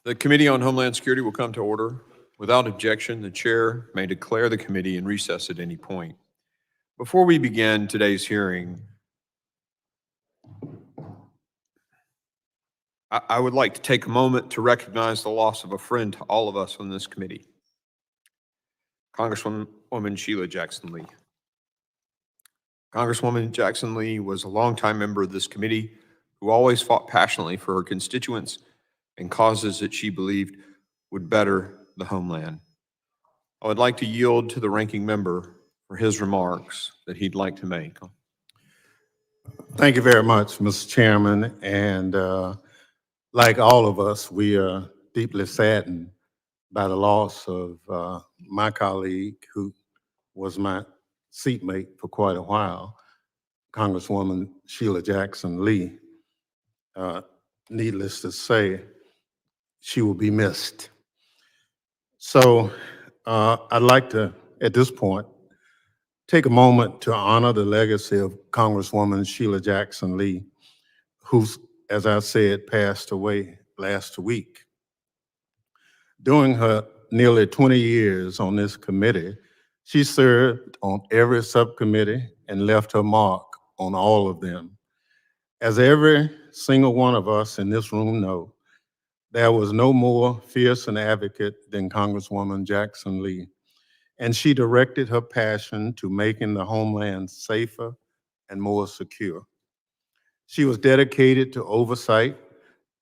The Committee on Homeland Security will come to order. Without objection, the chair may declare the committee in recess at any point. Before we begin today's hearing, I would like to take a moment to recognize the loss of a friend to all of us on this committee, Congresswoman Sheila Jackson Lee. Congresswoman Jackson Lee was a longtime member of this committee who always fought passionately for her constituents and causes that she believed would better the homeland. I would like to yield to the ranking member for his remarks that he'd like to make. Thank you very much, Mr. Chairman. And like all of us, we are deeply saddened by the loss of my colleague who was my seatmate for quite a while, Congresswoman Sheila Jackson Lee. Needless to say, she will be missed. So I'd like to, at this point, take a moment to honor the legacy of Congresswoman Sheila Jackson Lee, who, as I said, passed away last week. During her nearly 20 years on this committee, she served on every subcommittee and left her mark on all of them. As every single one of us in this room know, there was no more fierce an advocate than Congresswoman Jackson Lee, and she directed her passion to making the homeland safer and more secure. She was dedicated to oversight,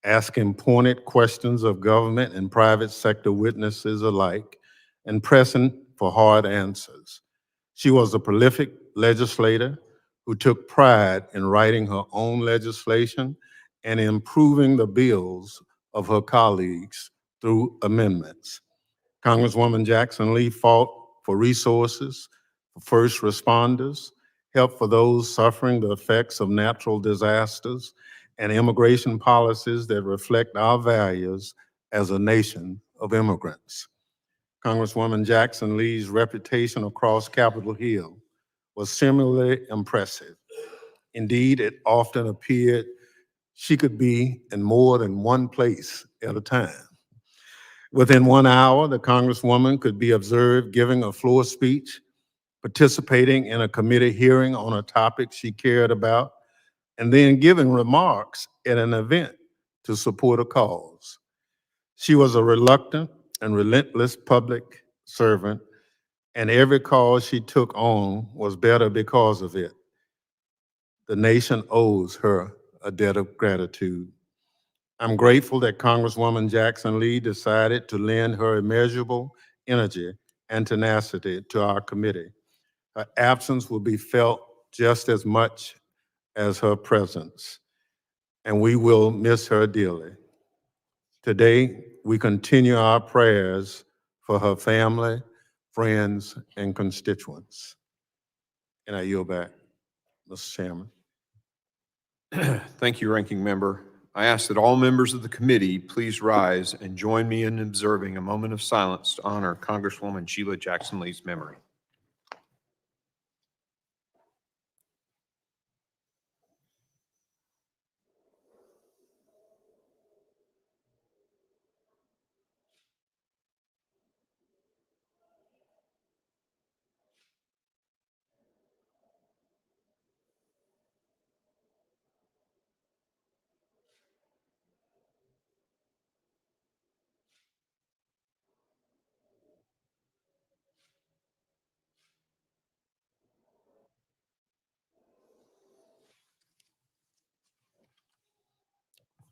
asking pointed questions of government and private sector witnesses alike, and pressing for hard answers. She was a prolific legislator who took pride in writing her own legislation and improving the bills of her colleagues through amendments. Congresswoman Jackson Lee fought for resources for first responders, help for those suffering the effects of natural disasters, and immigration policies that reflect our values as a nation of immigrants. Congresswoman Jackson Lee's reputation across Capitol Hill was similarly impressive. Indeed, it often appeared she could be in more than one place at a time. Within 1 hour, the Congresswoman could be observed giving a floor speech, participating in a committee hearing on a topic she cared about, and then giving remarks at an event to support a cause. She was a reluctant and relentless public servant, and every cause she took on was better because of it. The nation owes her a debt of gratitude. I'm grateful that Congresswoman Jackson Lee decided to lend her immeasurable energy and tenacity to our committee. Her absence will be felt just as much as her presence, and we will miss her dearly. Today, we continue our prayers for her family, friends, and constituents. And I yield back, Mr. Chairman. Thank you, ranking member. I ask that all members of the committee please rise and join me in observing a moment of silence to honor Congresswoman Sheila Jackson Lee's memory.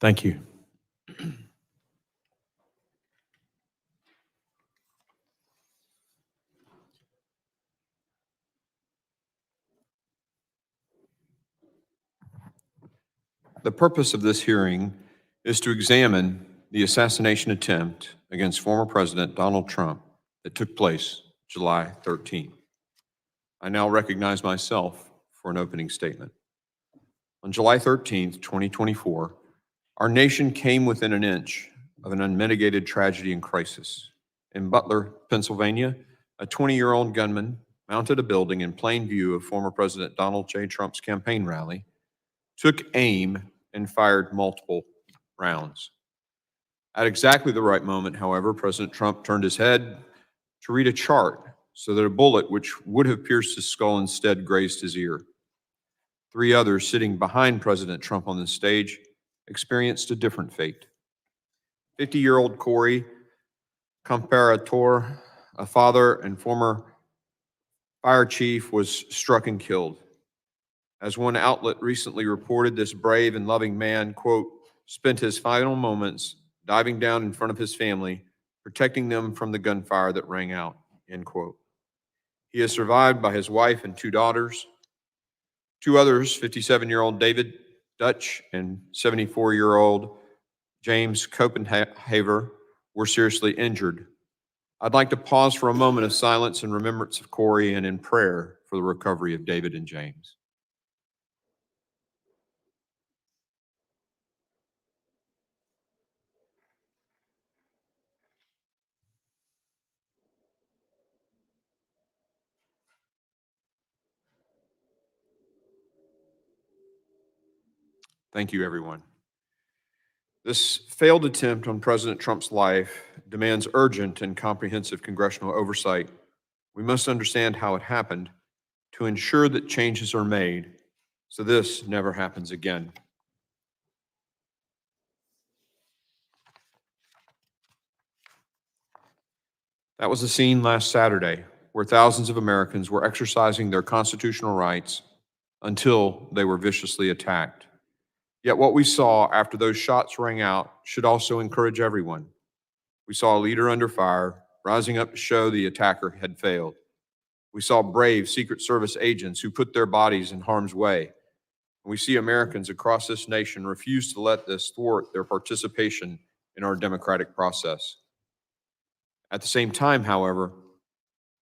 Thank you. The purpose of this hearing is to examine the assassination attempt against former President Donald Trump that took place July 13th. I now recognize myself for an opening statement. On July 13th, 2024, our nation came within an inch of an unmitigated tragedy and crisis. In Butler, Pennsylvania, a 20-year-old gunman mounted a building in plain view of former President Donald J. Trump's campaign rally, took aim, and fired multiple rounds. At exactly the right moment, however, President Trump turned his head to read a chart so that a bullet which would have pierced his skull instead grazed his ear. 3 others sitting behind President Trump on the stage experienced a different fate. 50-year-old Corey Comparator, a father and former fire chief, was struck and killed. As one outlet recently reported, this brave and loving man, quote, spent his final moments diving down in front of his family, protecting them from the gunfire that rang out, end quote. He is survived by his wife and 2 daughters. 2 others, 57-year-old David Dutch and 74-year-old James Copenhaver, were seriously injured. I'd like to pause for a moment of silence in remembrance of Corey and in prayer for the recovery of David and James. Thank you, everyone. This failed attempt on President Trump's life demands urgent and comprehensive congressional oversight. We must understand how it happened to ensure that changes are made so this never happens again. That was the scene last Saturday, where thousands of Americans were exercising their constitutional rights until they were viciously attacked. Yet what we saw after those shots rang out should also encourage everyone. We saw a leader under fire, rising up to show the attacker had failed. We saw brave Secret Service agents who put their bodies in harm's way. We see Americans across this nation refuse to let this thwart their participation in our democratic process. At the same time, however,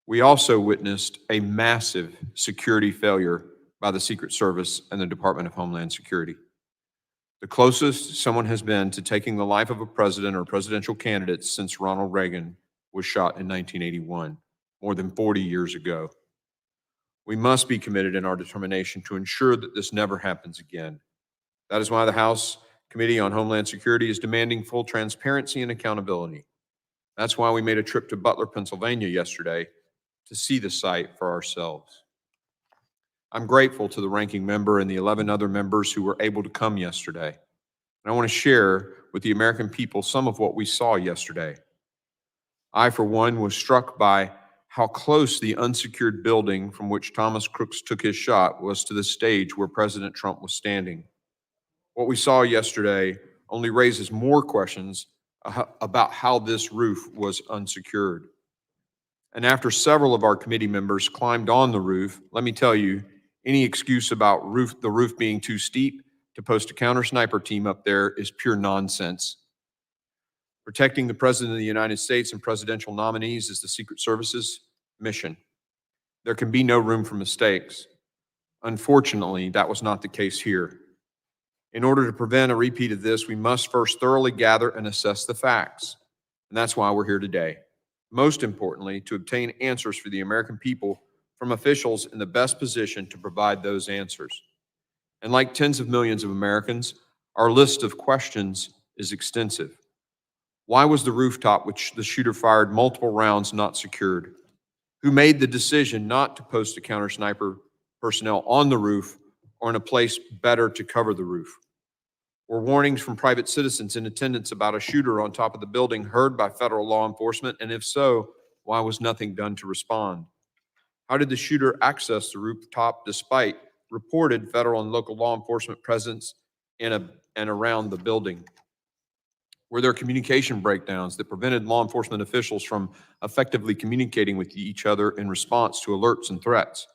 we also witnessed a massive security failure by the Secret Service and the Department of Homeland Security. The closest someone has been to taking the life of a president or presidential candidate since Ronald Reagan was shot in 1981, more than 40 years ago. We must be committed in our determination to ensure that this never happens again. That is why the House Committee on Homeland Security is demanding full transparency and accountability. That's why we made a trip to Butler, Pennsylvania yesterday to see the site for ourselves. I'm grateful to the ranking member and the 11 other members who were able to come yesterday. And I want to share with the American people some of what we saw yesterday. I, for one, was struck by how close the unsecured building from which Thomas Crooks took his shot was to the stage where President Trump was standing. What we saw yesterday only raises more questions about how this roof was unsecured. And after several of our committee members climbed on the roof, let me tell you, any excuse about the roof being too steep to post a counter sniper team up there is pure nonsense. Protecting the President of the United States and presidential nominees is the Secret Service's mission. There can be no room for mistakes. Unfortunately, that was not the case here. In order to prevent a repeat of this, we must first thoroughly gather and assess the facts. And that's why we're here today. Most importantly, to obtain answers for the American people from officials in the best position to provide those answers. And like tens of millions of Americans, our list of questions is extensive. Why was the rooftop which the shooter fired multiple rounds not secured? Who made the decision not to post a counter sniper personnel on the roof or in a place better to cover the roof? Were warnings from private citizens in attendance about a shooter on top of the building heard by federal law enforcement? And if so, why was nothing done to respond? How did the shooter access the rooftop despite reported federal and local law enforcement presence in and around the building? Were there communication breakdowns that prevented law enforcement officials from effectively communicating with each other in response to alerts and threats?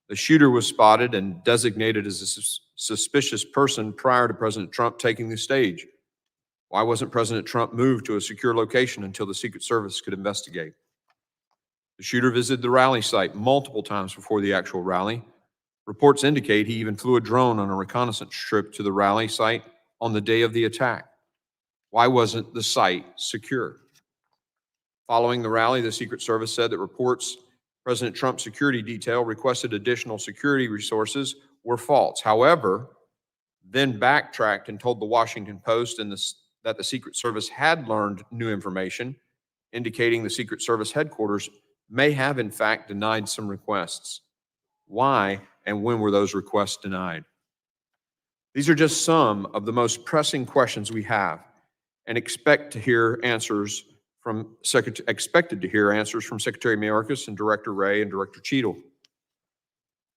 The shooter was spotted and designated as a suspicious person prior to President Trump taking the stage. Why wasn't President Trump moved to a secure location until the Secret Service could investigate? The shooter visited the rally site multiple times before the actual rally. Reports indicate he even flew a drone on a reconnaissance trip to the rally site on the day of the attack. Why wasn't the site secure? Following the rally, the Secret Service said that reports President Trump's security detail requested additional security resources were false. However, then backtracked and told the Washington Post and the that the Secret Service had learned new information, indicating the Secret Service headquarters may have in fact denied some requests. Why and when were those requests denied? These are just some of the most pressing questions we have and expected to hear answers from Secretary Mayorkas and Director Wray and Director Cheadle.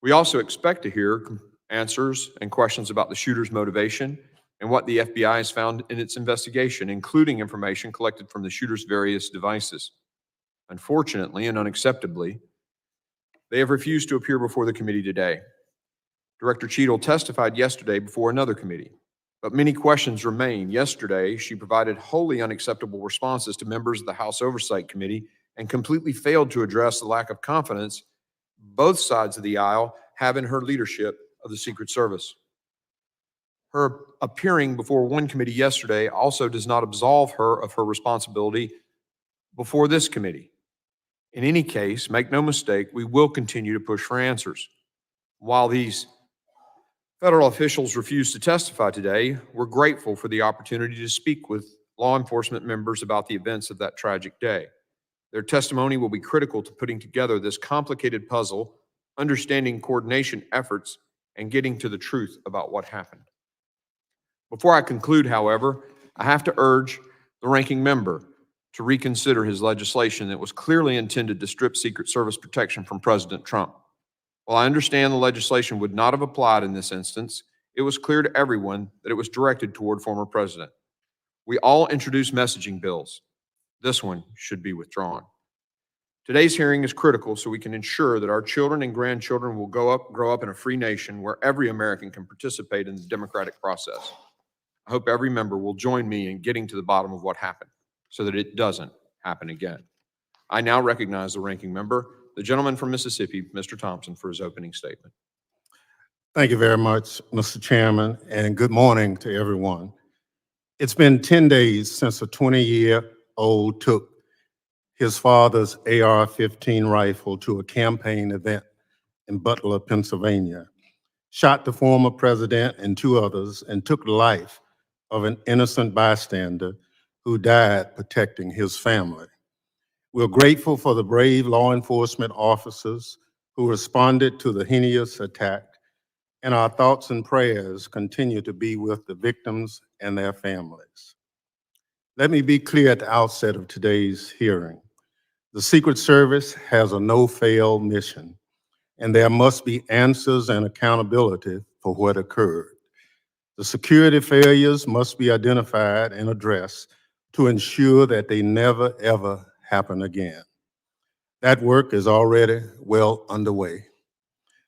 We also expect to hear answers and questions about the shooter's motivation and what the FBI has found in its investigation, including information collected from the shooter's various devices. Unfortunately and unacceptably, they have refused to appear before the committee today. Director Cheadle testified yesterday before another committee, but many questions remain. Yesterday, she provided wholly unacceptable responses to members of the House Oversight Committee and completely failed to address the lack of confidence both sides of the aisle have in her leadership of the Secret Service. Her appearing before one committee yesterday also does not absolve her of her responsibility before this committee. In any case, make no mistake, we will continue to push for answers. While these federal officials refuse to testify today, we're grateful for the opportunity to speak with law enforcement members about the events of that tragic day. Their testimony will be critical to putting together this complicated puzzle, understanding coordination efforts, and getting to the truth about what happened. Before I conclude, however, I have to urge the ranking member to reconsider his legislation that was clearly intended to strip Secret Service protection from President Trump. While I understand the legislation would not have applied in this instance, it was clear to everyone that it was directed toward former president. We all introduced messaging bills. This one should be withdrawn. Today's hearing is critical so we can ensure that our children and grandchildren will grow up in a free nation where every American can participate in the democratic process. I hope every member will join me in getting to the bottom of what happened so that it doesn't happen again. I now recognize the ranking member, the gentleman from Mississippi, Mr. Thompson, for his opening statement. Thank you very much, Mr. Chairman, and good morning to everyone. It's been 10 days since a 20-year-old took his father's AR-15 rifle to a campaign event in Butler, Pennsylvania, shot the former president and two others, and took the life of an innocent bystander who died protecting his family. We're grateful for the brave law enforcement officers who responded to the heinous attack, and our thoughts and prayers continue to be with the victims and their families. Let me be clear at the outset of today's hearing. The Secret Service has a no-fail mission, and there must be answers and accountability for what occurred. The security failures must be identified and addressed to ensure that they never, ever happen again. That work is already well underway.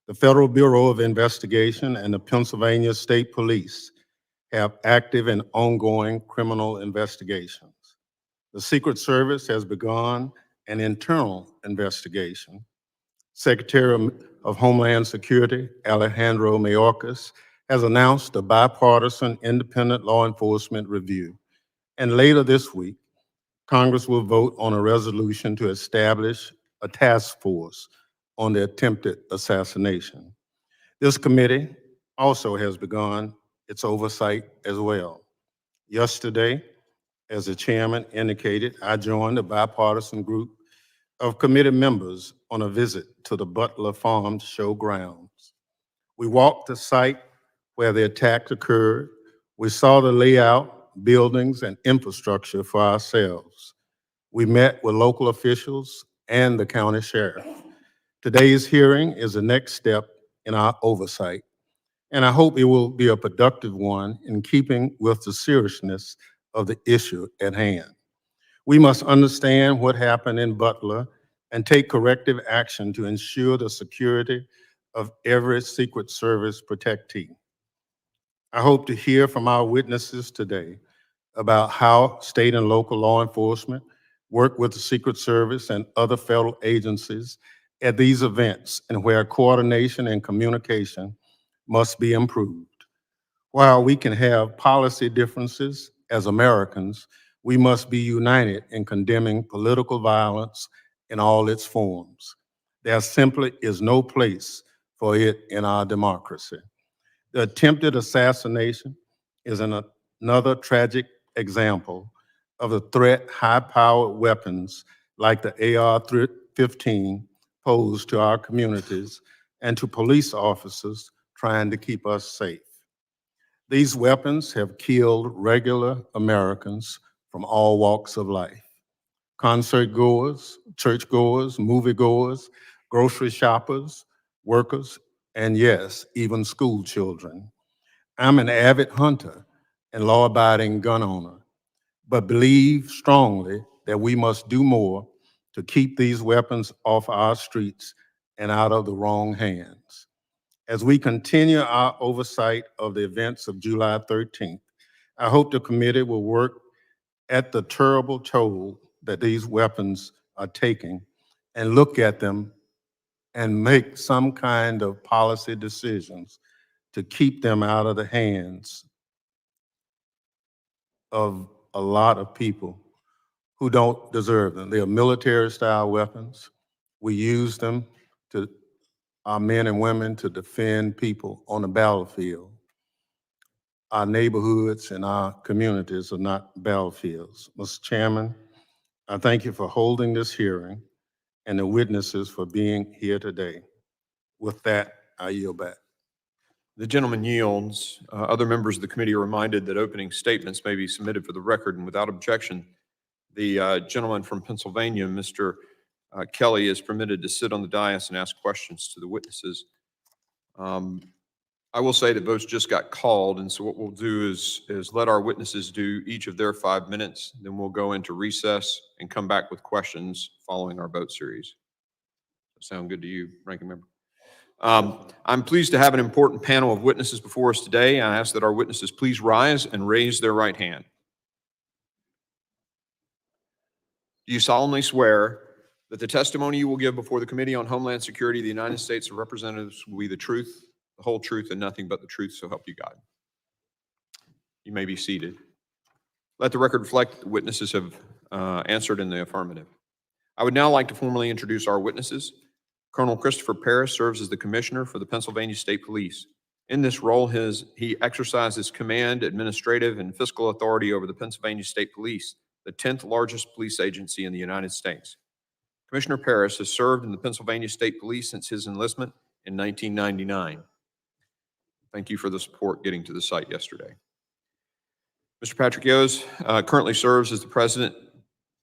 The Federal Bureau of Investigation and the Pennsylvania State Police have active and ongoing criminal investigations. The Secret Service has begun an internal investigation. Secretary of Homeland Security, Alejandro Mayorkas, has announced a bipartisan independent law enforcement review. And later this week, Congress will vote on a resolution to establish a task force on the attempted assassination. This committee also has begun its oversight as well. Yesterday, as the chairman indicated, I joined a bipartisan group of committee members on a visit to the Butler Farms show grounds. We walked the site where the attack occurred. We saw the layout, buildings, and infrastructure for ourselves. We met with local officials and the county sheriff. Today's hearing is the next step in our oversight, and I hope it will be a productive one in keeping with the seriousness of the issue at hand. We must understand what happened in Butler and take corrective action to ensure the security of every Secret Service protectee. I hope to hear from our witnesses today about how state and local law enforcement work with the Secret Service and other federal agencies at these events and where coordination and communication must be improved. While we can have policy differences as Americans, we must be united in condemning political violence in all its forms. There simply is no place for it in our democracy. The attempted assassination is another tragic example of the threat high-powered weapons like the AR-15 pose to our communities and to police officers trying to keep us safe. These weapons have killed regular Americans from all walks of life: concert goers, church goers, movie goers, grocery shoppers, workers, and yes, even school children. I'm an avid hunter and law-abiding gun owner, but believe strongly that we must do more to keep these weapons off our streets and out of the wrong hands. As we continue our oversight of the events of July 13th, I hope the committee will work at the terrible toll that these weapons are taking and look at them and make some kind of policy decisions to keep them out of the hands of a lot of people who don't deserve them. They are military-style weapons. We use them to, our men and women, to defend people on the battlefield. Our neighborhoods and our communities are not battlefields. Mr. Chairman, I thank you for holding this hearing and the witnesses for being here today. With that, I yield back. The gentleman yields. Other members of the committee are reminded that opening statements may be submitted for the record, and without objection, the gentleman from Pennsylvania, Mr. Kelly, is permitted to sit on the dais and ask questions to the witnesses. I will say that votes just got called, and so what we'll do is let our witnesses do each of their 5 minutes, then we'll go into recess and come back with questions following our vote series. Does that sound good to you, Ranking Member? I'm pleased to have an important panel of witnesses before us today. I ask that our witnesses please rise and raise their right hand. Do you solemnly swear that the testimony you will give before the Committee on Homeland Security of the United States of Representatives will be the truth, the whole truth, and nothing but the truth, so help you God? You may be seated. Let the record reflect that the witnesses have answered in the affirmative. I would now like to formally introduce our witnesses. Colonel Christopher Parris serves as the Commissioner for the Pennsylvania State Police. In this role, he exercises command, administrative, and fiscal authority over the Pennsylvania State Police, the 10th largest police agency in the United States. Commissioner Parris has served in the Pennsylvania State Police since his enlistment in 1999. Thank you for the support getting to the site yesterday. Mr. Patrick Yos currently serves as the President,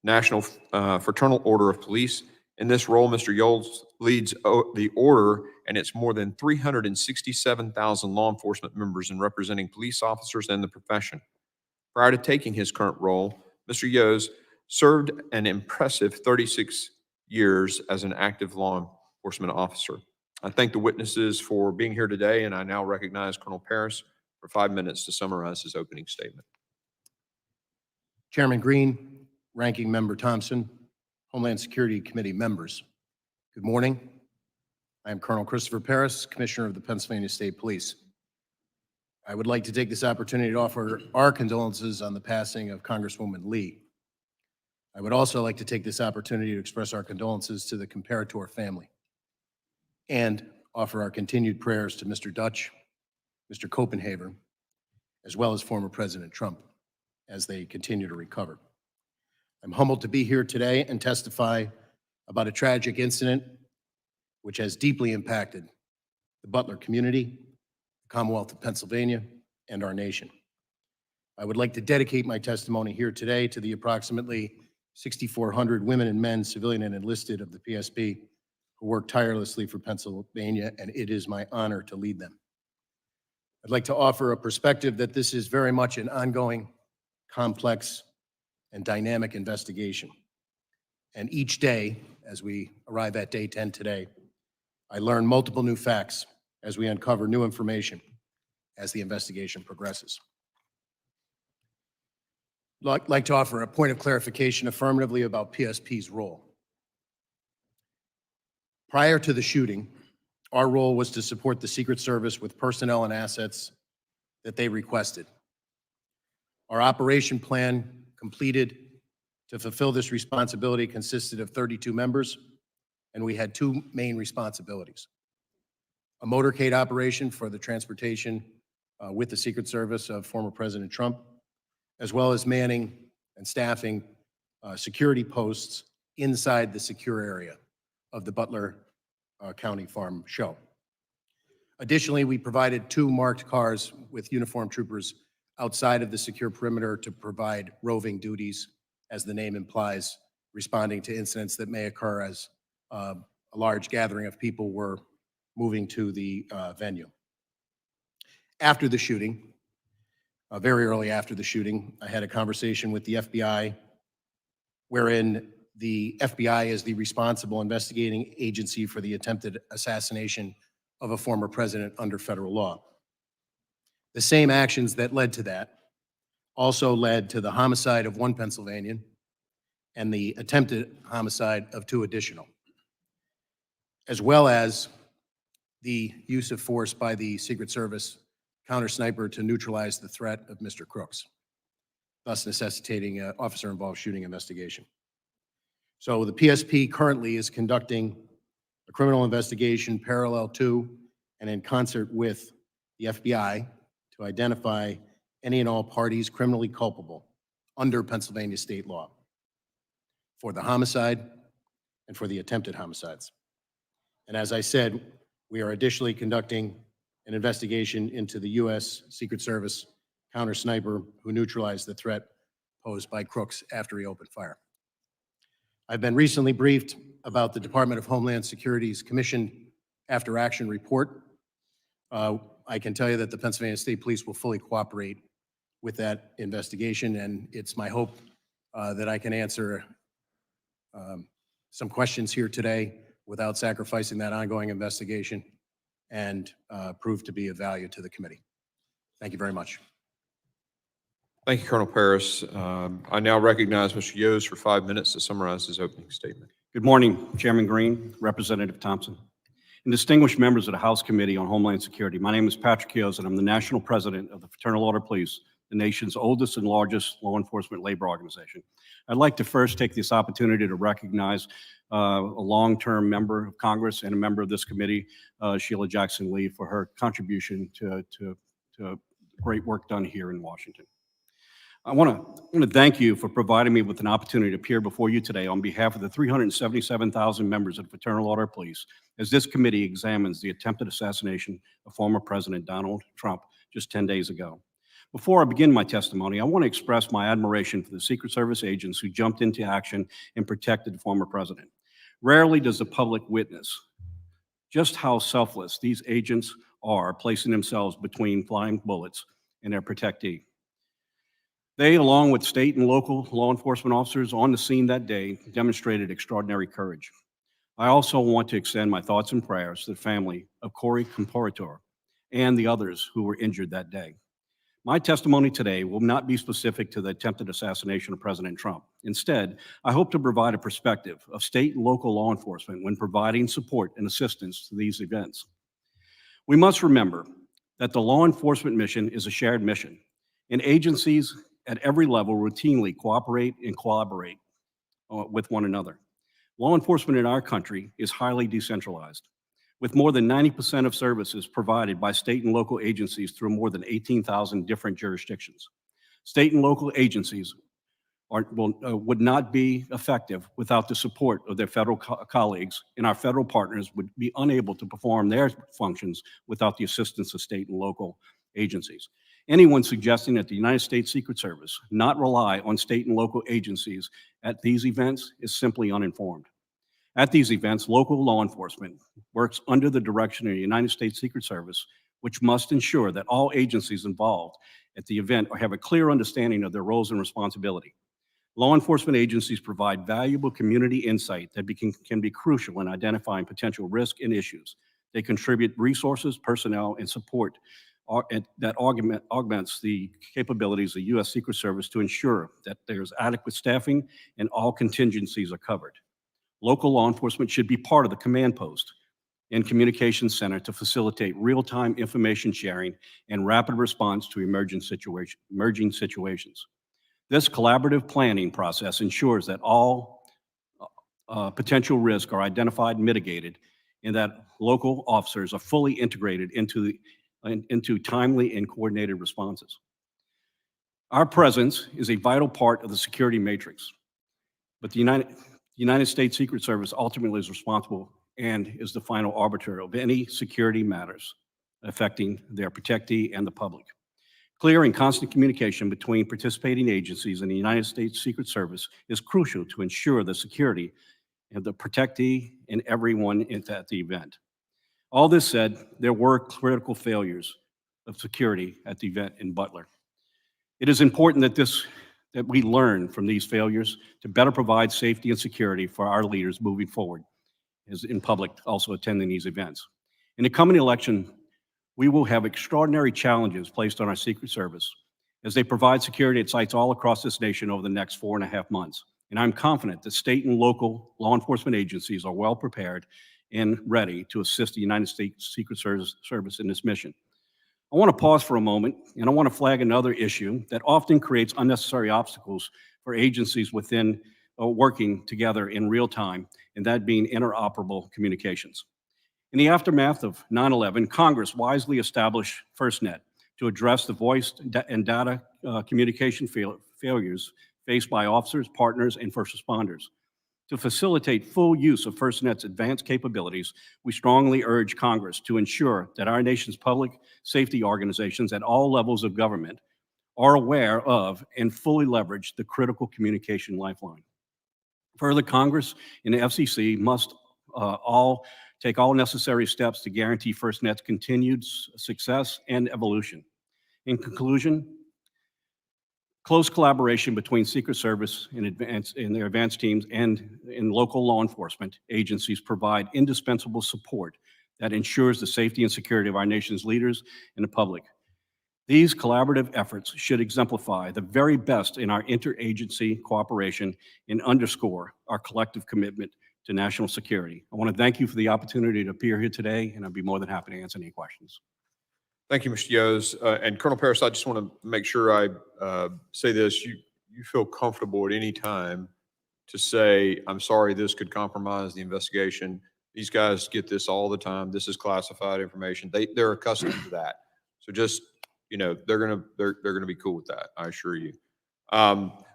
National Fraternal Order of Police. In this role, Mr. Yos leads the order and its more than 367,000 law enforcement members in representing police officers and the profession. Prior to taking his current role, Mr. Yos served an impressive 36 years as an active law enforcement officer. I thank the witnesses for being here today, and I now recognize Colonel Parris for 5 minutes to summarize his opening statement. Chairman Green, Ranking Member Thompson, Homeland Security Committee members, good morning. I am Colonel Christopher Parris, Commissioner of the Pennsylvania State Police. I would like to take this opportunity to offer our condolences on the passing of Congresswoman Lee. I would also like to take this opportunity to express our condolences to the Comparator family and offer our continued prayers to Mr. Dutch, Mr. Copenhaver, as well as former President Trump as they continue to recover. I'm humbled to be here today and testify about a tragic incident which has deeply impacted the Butler community, the Commonwealth of Pennsylvania, and our nation. I would like to dedicate my testimony here today to the approximately 6,400 women and men, civilian and enlisted, of the PSP who work tirelessly for Pennsylvania, and it is my honor to lead them. I'd like to offer a perspective that this is very much an ongoing, complex, and dynamic investigation. And each day, as we arrive at day 10 today, I learn multiple new facts as we uncover new information as the investigation progresses. I'd like to offer a point of clarification affirmatively about PSP's role. Prior to the shooting, our role was to support the Secret Service with personnel and assets that they requested. Our operation plan completed to fulfill this responsibility consisted of 32 members, and we had 2 main responsibilities: a motorcade operation for the transportation with the Secret Service of former President Trump, as well as manning and staffing security posts inside the secure area of the Butler County Farm Show. Additionally, we provided 2 marked cars with uniformed troopers outside of the secure perimeter to provide roving duties, as the name implies, responding to incidents that may occur as a large gathering of people were moving to the venue. After the shooting, very early after the shooting, I had a conversation with the FBI, wherein the FBI is the responsible investigating agency for the attempted assassination of a former president under federal law. The same actions that led to that also led to the homicide of 1 Pennsylvanian and the attempted homicide of 2 additional, as well as the use of force by the Secret Service counter-sniper to neutralize the threat of Mr. Crooks, thus necessitating an officer-involved shooting investigation. So the PSP currently is conducting a criminal investigation parallel to and in concert with the FBI to identify any and all parties criminally culpable under Pennsylvania state law for the homicide and for the attempted homicides. And as I said, we are additionally conducting an investigation into the U.S. Secret Service counter-sniper who neutralized the threat posed by Crooks after he opened fire. I've been recently briefed about the Department of Homeland Security's Commission After Action report. I can tell you that the Pennsylvania State Police will fully cooperate with that investigation, and it's my hope that I can answer some questions here today without sacrificing that ongoing investigation and prove to be of value to the committee. Thank you very much. Thank you, Colonel Paris. I now recognize Mr. Yost for 5 minutes to summarize his opening statement. Good morning, Chairman Green, Representative Thompson, and distinguished members of the House Committee on Homeland Security. My name is Patrick Yost, and I'm the National President of the Fraternal Order of Police, the nation's oldest and largest law enforcement labor organization. I'd like to first take this opportunity to recognize a long-term member of Congress and a member of this committee, Sheila Jackson Lee, for her contribution to great work done here in Washington. I want to thank you for providing me with an opportunity to appear before you today on behalf of the 377,000 members of the Fraternal Order of Police as this committee examines the attempted assassination of former President Donald Trump just 10 days ago. Before I begin my testimony, I want to express my admiration for the Secret Service agents who jumped into action and protected the former president. Rarely does the public witness just how selfless these agents are, placing themselves between flying bullets and their protectee. They, along with state and local law enforcement officers on the scene that day, demonstrated extraordinary courage. I also want to extend my thoughts and prayers to the family of Corey Comparator and the others who were injured that day. My testimony today will not be specific to the attempted assassination of President Trump. Instead, I hope to provide a perspective of state and local law enforcement when providing support and assistance to these events. We must remember that the law enforcement mission is a shared mission, and agencies at every level routinely cooperate and collaborate with one another. Law enforcement in our country is highly decentralized, with more than 90% of services provided by state and local agencies through more than 18,000 different jurisdictions. State and local agencies would not be effective without the support of their federal colleagues, and our federal partners would be unable to perform their functions without the assistance of state and local agencies. Anyone suggesting that the United States Secret Service not rely on state and local agencies at these events is simply uninformed. At these events, local law enforcement works under the direction of the United States Secret Service, which must ensure that all agencies involved at the event have a clear understanding of their roles and responsibility. Law enforcement agencies provide valuable community insight that can be crucial in identifying potential risk and issues. They contribute resources, personnel, and support that augments the capabilities of the U.S. Secret Service to ensure that there's adequate staffing and all contingencies are covered. Local law enforcement should be part of the command post and communications center to facilitate real-time information sharing and rapid response to emerging situations. This collaborative planning process ensures that all potential risks are identified and mitigated, and that local officers are fully integrated into timely and coordinated responses. Our presence is a vital part of the security matrix, but the United States Secret Service ultimately is responsible and is the final arbiter of any security matters affecting their protectee and the public. Clear and constant communication between participating agencies and the United States Secret Service is crucial to ensure the security of the protectee and everyone at the event. All this said, there were critical failures of security at the event in Butler. It is important that we learn from these failures to better provide safety and security for our leaders moving forward, as in public also attending these events. In the coming election, we will have extraordinary challenges placed on our Secret Service as they provide security at sites all across this nation over the next 4.5 months. And I'm confident that state and local law enforcement agencies are well prepared and ready to assist the United States Secret Service in this mission. I want to pause for a moment, and I want to flag another issue that often creates unnecessary obstacles for agencies within working together in real time, and that being interoperable communications. In the aftermath of 9/11, Congress wisely established FirstNet to address the voice and data communication failures faced by officers, partners, and first responders. To facilitate full use of FirstNet's advanced capabilities, we strongly urge Congress to ensure that our nation's public safety organizations at all levels of government are aware of and fully leverage the critical communication lifeline. Further, Congress and the FCC must take all necessary steps to guarantee FirstNet's continued success and evolution. In conclusion, close collaboration between Secret Service and their advanced teams and in local law enforcement agencies provide indispensable support that ensures the safety and security of our nation's leaders and the public. These collaborative efforts should exemplify the very best in our interagency cooperation and underscore our collective commitment to national security. I want to thank you for the opportunity to appear here today, and I'd be more than happy to answer any questions. Thank you, Mr. Yos. And Colonel Paris, I just want to make sure I say this. You feel comfortable at any time to say, I'm sorry, this could compromise the investigation. These guys get this all the time. This is classified information. They're accustomed to that. So just, they're gonna be cool with that, I assure you.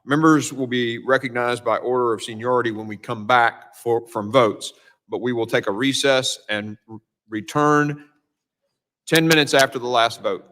Members will be recognized by order of seniority when we come back from votes, but we will take a recess and return 10 minutes after the last vote.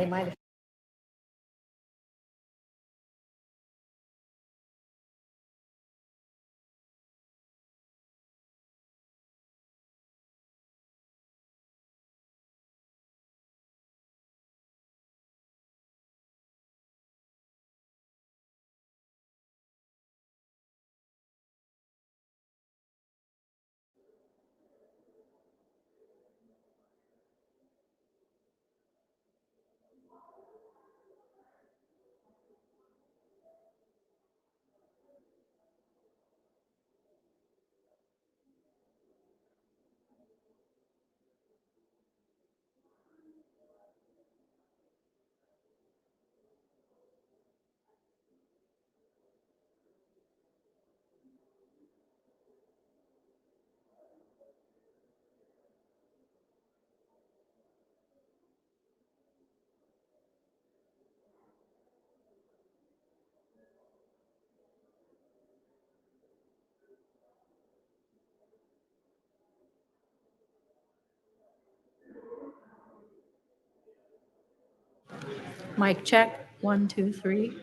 They might have. Mic check, 1, 2, 3.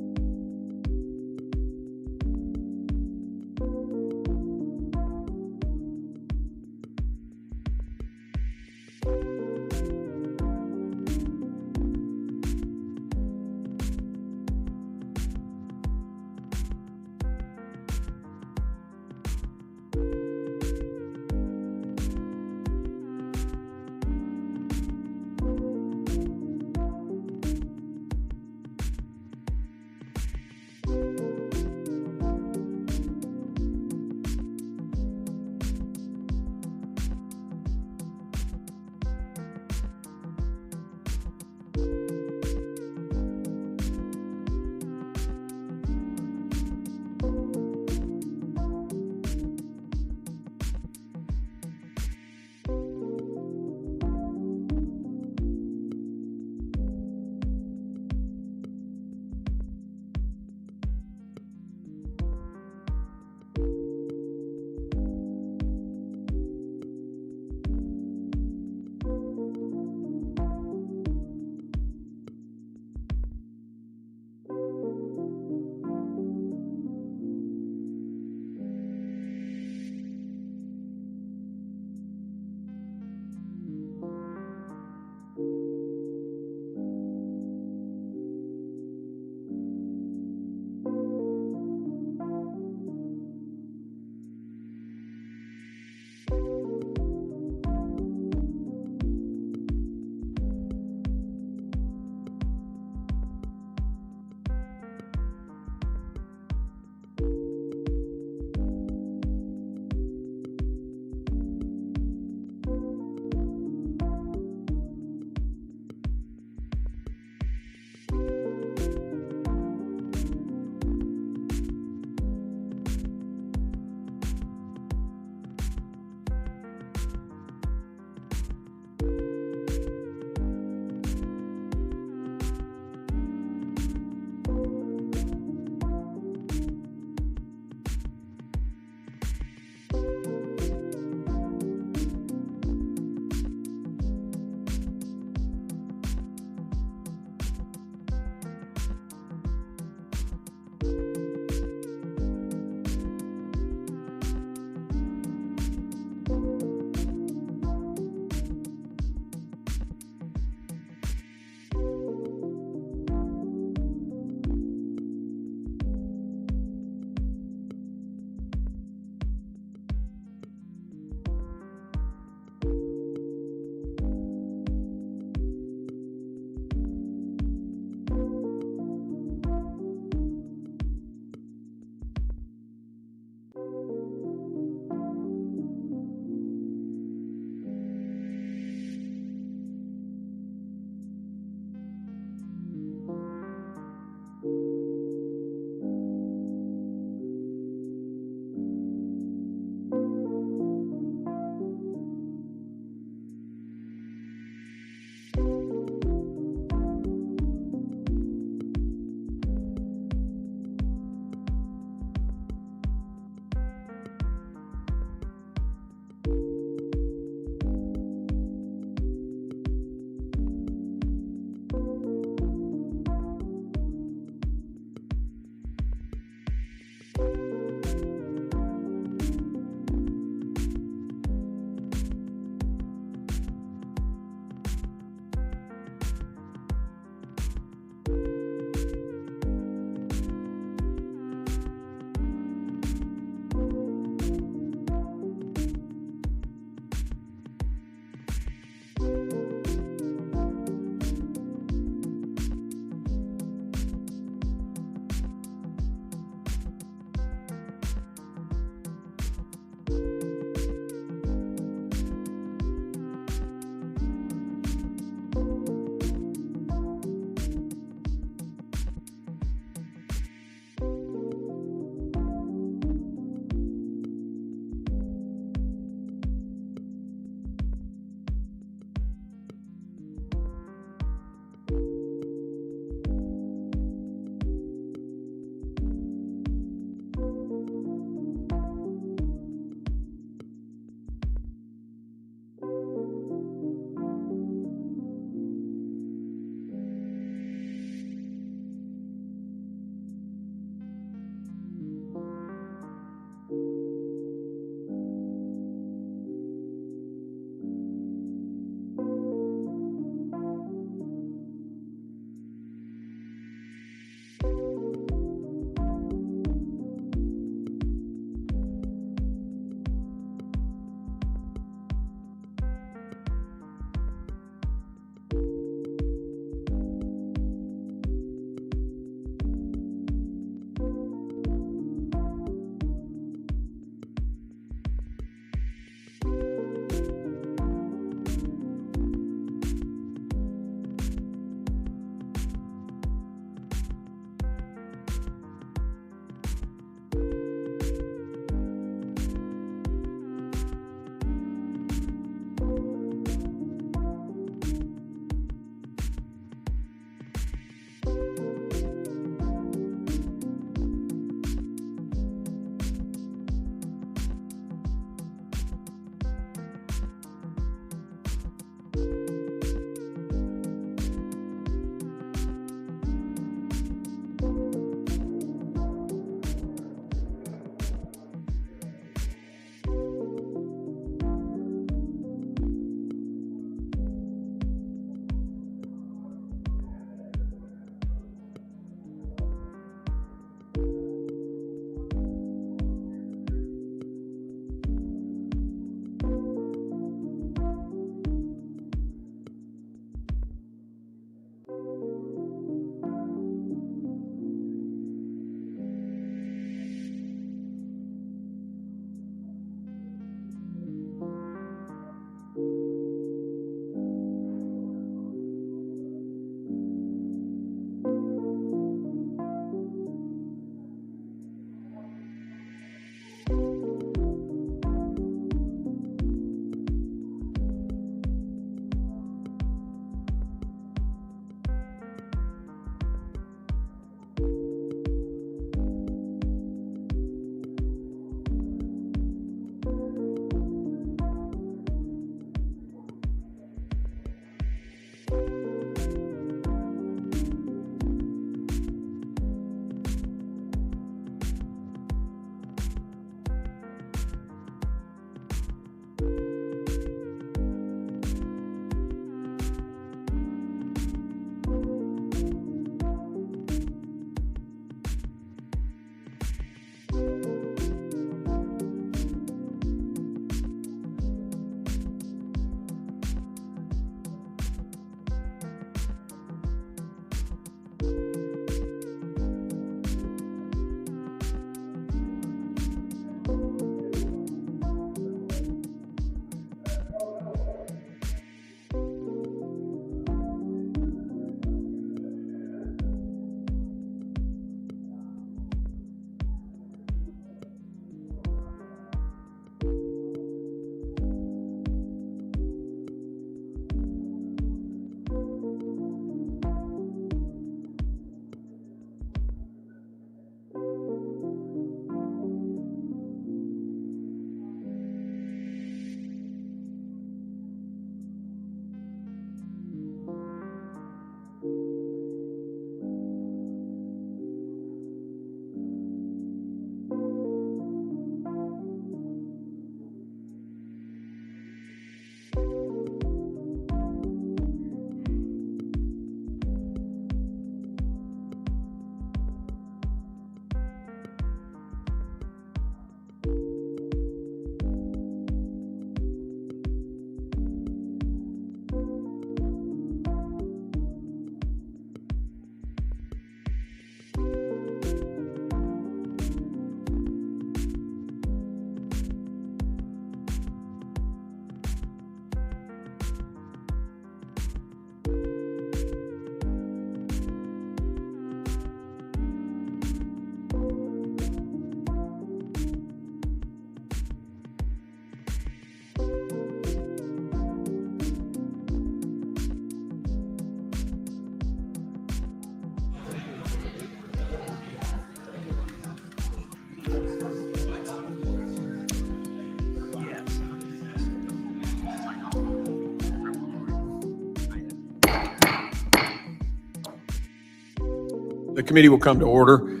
The committee will come to order.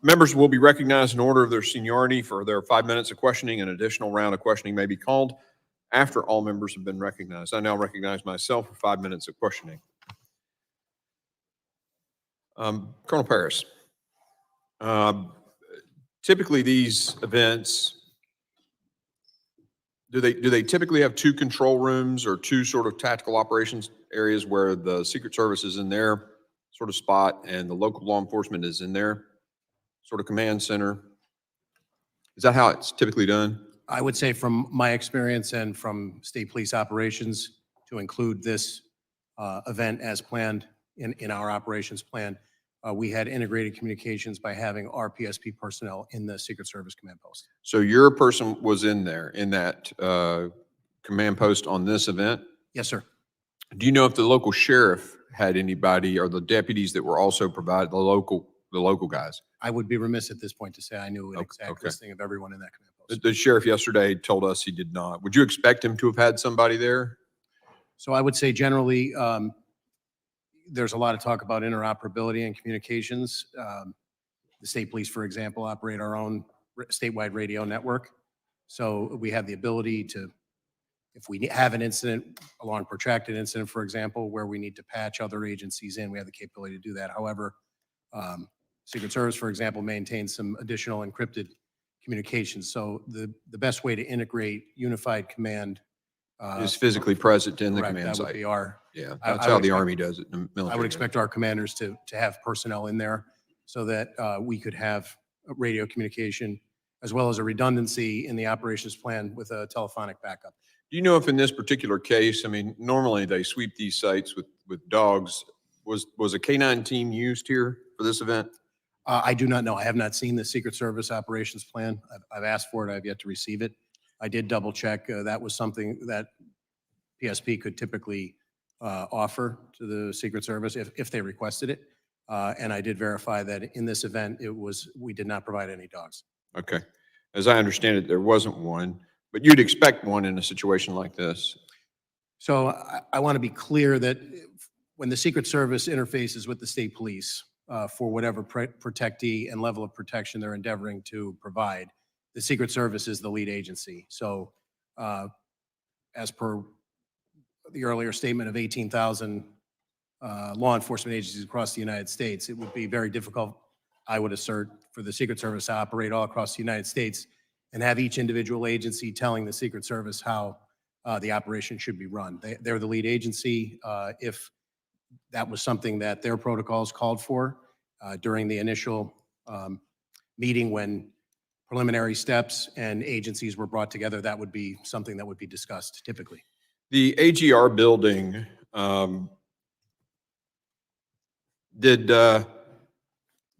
Members will be recognized in order of their seniority for their 5 minutes of questioning. An additional round of questioning may be called after all members have been recognized. I now recognize myself for 5 minutes of questioning. Colonel Paris, typically these events, do they typically have two control rooms or two sort of tactical operations areas where the Secret Service is in their sort of spot and the local law enforcement is in their sort of command center? Is that how it's typically done? I would say from my experience and from state police operations, to include this event as planned in our operations plan, we had integrated communications by having our PSP personnel in the Secret Service command post. So your person was in there in that command post on this event? Yes, sir. Do you know if the local sheriff had anybody or the deputies that were also provided, the local guys? I would be remiss at this point to say I knew an Okay, exact okay. listing of everyone in that command post. The sheriff yesterday told us he did not. Would you expect him to have had somebody there? So I would say generally, there's a lot of talk about interoperability and communications. The state police, for example, operate our own statewide radio network. So we have the ability to, if we have an incident, a long protracted incident, for example, where we need to patch other agencies in, we have the capability to do that. However, Secret Service, for example, maintains some additional encrypted communications. So the best way to integrate unified command Is physically present in the correct, command that would site? be our, Yeah, I that's would how the expect- Army does it, the military. I would does it. expect our commanders to have personnel in there so that we could have radio communication as well as a redundancy in the operations plan with a telephonic backup. Do you know if in this particular case, I mean, normally they sweep these sites with dogs. Was a K-9 team used here for this event? I do not know. I have not seen the Secret Service operations plan. I've asked for it. I've yet to receive it. I did double check. That was something that PSP could typically offer to the Secret Service if they requested it. And I did verify that in this event, we did not provide any dogs. Okay. As I understand it, there wasn't one, but you'd expect one in a situation like this. So I want to be clear that when the Secret Service interfaces with the state police for whatever protectee and level of protection they're endeavoring to provide, the Secret Service is the lead agency. So as per the earlier statement of 18,000 law enforcement agencies across the United States, it would be very difficult, I would assert, for the Secret Service to operate all across the United States and have each individual agency telling the Secret Service how the operation should be run. They're the lead agency. If that was something that their protocols called for during the initial meeting when preliminary steps and agencies were brought together, that would be something that would be discussed typically. The AGR building, did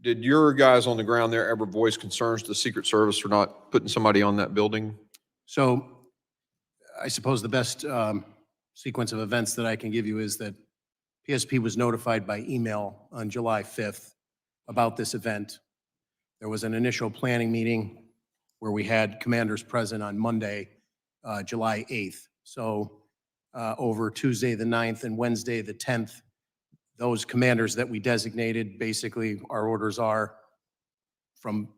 your guys on the ground there ever voice concerns to the Secret Service for not putting somebody on that building? So I suppose the best sequence of events that I can give you is that PSP was notified by email on July 5th about this event. There was an initial planning meeting where we had commanders present on Monday, July 8th. So over Tuesday, the 9th, and Wednesday, the 10th, those commanders that we designated, basically our orders are from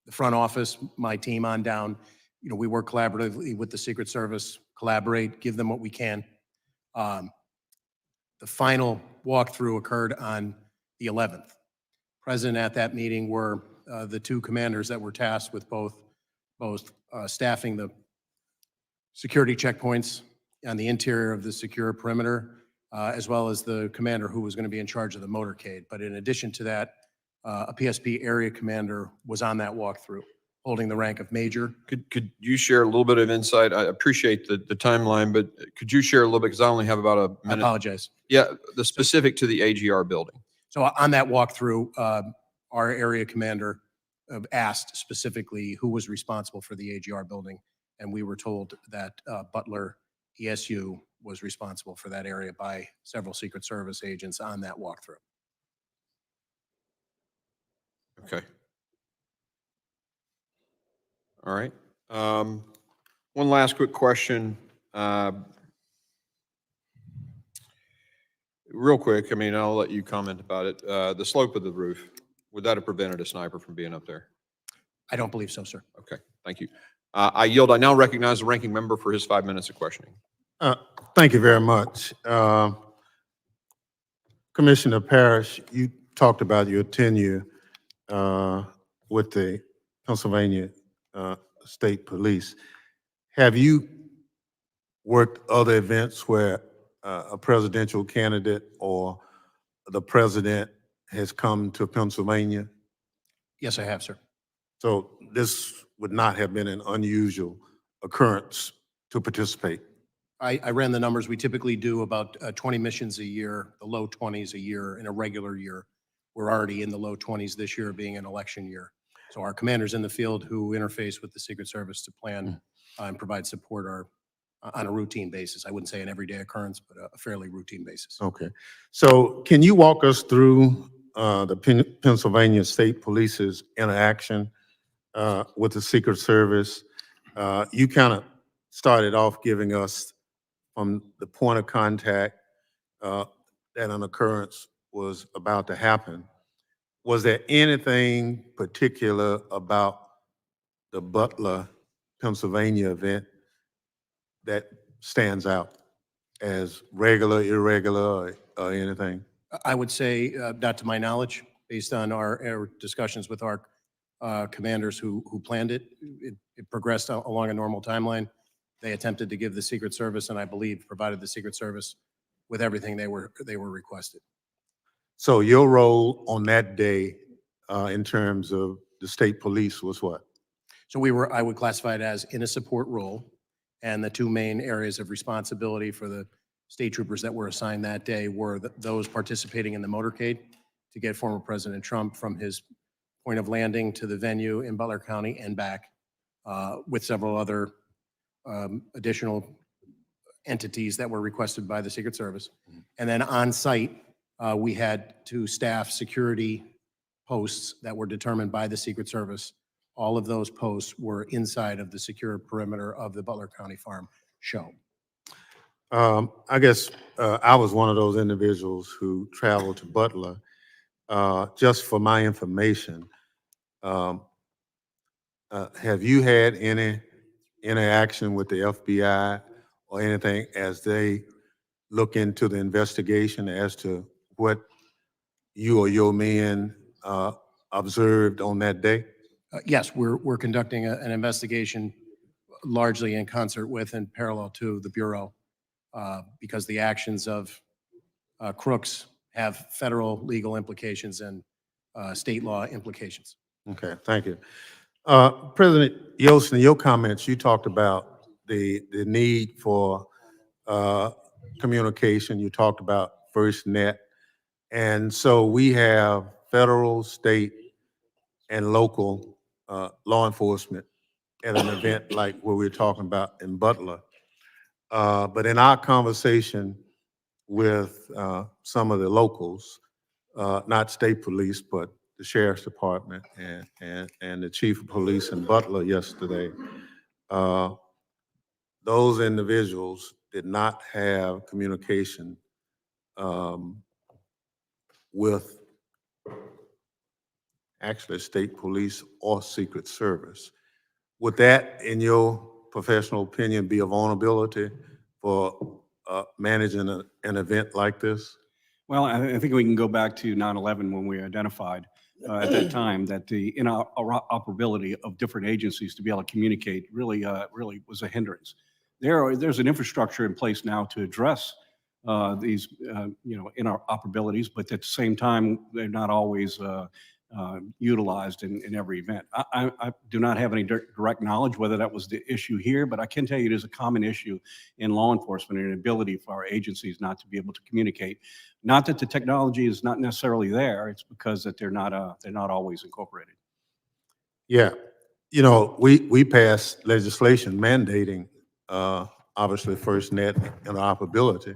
the front office, my team on down. You know, we work collaboratively with the Secret Service, collaborate, give them what we can. The final walkthrough occurred on the 11th. Present at that meeting were the two commanders that were tasked with both staffing the security checkpoints on the interior of the secure perimeter, as well as the commander who was going to be in charge of the motorcade. But in addition to that, a PSP area commander was on that walkthrough, holding the rank of major. Could you share a little bit of insight? I appreciate the timeline, but could you share a little bit, because I only have about a I minute. apologize. Yeah, the specific to the AGR building. So on that walkthrough, our area commander asked specifically who was responsible for the AGR building, and we were told that Butler ESU was responsible for that area by several Secret Service agents on that walkthrough. Okay. All right. One last quick question. Real quick, I mean, I'll let you comment about it. The slope of the roof, would that have prevented a sniper from being up there? I don't believe so, sir. Okay, thank you. I yield. I now recognize the ranking member for his 5 minutes of questioning. Thank you very much. Commissioner Parrish, you talked about your tenure with the Pennsylvania State Police. Have you worked other events where a presidential candidate or the president has come to Pennsylvania? Yes, I have, sir. So this would not have been an unusual occurrence to participate. I ran the numbers. We typically do about 20 missions a year, the low 20s a year in a regular year. We're already in the low 20s this year, being an election year. So our commanders in the field who interface with the Secret Service to plan and provide support are on a routine basis. I wouldn't say an everyday occurrence, but a fairly routine basis. Okay. So can you walk us through the Pennsylvania State Police's interaction with the Secret Service? You kind of started off giving us from the point of contact that an occurrence was about to happen. Was there anything particular about the Butler, Pennsylvania event that stands out as regular, irregular, or anything? I would say, not to my knowledge, based on our discussions with our commanders who planned it, it progressed along a normal timeline. They attempted to give the Secret Service, and I believe provided the Secret Service with everything they were requested. So your role on that day in terms of the state police was what? So I would classify it as in a support role, and the two main areas of responsibility for the state troopers that were assigned that day were those participating in the motorcade to get former President Trump from his point of landing to the venue in Butler County and back, with several other additional entities that were requested by the Secret Service. And then on site, we had to staff security posts that were determined by the Secret Service. All of those posts were inside of the secure perimeter of the Butler County Farm show. I guess I was one of those individuals who traveled to Butler. Just for my information, have you had any interaction with the FBI or anything as they look into the investigation as to what you or your men observed on that day? Yes, we're conducting an investigation largely in concert with and parallel to the Bureau, because the actions of crooks have federal legal implications and state law implications. Okay, thank you. President Yost, in your comments, you talked about the need for communication. You talked about FirstNet. And so we have federal, state, and local law enforcement at an event like what we're talking about in Butler. But in our conversation with some of the locals, not state police, but the sheriff's department and the chief of police in Butler yesterday, those individuals did not have communication with actually state police or Secret Service. Would that, in your professional opinion, be a vulnerability for managing an event like this? Well, I think we can go back to 9/11 when we identified at that time that the interoperability of different agencies to be able to communicate really was a hindrance. There's an infrastructure in place now to address these interoperabilities, but at the same time, they're not always utilized in every event. I do not have any direct knowledge whether that was the issue here, but I can tell you it is a common issue in law enforcement and an ability for our agencies not to be able to communicate. Not that the technology is not necessarily there, it's because that they're not always incorporated. Yeah, you know, we passed legislation mandating obviously FirstNet interoperability,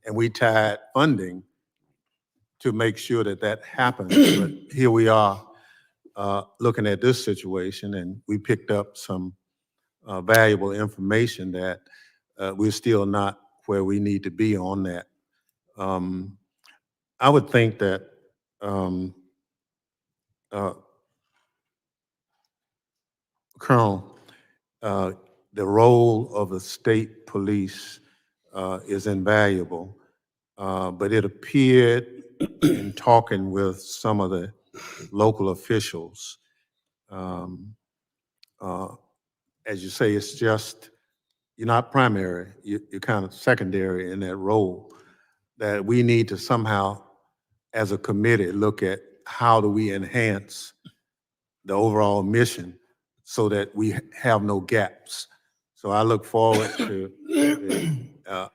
and we tied funding to make sure that that happens. But here we are looking at this situation, and we picked up some valuable information that we're still not where we need to be on that. I would think that um, uh, Colonel, the role of the state police is invaluable, but it appeared in talking with some of the local officials, um, uh, as you say, it's just, you're not primary, you're kind of secondary in that role, that we need to somehow, as a committee, look at how do we enhance the overall mission so that we have no gaps. So I look forward to the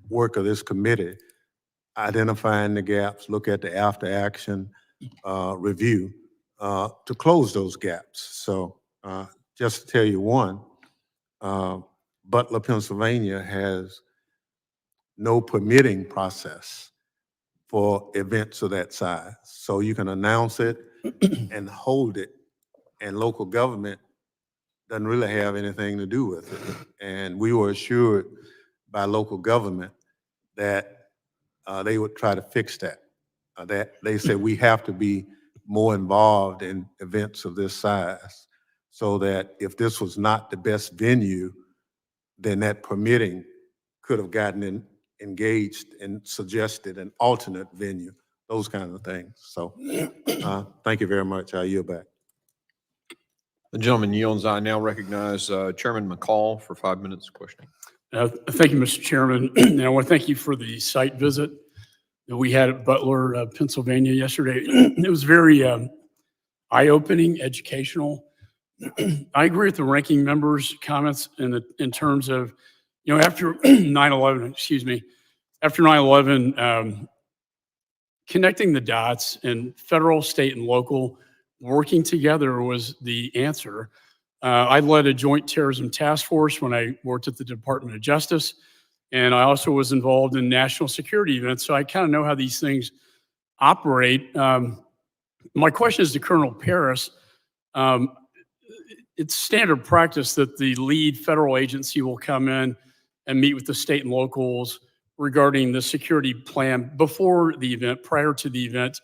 work of this committee, identifying the gaps, look at the after-action review to close those gaps. So just to tell you one, Butler, Pennsylvania has no permitting process for events of that size. So you can announce it and hold it, and local government doesn't really have anything to do with it. And we were assured by local government that they would try to fix that. That they said we have to be more involved in events of this size, so that if this was not the best venue, then that permitting could have gotten engaged and suggested an alternate venue, those kinds of things. So thank you very much. I yield back. The gentleman yields. I now recognize Chairman McCall for 5 minutes of questioning. Thank you, Mr. Chairman. And I want to thank you for the site visit that we had at Butler, Pennsylvania yesterday. It was very eye-opening, educational. I agree with the ranking member's comments in terms of, after 9/11, excuse me, after 9/11, connecting the dots and federal, state, and local working together was the answer. I led a joint terrorism task force when I worked at the Department of Justice, and I also was involved in national security events, so I kind of know how these things operate. My question is to Colonel Paris. It's standard practice that the lead federal agency will come in and meet with the state and locals regarding the security plan before the event, prior to the event.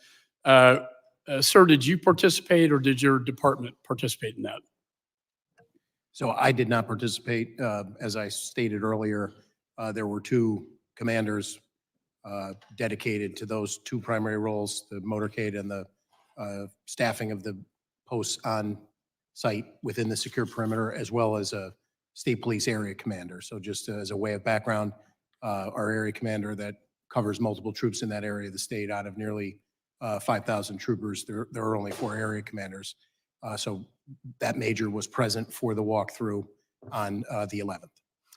Sir, did you participate or did your department participate in that? So I did not participate. As I stated earlier, there were two commanders dedicated to those two primary roles, the motorcade and the staffing of the posts on site within the secure perimeter, as well as a state police area commander. So just as a way of background, our area commander that covers multiple troops in that area of the state, out of nearly 5,000 troopers, there are only 4 area commanders. So that major was present for the walkthrough on the 11th.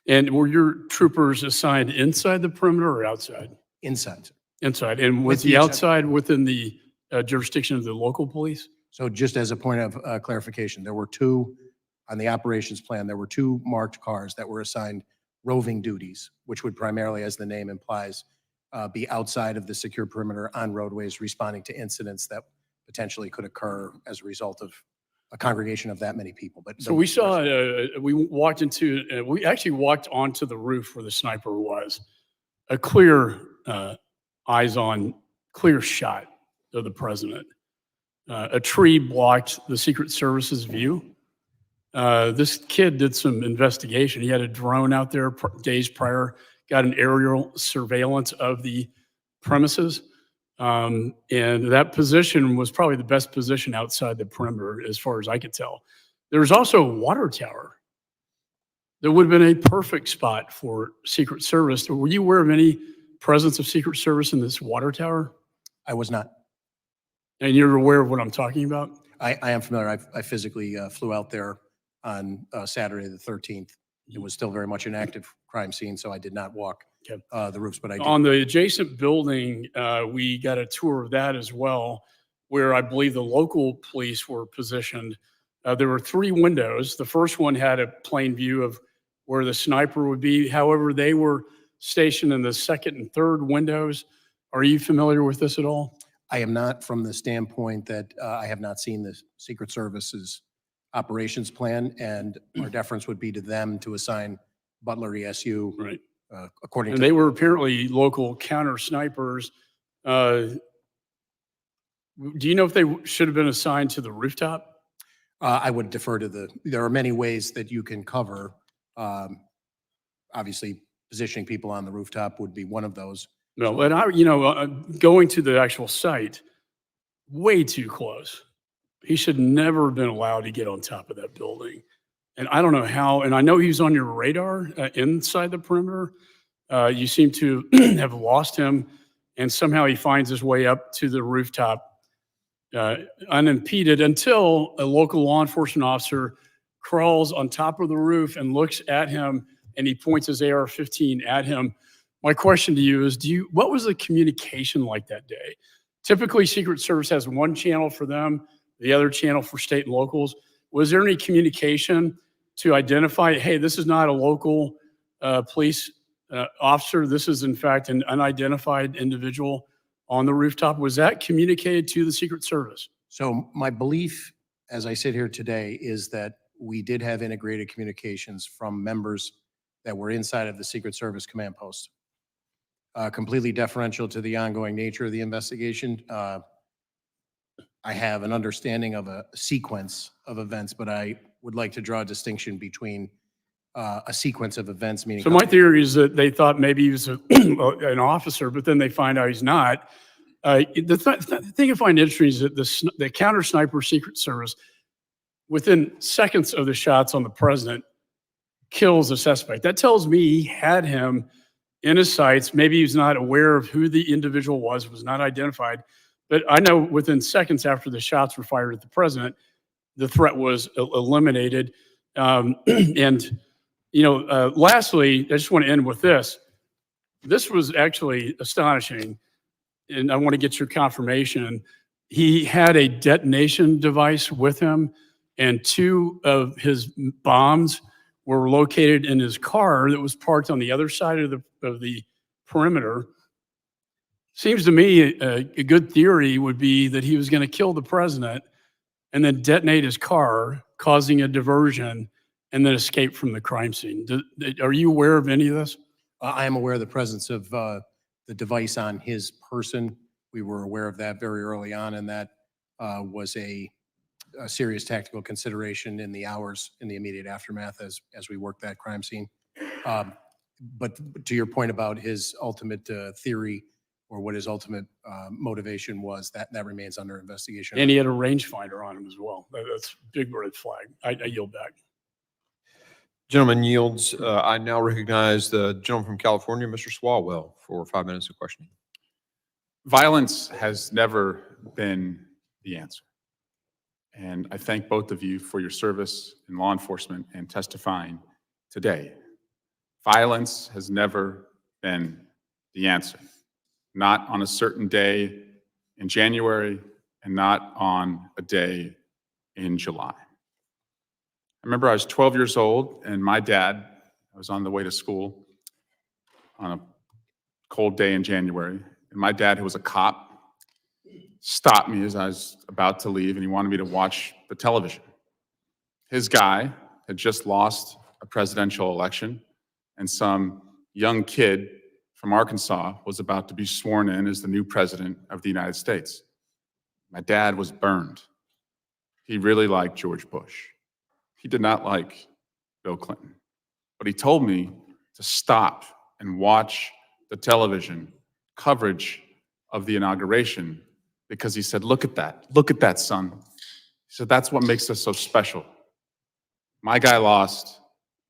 And were your troopers assigned inside the perimeter or outside? Inside. Inside. And was With the the outside within the jurisdiction of the local police? So just as a point of clarification, there were 2, on the operations plan, there were 2 marked cars that were assigned roving duties, which would primarily, as the name implies, be outside of the secure perimeter on roadways, responding to incidents that potentially could occur as a result of a congregation of that many people. But So we saw, we actually walked onto the roof where the sniper was. A clear, eyes on, clear shot of the president. A tree blocked the Secret Service's view. This kid did some investigation. He had a drone out there days prior, got an aerial surveillance of the premises. And that position was probably the best position outside the perimeter, as far as I could tell. There was also a water tower that would have been a perfect spot for Secret Service. Were you aware of any presence of Secret Service in this water tower? I was not. And you're aware of what I'm talking about? I am familiar. I physically flew out there on Saturday the 13th. It was still very much an active crime scene, so I did not walk the roofs, but I did. On the adjacent building, we got a tour of that as well, where I believe the local police were positioned. There were 3 windows. The first one had a plain view of where the sniper would be. However, they were stationed in the second and third windows. Are you familiar with this at all? I am not, from the standpoint that I have not seen the Secret Service's operations plan, and our deference would be to them to assign Butler ESU Right. according And to. they were apparently local counter snipers Do you know if they should have been assigned to the rooftop? I would defer to there are many ways that you can cover. Obviously, positioning people on the rooftop would be one of those. No, and going to the actual site, way too close. He should never have been allowed to get on top of that building. And I don't know how, and I know he was on your radar inside the perimeter. You seem to have lost him, and somehow he finds his way up to the rooftop unimpeded until a local law enforcement officer crawls on top of the roof and looks at him, and he points his AR-15 at him. My question to you is, what was the communication like that day? Typically, Secret Service has one channel for them, the other channel for state and locals. Was there any communication to identify, hey, this is not a local police officer. This is, in fact, an unidentified individual on the rooftop? Was that communicated to the Secret Service? So my belief, as I sit here today, is that we did have integrated communications from members that were inside of the Secret Service command post. Completely deferential to the ongoing nature of the investigation. I have an understanding of a sequence of events, but I would like to draw a distinction between a sequence of events, meaning. So my theory is that they thought maybe he was an officer, but then they find out he's not. The thing I find interesting is that the counter sniper Secret Service, within seconds of the shots on the president, kills a suspect. That tells me he had him in his sights. Maybe he was not aware of who the individual was not identified. But I know within seconds after the shots were fired at the president, the threat was eliminated. Lastly, I just want to end with this. This was actually astonishing, and I want to get your confirmation. He had a detonation device with him, and 2 of his bombs were located in his car that was parked on the other side of the perimeter. Seems to me a good theory would be that he was going to kill the president and then detonate his car, causing a diversion, and then escape from the crime scene. Are you aware of any of this? I am aware of the presence of the device on his person. We were aware of that very early on, and that was a serious tactical consideration in the hours in the immediate aftermath as we worked that crime scene. But to your point about his ultimate theory or what his ultimate motivation was, that remains under investigation. And he had a rangefinder on him as well. That's a big red flag. I yield back. Gentleman yields. I now recognize the gentleman from California, Mr. Swalwell, for 5 minutes of questioning. Violence has never been the answer. And I thank both of you for your service in law enforcement and testifying today. Violence has never been the answer. Not on a certain day in January and not on a day in July. I remember I was 12 years old and my dad, I was on the way to school on a cold day in January, and my dad, who was a cop, stopped me as I was about to leave, and he wanted me to watch the television. His guy had just lost a presidential election, and some young kid from Arkansas was about to be sworn in as the new president of the United States. My dad was burned. He really liked George Bush. He did not like Bill Clinton. But he told me to stop and watch the television coverage of the inauguration because he said, look at that, son. He said, that's what makes us so special. My guy lost,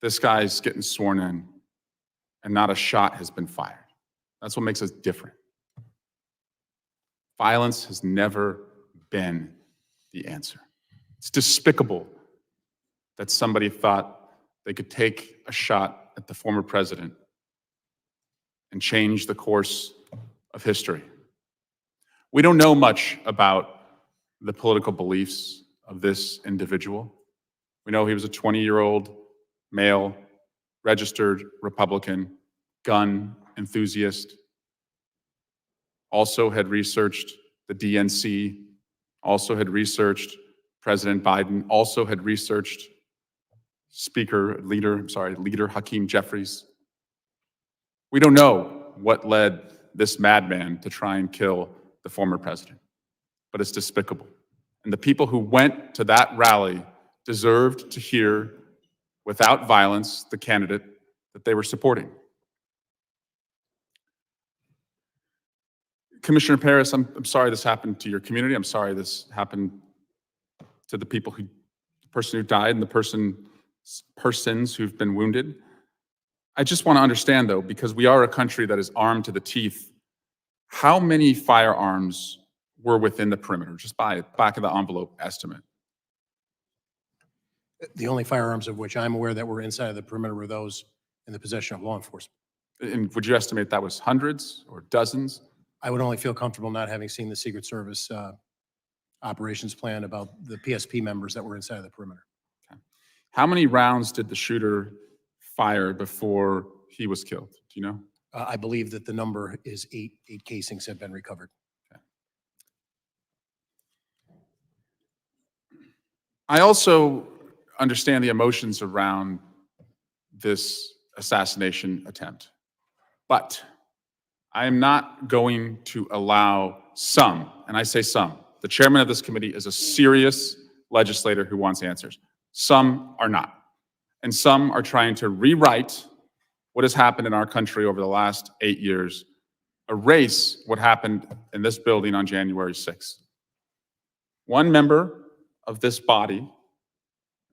this guy's getting sworn in, and not a shot has been fired. That's what makes us different. Violence has never been the answer. It's despicable that somebody thought they could take a shot at the former president and change the course of history. We don't know much about the political beliefs of this individual. We know he was a 20-year-old male, registered Republican, gun enthusiast, also had researched the DNC, also had researched President Biden, also had researched leader Hakeem Jeffries. We don't know what led this madman to try and kill the former president. But it's despicable. And the people who went to that rally deserved to hear, without violence, the candidate that they were supporting. Commissioner Paris, I'm sorry this happened to your community. I'm sorry this happened to the person who died and the persons who've been wounded. I just want to understand, though, because we are a country that is armed to the teeth, how many firearms were within the perimeter, just by back of the envelope estimate? The only firearms of which I'm aware that were inside of the perimeter were those in the possession of law enforcement. And would you estimate that was hundreds or dozens? I would only feel comfortable not having seen the Secret Service operations plan about the PSP members that were inside of the perimeter. How many rounds did the shooter fire before he was killed? Do you know? I believe that the number is eight casings have been recovered. I also understand the emotions around this assassination attempt, but I am not going to allow some, and I say some, the chairman of this committee is a serious legislator who wants answers. Some are not. And some are trying to rewrite what has happened in our country over the last 8 years, erase what happened in this building on January 6th. One member of this body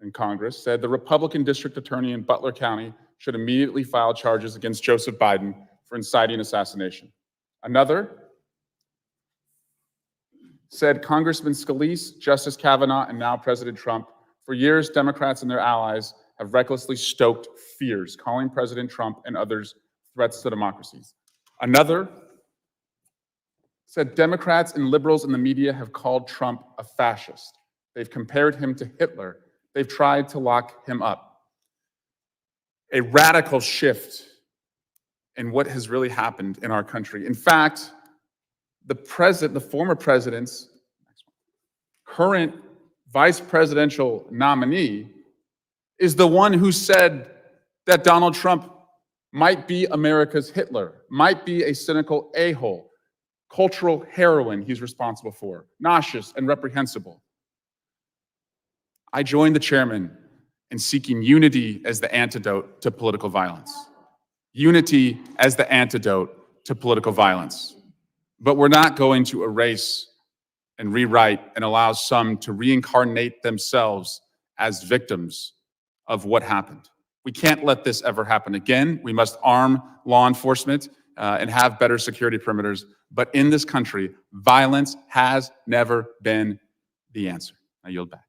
in Congress said the Republican district attorney in Butler County should immediately file charges against Joseph Biden for inciting assassination. Another said Congressman Scalise, Justice Kavanaugh, and now President Trump, for years, Democrats and their allies have recklessly stoked fears, calling President Trump and others threats to democracies. Another said Democrats and liberals in the media have called Trump a fascist. They've compared him to Hitler. They've tried to lock him up. A radical shift in what has really happened in our country. In fact, the former president's current vice presidential nominee is the one who said that Donald Trump might be America's Hitler, might be a cynical a-hole, cultural heroin he's responsible for, nauseous and reprehensible. I joined the chairman in seeking unity as the antidote to political violence. Unity as the antidote to political violence. But we're not going to erase and rewrite and allow some to reincarnate themselves as victims of what happened. We can't let this ever happen again. We must arm law enforcement and have better security perimeters. But in this country, violence has never been the answer. I yield back.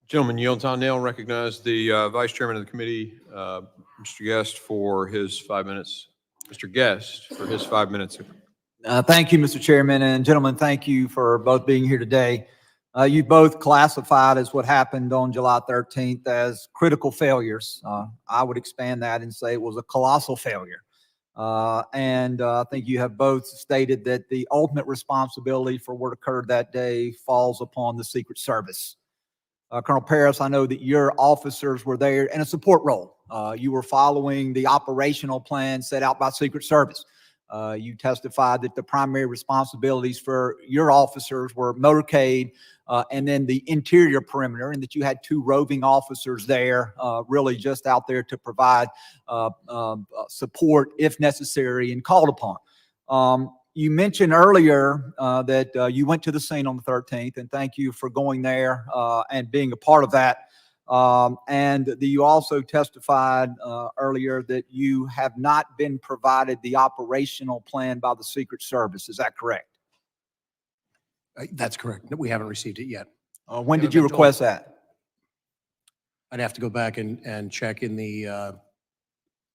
Gentleman yields. I now recognize the Vice Chairman of the committee, Mr. Guest, for his 5 minutes. Mr. Guest, for his 5 minutes. Thank you, Mr. Chairman, and gentlemen, thank you for both being here today. You both classified as what happened on July 13th as critical failures. I would expand that and say it was a colossal failure. And I think you have both stated that the ultimate responsibility for what occurred that day falls upon the Secret Service. Colonel Paris, I know that your officers were there in a support role. You were following the operational plan set out by Secret Service. You testified that the primary responsibilities for your officers were motorcade and then the interior perimeter, and that you had 2 roving officers there, really just out there to provide support if necessary and called upon. You mentioned earlier that you went to the scene on the 13th, and thank you for going there and being a part of that. And you also testified earlier that you have not been provided the operational plan by the Secret Service. Is that correct? That's correct. We haven't received it yet. When did you request that? I'd have to go back and check in the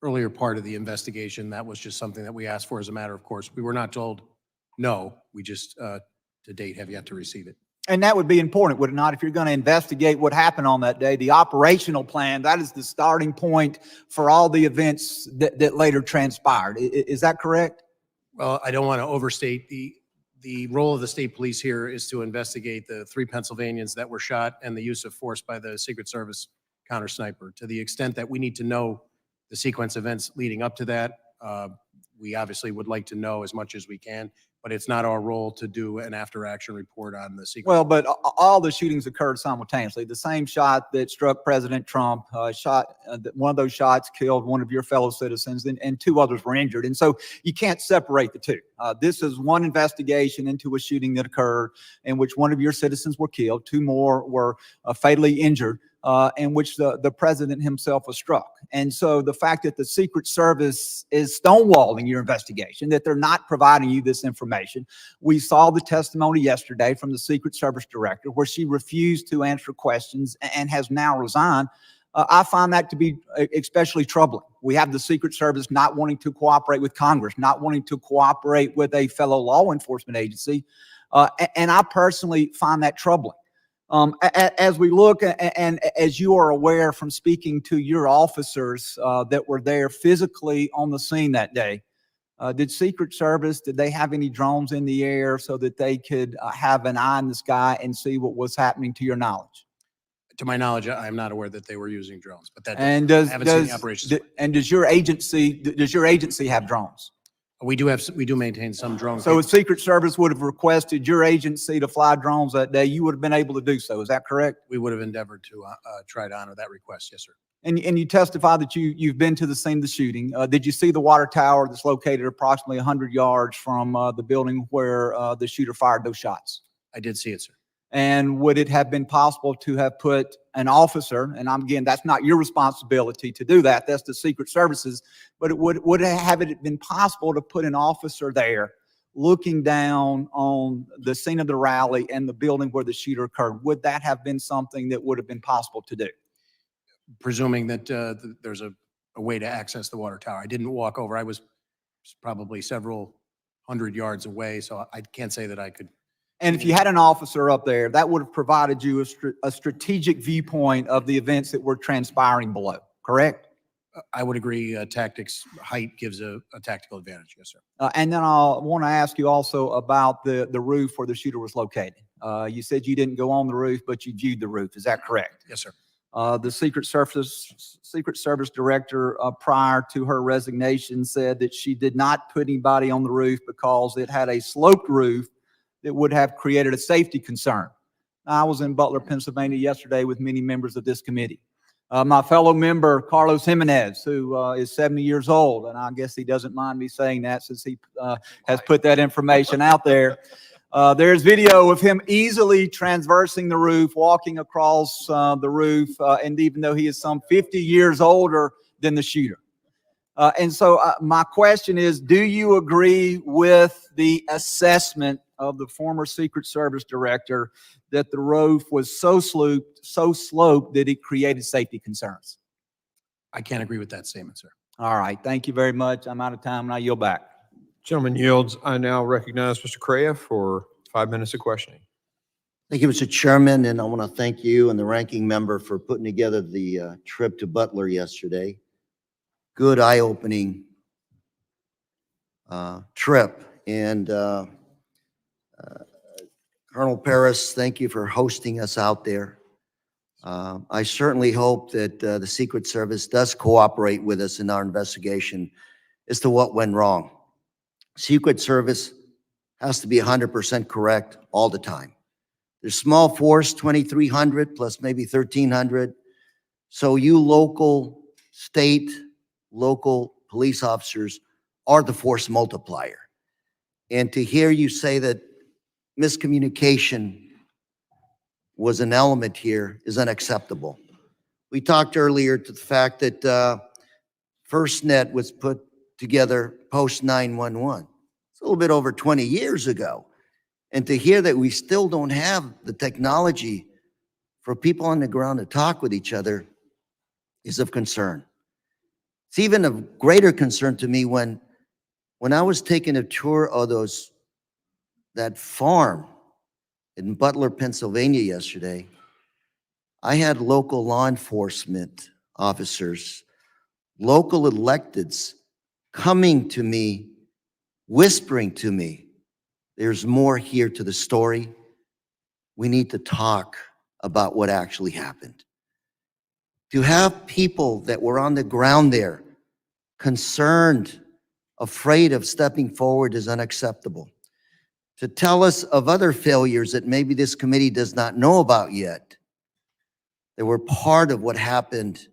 earlier part of the investigation. That was just something that we asked for as a matter of course. We were not told no. We just, to date, have yet to receive it. And that would be important, would it not? If you're going to investigate what happened on that day, the operational plan, that is the starting point for all the events that later transpired. Is that correct? Well, I don't want to overstate the role of the state police here is to investigate the 3 Pennsylvanians that were shot and the use of force by the Secret Service counter sniper. To the extent that we need to know the sequence of events leading up to that, we obviously would like to know as much as we can, but it's not our role to do an after-action report on the Secret. Well, but all the shootings occurred simultaneously. The same shot that struck President Trump, one of those shots killed one of your fellow citizens, and two others were injured. And so you can't separate the two. This is one investigation into a shooting that occurred in which one of your citizens were killed, two more were fatally injured, in which the president himself was struck. And so the fact that the Secret Service is stonewalling your investigation, that they're not providing you this information. We saw the testimony yesterday from the Secret Service director where she refused to answer questions and has now resigned. I find that to be especially troubling. We have the Secret Service not wanting to cooperate with Congress, not wanting to cooperate with a fellow law enforcement agency. And I personally find that troubling. As we look, and as you are aware from speaking to your officers that were there physically on the scene that day, did Secret Service, did they have any drones in the air so that they could have an eye in the sky and see what was happening to your knowledge? To my knowledge, I'm not aware that they were using drones, but that And I haven't seen the operations. does your agency have drones? We do maintain some drones. So if Secret Service would have requested your agency to fly drones that day, you would have been able to do so. Is that correct? We would have endeavored to try to honor that request. Yes, sir. And you testified that you've been to the scene of the shooting. Did you see the water tower that's located approximately 100 yards from the building where the shooter fired those shots? I did see it, sir. And would it have been possible to have put an officer, and again, that's not your responsibility to do that, that's the Secret Service's, but would it been possible to put an officer there looking down on the scene of the rally and the building where the shooter occurred? Would that have been something that would have been possible to do? Presuming that there's a way to access the water tower. I didn't walk over. I was probably several hundred yards away, so I can't say that I could. And if you had an officer up there, that would have provided you a strategic viewpoint of the events that were transpiring below, correct? I would agree. Tactics, height gives a tactical advantage. Yes, sir. And then I want to ask you also about the roof where the shooter was located. You said you didn't go on the roof, but you viewed the roof. Is that correct? Yes, sir. The Secret Service director, prior to her resignation, said that she did not put anybody on the roof because it had a sloped roof that would have created a safety concern. I was in Butler, Pennsylvania yesterday with many members of this committee. My fellow member, Carlos Jimenez, who is 70 years old, and I guess he doesn't mind me saying that since he has put that information out there. There's video of him easily traversing the roof, walking across the roof, and even though he is some 50 years older than the shooter. And so my question is, do you agree with the assessment of the former Secret Service director that the roof was so sloped that it created safety concerns? I can't agree with that statement, sir. All right. Thank you very much. I'm out of time and I yield back. Gentleman yields. I now recognize Mr. Correa for 5 minutes of questioning. Thank you, Mr. Chairman, and I want to thank you and the ranking member for putting together the trip to Butler yesterday. Good eye-opening trip. And Colonel Paris, thank you for hosting us out there. I certainly hope that the Secret Service does cooperate with us in our investigation as to what went wrong. Secret Service has to be 100% correct all the time. There's small force, 2,300 plus maybe 1,300. So you local, state, local police officers are the force multiplier. And to hear you say that miscommunication was an element here is unacceptable. We talked earlier to the fact that FirstNet was put together post 9/11. It's a little bit over 20 years ago. And to hear that we still don't have the technology for people on the ground to talk with each other is of concern. It's even of greater concern to me when I was taking a tour of that farm in Butler, Pennsylvania yesterday. I had local law enforcement officers, local electeds coming to me, whispering to me, there's more here to the story. We need to talk about what actually happened. To have people that were on the ground there concerned afraid of stepping forward is unacceptable. To tell us of other failures that maybe this committee does not know about yet, that were part of what happened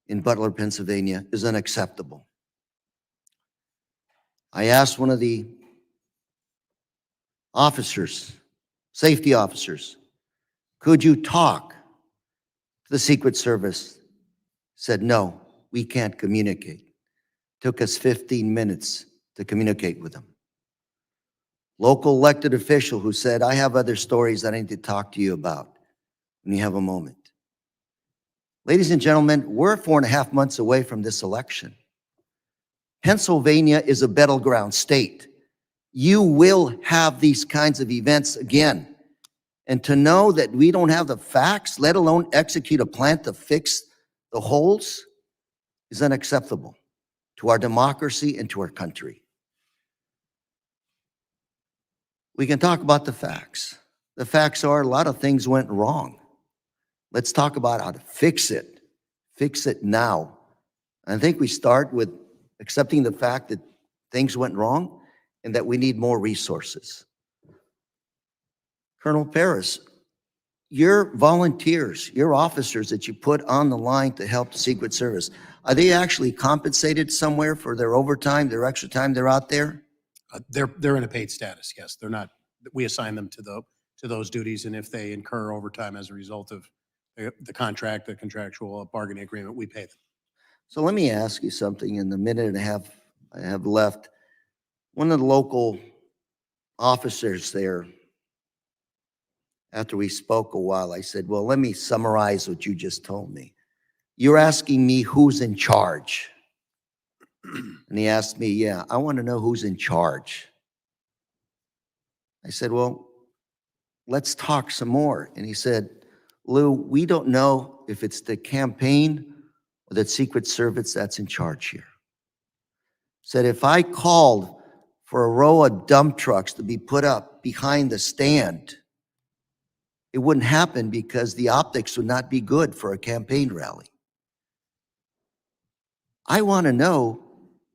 in Butler, Pennsylvania, is unacceptable. I asked one of the officers, safety officers, could you talk to the Secret Service? Said, no, we can't communicate. Took us 15 minutes to communicate with them. Local elected official who said, I have other stories that I need to talk to you about when you have a moment. Ladies and gentlemen, we're 4.5 months away from this election. Pennsylvania is a battleground state. You will have these kinds of events again. And to know that we don't have the facts, let alone execute a plan to fix the holes, is unacceptable to our democracy and to our country. We can talk about the facts. The facts are a lot of things went wrong. Let's talk about how to fix it. Fix it now. I think we start with accepting the fact that things went wrong and that we need more resources. Colonel Paris, your volunteers, your officers that you put on the line to help the Secret Service, are they actually compensated somewhere for their overtime, their extra time they're out there? They're in a paid status, yes. They're not, we assign them to those duties, and if they incur overtime as a result of the contract, the contractual bargaining agreement, we pay them. So let me ask you something in the minute and a half I have left. One of the local officers there, after we spoke a while, I said, well, let me summarize what you just told me. You're asking me who's in charge. And he asked me, yeah, I want to know who's in charge. I said, well, let's talk some more. And he said, Lou, we don't know if it's the campaign or the Secret Service that's in charge here. Said, if I called for a row of dump trucks to be put up behind the stand, it wouldn't happen because the optics would not be good for a campaign rally. I want to know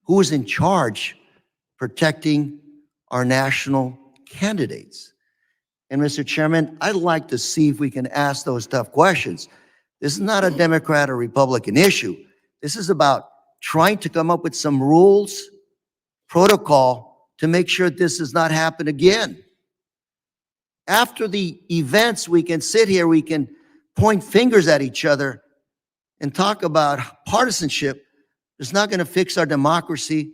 who is in charge protecting our national candidates. And Mr. Chairman, I'd like to see if we can ask those tough questions. This is not a Democrat or Republican issue. This is about trying to come up with some rules, protocol to make sure this does not happen again. After the events, we can sit here, we can point fingers at each other and talk about partisanship. It's not going to fix our democracy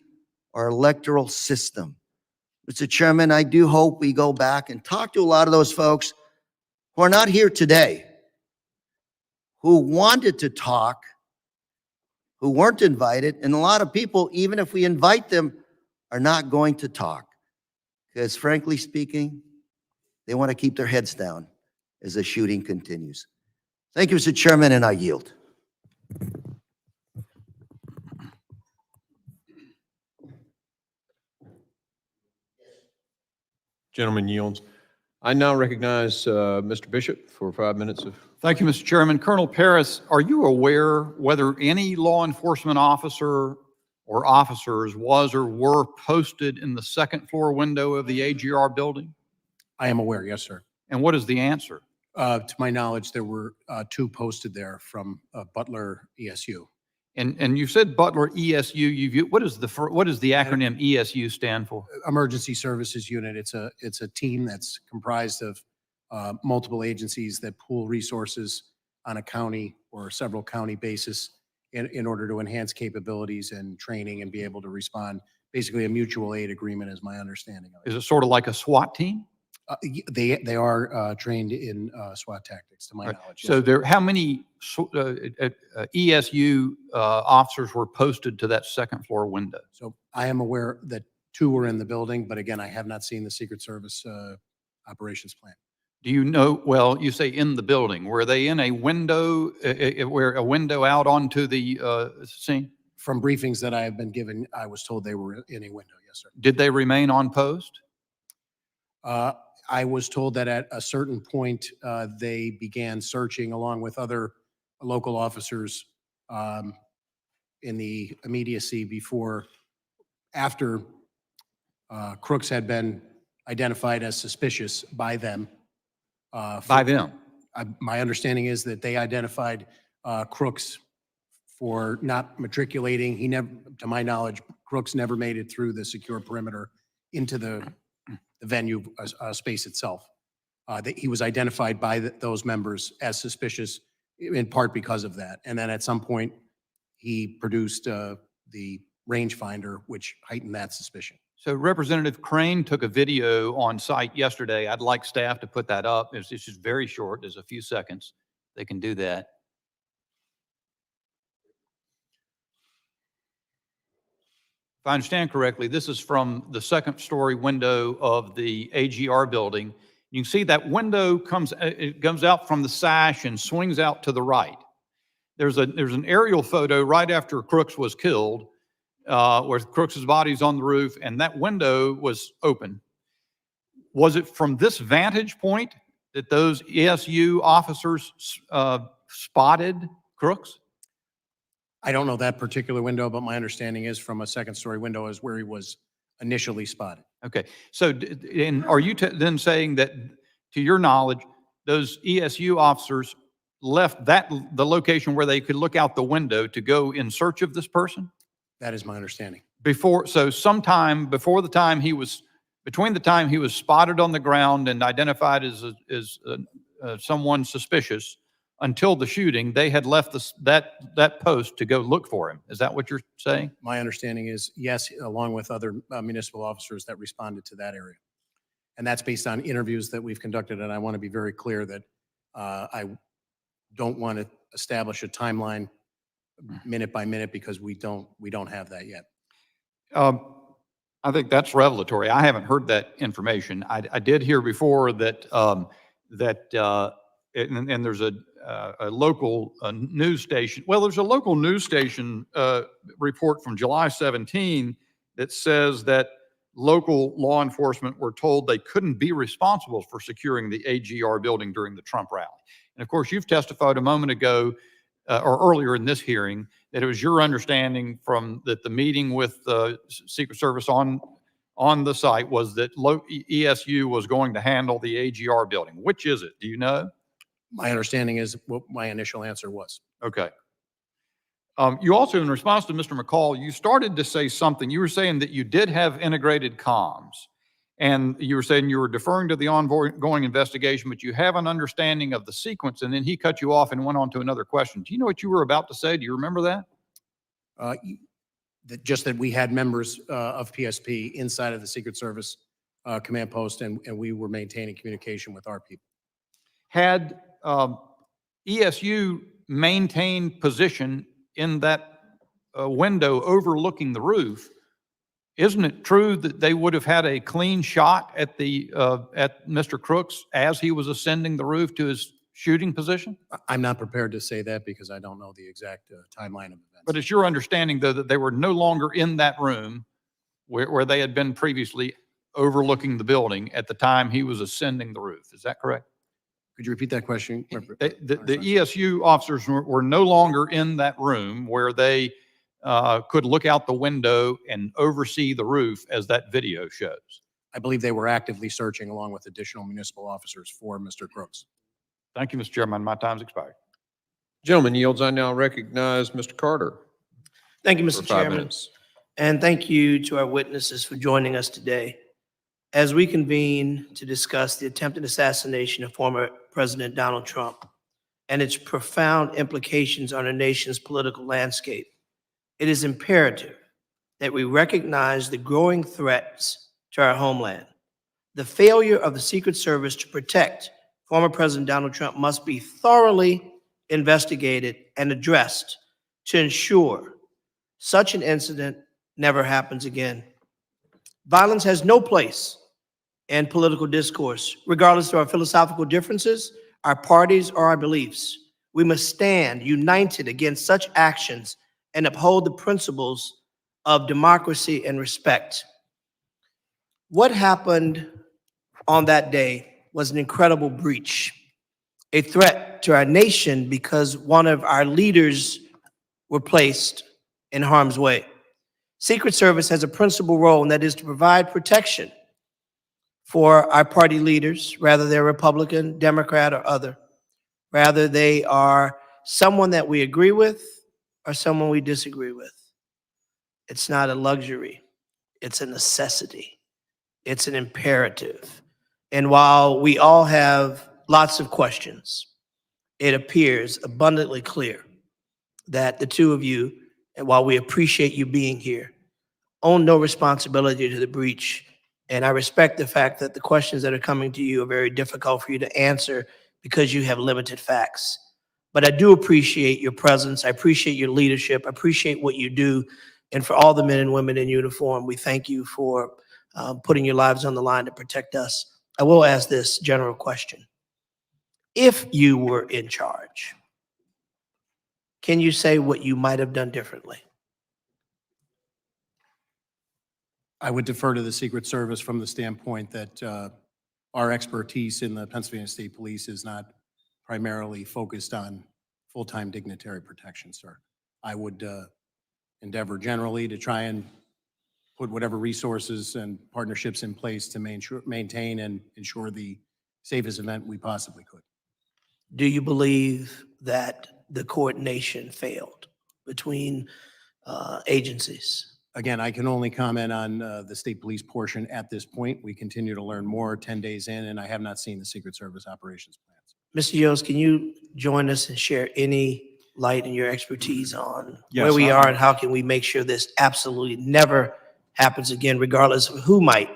or electoral system. Mr. Chairman, I do hope we go back and talk to a lot of those folks who are not here today, who wanted to talk, who weren't invited, and a lot of people, even if we invite them, are not going to talk. Because frankly speaking, they want to keep their heads down as the shooting continues. Thank you, Mr. Chairman, and I yield. Gentleman yields. I now recognize Mr. Bishop for 5 minutes of. Thank you, Mr. Chairman. Colonel Paris, are you aware whether any law enforcement officer or officers was or were posted in the second floor window of the AGR building? I am aware, yes, sir. And what is the answer? To my knowledge, there were 2 posted there from Butler ESU. And you said Butler ESU. What is the acronym ESU stand for? Emergency Services Unit. It's a team that's comprised of multiple agencies that pool resources on a county or several county basis in order to enhance capabilities and training and be able to respond. Basically, a mutual aid agreement is my understanding of it. Is it sort of like a SWAT team? They are trained in SWAT tactics, to my Right. knowledge. So how many ESU officers were posted to that second floor window? So I am aware that 2 were in the building, but again, I have not seen the Secret Service operations plan. Do you know, well, you say in the building, were they in a window, where a window out onto the scene? From briefings that I have been given, I was told they were in a window, yes, sir. Did they remain on post? I was told that at a certain point, they began searching along with other local officers in the immediacy before after Crooks had been identified as suspicious by them. By them? My understanding is that they identified Crooks for not matriculating. He never, to my knowledge, Crooks never made it through the secure perimeter into the venue space itself. That he was identified by those members as suspicious in part because of that. And then at some point, he produced the rangefinder, which heightened that suspicion. So Representative Crane took a video on site yesterday. I'd like staff to put that up. It's just very short. There's a few seconds. They can do that. If I understand correctly, this is from the second story window of the AGR building. You can see that window comes out from the sash and swings out to the right. There's an aerial photo right after Crooks was killed, where Crooks's body's on the roof, and that window was open. Was it from this vantage point that those ESU officers spotted Crooks? I don't know that particular window, but my understanding is from a second story window is where he was initially spotted. Okay, so and are you then saying that, to your knowledge, those ESU officers left the location where they could look out the window to go in search of this person? That is my understanding. So sometime before the time between the time he was spotted on the ground and identified as someone suspicious until the shooting, they had left that post to go look for him. Is that what you're saying? My understanding is yes, along with other municipal officers that responded to that area. And that's based on interviews that we've conducted. And I want to be very clear that I don't want to establish a timeline minute by minute because we don't have that yet. I think that's revelatory. I haven't heard that information. I did hear before that and there's a local news station. Well, there's a local news station report from July 17 that says that local law enforcement were told they couldn't be responsible for securing the AGR building during the Trump rally. And of course, you've testified a moment ago or earlier in this hearing that it was your understanding that the meeting with the Secret Service on the site was that ESU was going to handle the AGR building. Which is it? Do you know? My understanding is what my initial answer was. Okay. You also, in response to Mr. McCall, you started to say something. You were saying that you did have integrated comms, and you were saying you were deferring to the ongoing investigation, but you have an understanding of the sequence, and then he cut you off and went on to another question. Do you know what you were about to say? Do you remember that? Just that we had members of PSP inside of the Secret Service command post, and we were maintaining communication with our people. Had ESU maintained position in that window overlooking the roof, isn't it true that they would have had a clean shot at Mr. Crooks as he was ascending the roof to his shooting position? I'm not prepared to say that because I don't know the exact timeline of events. But it's your understanding, though, that they were no longer in that room where they had been previously overlooking the building at the time he was ascending the roof. Is that correct? Could you repeat that question? The ESU officers were no longer in that room where they could look out the window and oversee the roof as that video shows. I believe they were actively searching along with additional municipal officers for Mr. Crooks. Thank you, Mr. Chairman. My time's expired. Gentlemen yields, I now recognize Mr. Carter. Thank you, For Mr. 5 Chairman. minutes. And thank you to our witnesses for joining us today as we convene to discuss the attempted assassination of former President Donald Trump and its profound implications on our nation's political landscape. It is imperative that we recognize the growing threats to our homeland. The failure of the Secret Service to protect former President Donald Trump must be thoroughly investigated and addressed to ensure such an incident never happens again. Violence has no place in political discourse, regardless of our philosophical differences, our parties, or our beliefs. We must stand united against such actions and uphold the principles of democracy and respect. What happened on that day was an incredible breach, a threat to our nation because one of our leaders were placed in harm's way. Secret Service has a principal role, and that is to provide protection for our party leaders, whether they're Republican, Democrat, or other. Rather, they are someone that we agree with or someone we disagree with. It's not a luxury. It's a necessity. It's an imperative. And while we all have lots of questions, it appears abundantly clear that the two of you, and while we appreciate you being here, own no responsibility to the breach. And I respect the fact that the questions that are coming to you are very difficult for you to answer because you have limited facts. But I do appreciate your presence. I appreciate your leadership. I appreciate what you do. And for all the men and women in uniform, we thank you for putting your lives on the line to protect us. I will ask this general question. If you were in charge, can you say what you might have done differently? I would defer to the Secret Service from the standpoint that our expertise in the Pennsylvania State Police is not primarily focused on full-time dignitary protection, sir. I would endeavor generally to try and put whatever resources and partnerships in place to maintain and ensure the safest event we possibly could. Do you believe that the coordination failed between agencies? Again, I can only comment on the state police portion at this point. We continue to learn more 10 days in, and I have not seen the Secret Service operations plans. Mr. Yost, can you join us and share any light in your expertise on Yes, where we I- are and how can we make sure this absolutely never happens again, regardless of who might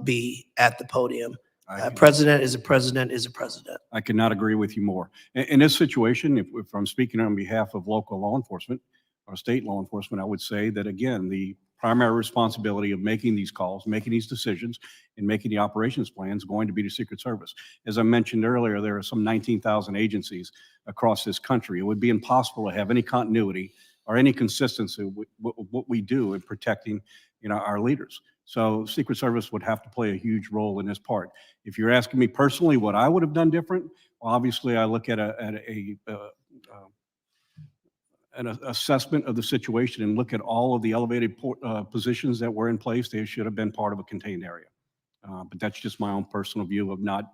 be at the podium? A president is a president is a president. I could not agree with you more. In this situation, if I'm speaking on behalf of local law enforcement or state law enforcement, I would say that, again, the primary responsibility of making these calls, making these decisions, and making the operations plans is going to be the Secret Service. As I mentioned earlier, there are some 19,000 agencies across this country. It would be impossible to have any continuity or any consistency with what we do in protecting, our leaders. So Secret Service would have to play a huge role in this part. If you're asking me personally what I would have done different, well, obviously I look at an assessment of the situation and look at all of the elevated positions that were in place. They should have been part of a contained area. But that's just my own personal view of not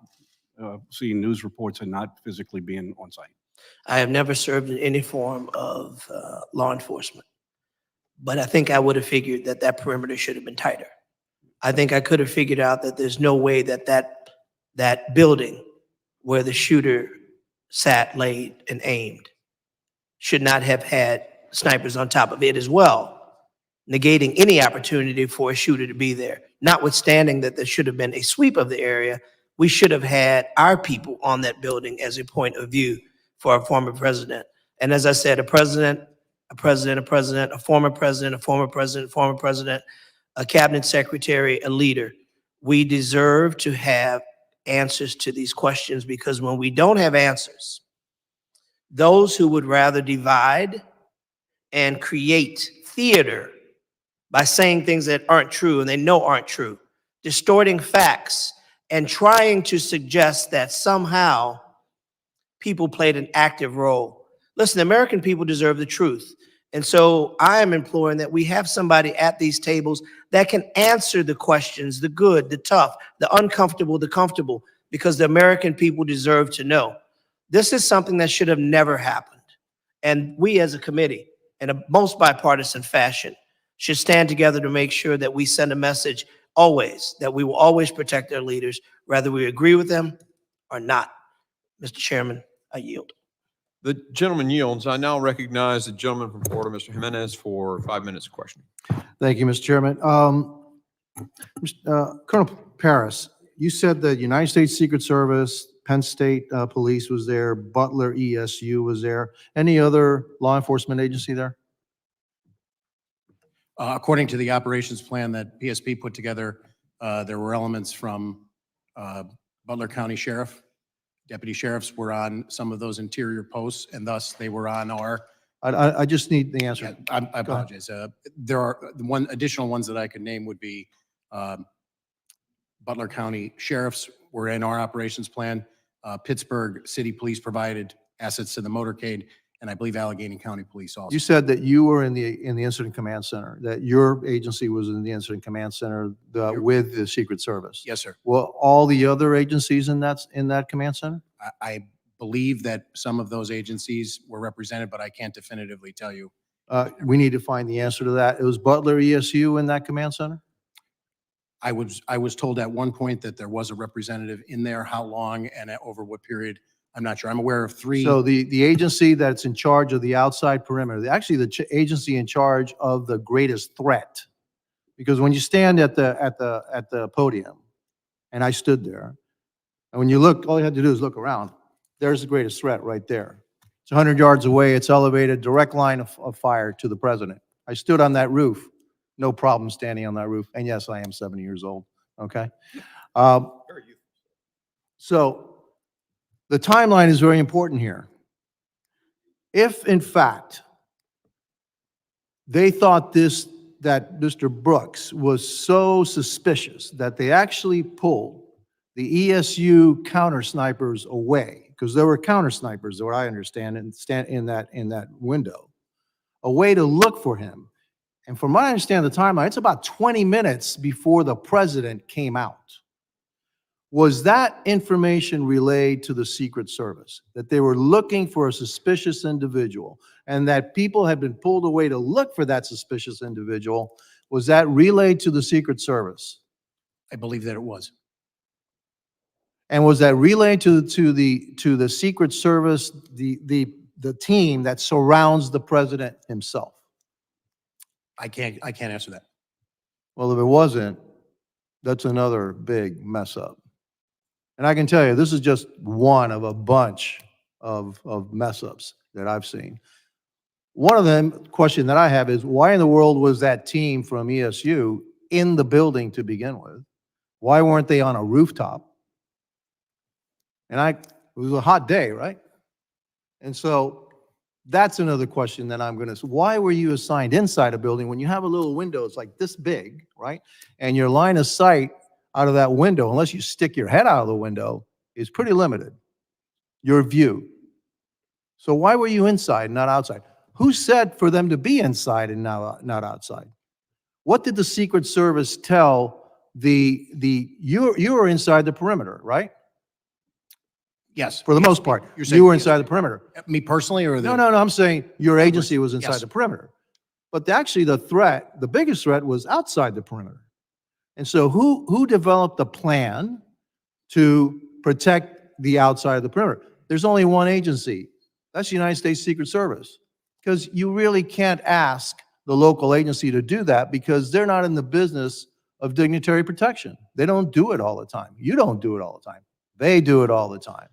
seeing news reports and not physically being on site. I have never served in any form of law enforcement, but I think I would have figured that that perimeter should have been tighter. I think I could have figured out that there's no way that that building where the shooter sat, laid, and aimed should not have had snipers on top of it as well, negating any opportunity for a shooter to be there. Notwithstanding that there should have been a sweep of the area, we should have had our people on that building as a point of view for our former president. And as I said, a president, a president, a president, a former president, a former president, former president, a cabinet secretary, a leader. We deserve to have answers to these questions, because when we don't have answers, those who would rather divide and create theater by saying things that aren't true and they know aren't true, distorting facts and trying to suggest that somehow people played an active role. Listen, the American people deserve the truth. And so I am imploring that we have somebody at these tables that can answer the questions, the good, the tough, the uncomfortable, the comfortable, because the American people deserve to know. This is something that should have never happened. And we as a committee, in a most bipartisan fashion, should stand together to make sure that we send a message always, that we will always protect our leaders, whether we agree with them or not. Mr. Chairman, I yield. The gentleman yields. I now recognize the gentleman from Florida, Mr. Jimenez, for 5 minutes of questioning. Thank you, Mr. Chairman. Colonel Paris, you said the United States Secret Service, Penn State Police was there, Butler ESU was there. Any other law enforcement agency there? According to the operations plan that PSP put together, there were elements from Butler County Sheriff. Deputy sheriffs were on some of those interior posts, and thus they were on our. I just need the answer. Yeah, I apologize. There are the additional ones that I could name would be Butler County Sheriffs were in our operations plan. Pittsburgh City Police provided assets to the motorcade, and I believe Allegheny County Police also. You said that you were in the Incident Command Center, that your agency was in the Incident Command Center with the Secret Service. Yes, sir. Well, all the other agencies in that command center? I believe that some of those agencies were represented, but I can't definitively tell you. We need to find the answer to that. It was Butler ESU in that command center? I was told at one point that there was a representative in there. How long and over what period, I'm not sure. I'm aware of three. So the agency that's in charge of the outside perimeter, actually the agency in charge of the greatest threat. Because when you stand at the podium, and I stood there, and when you look, all you had to do is look around. There's the greatest threat right there. It's 100 yards away. It's elevated, direct line of fire to the president. I stood on that roof. No problem standing on that roof. And yes, I am 70 years old. Okay. So the timeline is very important here. If in fact they thought that Mr. Brooks was so suspicious that they actually pulled the ESU counter snipers away, because there were counter snipers, what I understand, and stand in that window, a way to look for him. And from what I understand the timeline, it's about 20 minutes before the president came out. Was that information relayed to the Secret Service, that they were looking for a suspicious individual and that people had been pulled away to look for that suspicious individual? Was that relayed to the Secret Service? I believe that it was. And was that relayed to the Secret Service, the team that surrounds the president himself? I can't answer that. Well, if it wasn't, that's another big mess up. And I can tell you, this is just one of a bunch of mess ups that I've seen. One of them, question that I have is, why in the world was that team from ESU in the building to begin with? Why weren't they on a rooftop? And it was a hot day, right? And so that's another question that I'm going to, why were you assigned inside a building when you have a little window, it's like this big, right? And your line of sight out of that window, unless you stick your head out of the window, is pretty limited, your view. So why were you inside, not outside? Who said for them to be inside and not outside? What did the Secret Service tell you were inside the perimeter, right? Yes. For the most part, You're saying you were yes. inside the perimeter. Me personally, or No, I'm saying your agency was inside Yes. the perimeter. But actually the biggest threat was outside the perimeter. And so who developed the plan to protect the outside of the perimeter? There's only one agency. That's the United States Secret Service. Because you really can't ask the local agency to do that, because they're not in the business of dignitary protection. They don't do it all the time. You don't do it all the time. They do it all the time.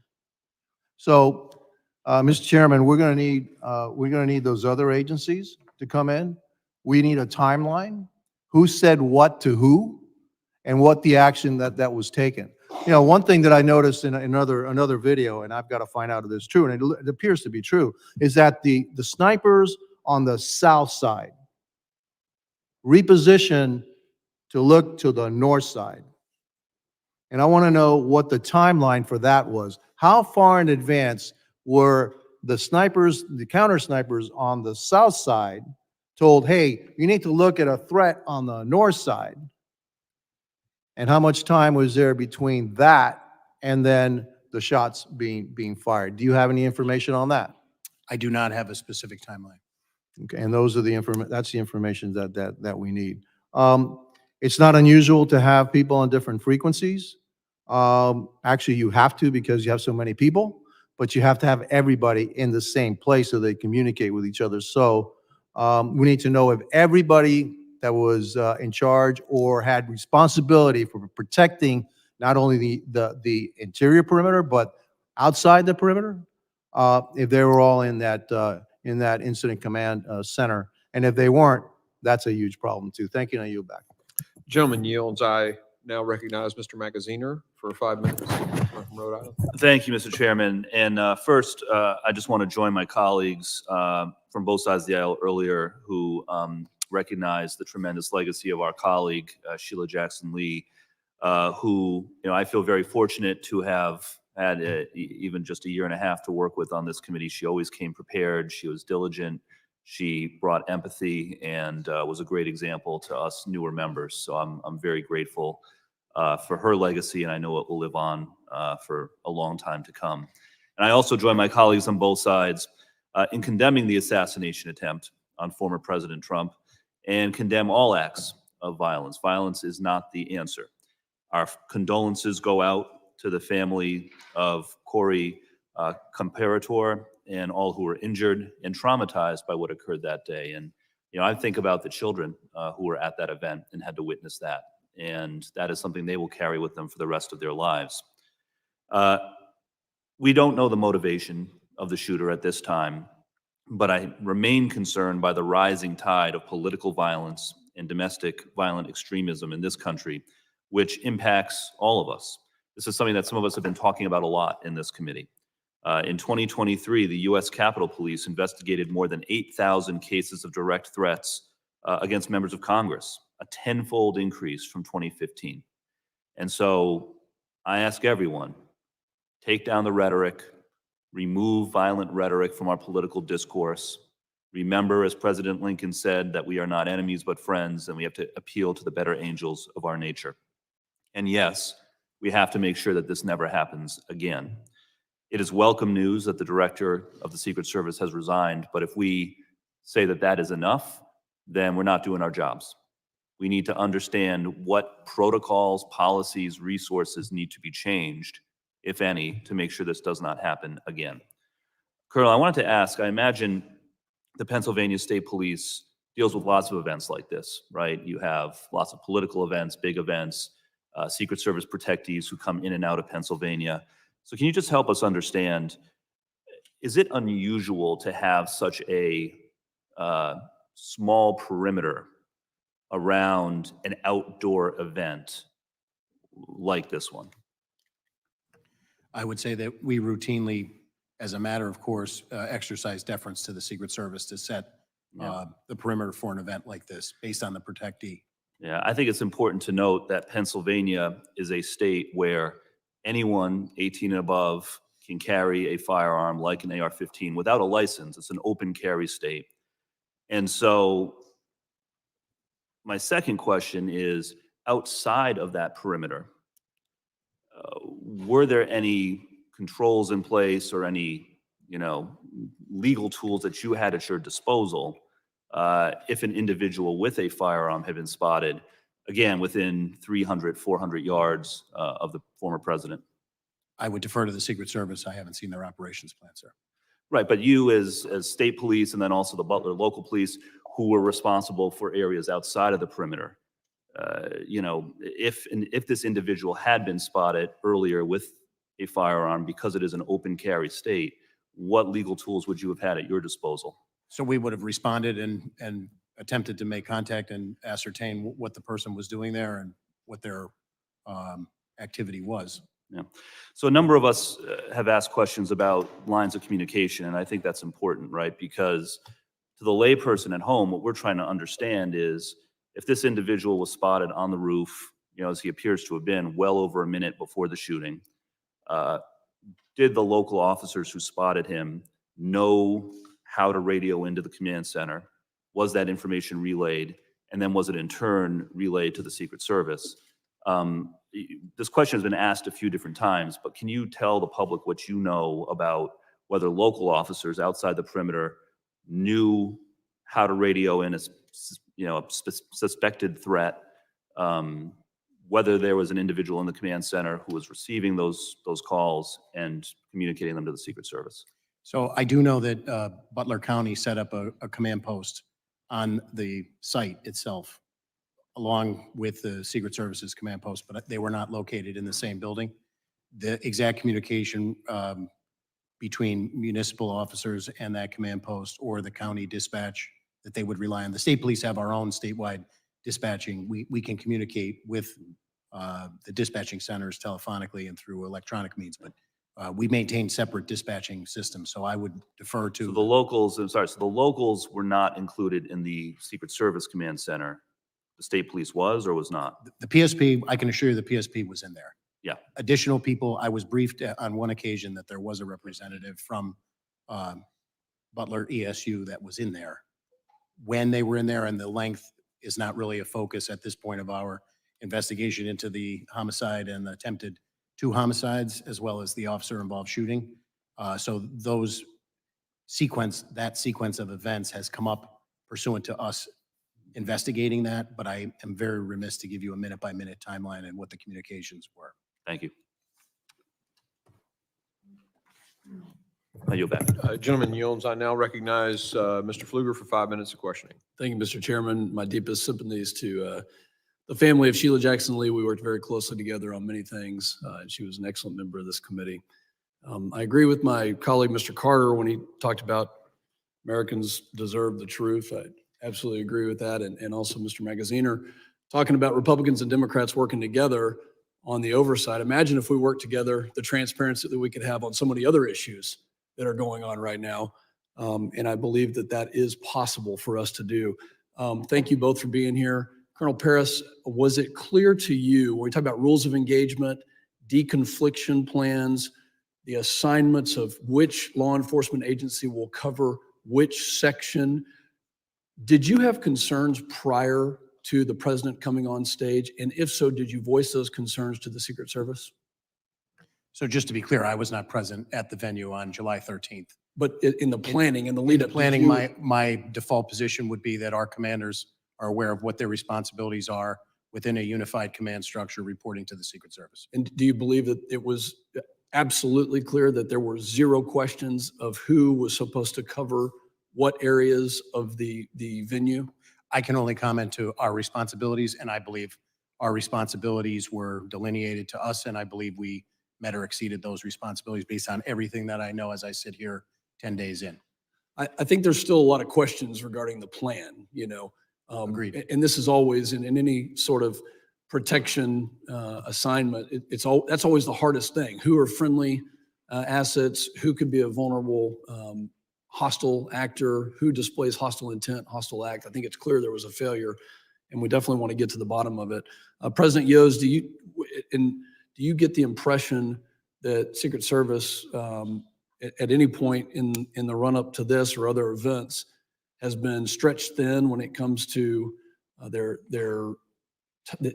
So, Mr. Chairman, we're going to need those other agencies to come in. We need a timeline. Who said what to who, and what the action that was taken. You know, one thing that I noticed in another video, and I've got to find out if it's true, and it appears to be true, is that the snipers on the south side reposition to look to the north side. And I want to know what the timeline for that was. How far in advance were the snipers, the counter snipers on the south side told, hey, you need to look at a threat on the north side? And how much time was there between that and then the shots being fired? Do you have any information on that? I do not have a specific timeline. Okay, and those are that's the information that we need. It's not unusual to have people on different frequencies. Actually, you have to, because you have so many people, but you have to have everybody in the same place so they communicate with each other. So we need to know if everybody that was in charge or had responsibility for protecting not only the interior perimeter, but outside the perimeter, if they were all in that incident command center. And if they weren't, that's a huge problem too. Thank you, and I yield back. Gentleman yields. I now recognize Mr. Magaziner for 5 minutes from Rhode Island. Thank you, Mr. Chairman. And first, I just want to join my colleagues from both sides of the aisle earlier who recognized the tremendous legacy of our colleague, Sheila Jackson Lee, who, I feel very fortunate to have had even just a year and a half to work with on this committee. She always came prepared. She was diligent. She brought empathy and was a great example to us newer members. So I'm very grateful for her legacy, and I know it will live on for a long time to come. And I also join my colleagues on both sides in condemning the assassination attempt on former President Trump and condemn all acts of violence. Violence is not the answer. Our condolences go out to the family of Corey Comparator and all who were injured and traumatized by what occurred that day. And, you know, I think about the children who were at that event and had to witness that. And that is something they will carry with them for the rest of their lives. We don't know the motivation of the shooter at this time, but I remain concerned by the rising tide of political violence and domestic violent extremism in this country, which impacts all of us. This is something that some of us have been talking about a lot in this committee. In 2023, the U.S. Capitol Police investigated more than 8,000 cases of direct threats against members of Congress, a tenfold increase from 2015. And so I ask everyone, take down the rhetoric, remove violent rhetoric from our political discourse. Remember, as President Lincoln said, that we are not enemies but friends, and we have to appeal to the better angels of our nature. And yes, we have to make sure that this never happens again. It is welcome news that the director of the Secret Service has resigned, but if we say that that is enough, then we're not doing our jobs. We need to understand what protocols, policies, resources need to be changed, if any, to make sure this does not happen again. Colonel, I wanted to ask, I imagine the Pennsylvania State Police deals with lots of events like this, right? You have lots of political events, big events, Secret Service protectees who come in and out of Pennsylvania. So can you just help us understand, is it unusual to have such a small perimeter around an outdoor event like this one? I would say that we routinely, as a matter of course, exercise deference to the Secret Service to set the perimeter for an event like this based on the protectee. Yeah, I think it's important to note that Pennsylvania is a state where anyone 18 and above can carry a firearm like an AR-15 without a license. It's an open carry state. And so my second question is, outside of that perimeter, were there any controls in place or any, legal tools that you had at your disposal if an individual with a firearm had been spotted, again, within 300, 400 yards of the former president? I would defer to the Secret Service. I haven't seen their operations plan, sir. Right, but you as state police and then also the Butler local police who were responsible for areas outside of the perimeter, if this individual had been spotted earlier with a firearm because it is an open carry state, what legal tools would you have had at your disposal? So we would have responded and attempted to make contact and ascertain what the person was doing there and what their activity was. Yeah. So a number of us have asked questions about lines of communication, and I think that's important, right? Because to the layperson at home, what we're trying to understand is if this individual was spotted on the roof, as he appears to have been well over a minute before the shooting, did the local officers who spotted him know how to radio into the command center? Was that information relayed? And then was it in turn relayed to the Secret Service? This question has been asked a few different times, but can you tell the public what you know about whether local officers outside the perimeter knew how to radio in a suspected threat, whether there was an individual in the command center who was receiving those calls and communicating them to the Secret Service? So I do know that Butler County set up a command post on the site itself, along with the Secret Service's command post, but they were not located in the same building. The exact communication between municipal officers and that command post or the county dispatch that they would rely on. The state police have our own statewide dispatching. We can communicate with the dispatching centers telephonically and through electronic means, but we maintain separate dispatching systems. So I would defer to So the locals were not included in the Secret Service command center. The state police was or was not? the PSP. I can assure you the PSP was in there. additional people. I was briefed on one occasion that there was a representative from Butler ESU that was in there. When they were in there, and the length is not really a focus at this point of our investigation into the homicide and the attempted 2 homicides, as well as the officer-involved shooting. So that sequence of events has come up pursuant to us investigating that, but I am very remiss to give you a minute-by-minute timeline and what the communications were. Thank you. I yield back. Gentleman yields. I now recognize Mr. Pfluger for 5 minutes of questioning. Thank you, Mr. Chairman. My deepest sympathies to the family of Sheila Jackson Lee. We worked very closely together on many things, and she was an excellent member of this committee. I agree with my colleague, Mr. Carter, when he talked about Americans deserve the truth. I absolutely agree with that. And also Mr. Magaziner talking about Republicans and Democrats working together on the oversight. Imagine if we worked together, the transparency that we could have on so many other issues that are going on right now. And I believe that that is possible for us to do. Thank you both for being here. Colonel Paris, was it clear to you, when we talk about rules of engagement, deconfliction plans, the assignments of which law enforcement agency will cover which section, did you have concerns prior to the president coming on stage? And if so, did you voice those concerns to the Secret Service? So just to be clear, I was not present at the venue on July 13th. But in the planning and the lead up, Planning, my default position would be that our commanders are aware of what their responsibilities are within a unified command structure reporting to the Secret Service. and do you believe that it was absolutely clear that there were zero questions of who was supposed to cover what areas of the venue? I can only comment to our responsibilities, and I believe our responsibilities were delineated to us, and I believe we met or exceeded those responsibilities based on everything that I know as I sit here 10 days in. I think there's still a lot of questions regarding the plan, you know. Agreed. And this is always in any sort of protection assignment, that's always the hardest thing. Who are friendly assets? Who could be a vulnerable hostile actor? Who displays hostile intent, hostile act? I think it's clear there was a failure, and we definitely want to get to the bottom of it. President Yost, do you get the impression that Secret Service at any point in the run-up to this or other events has been stretched thin when it comes to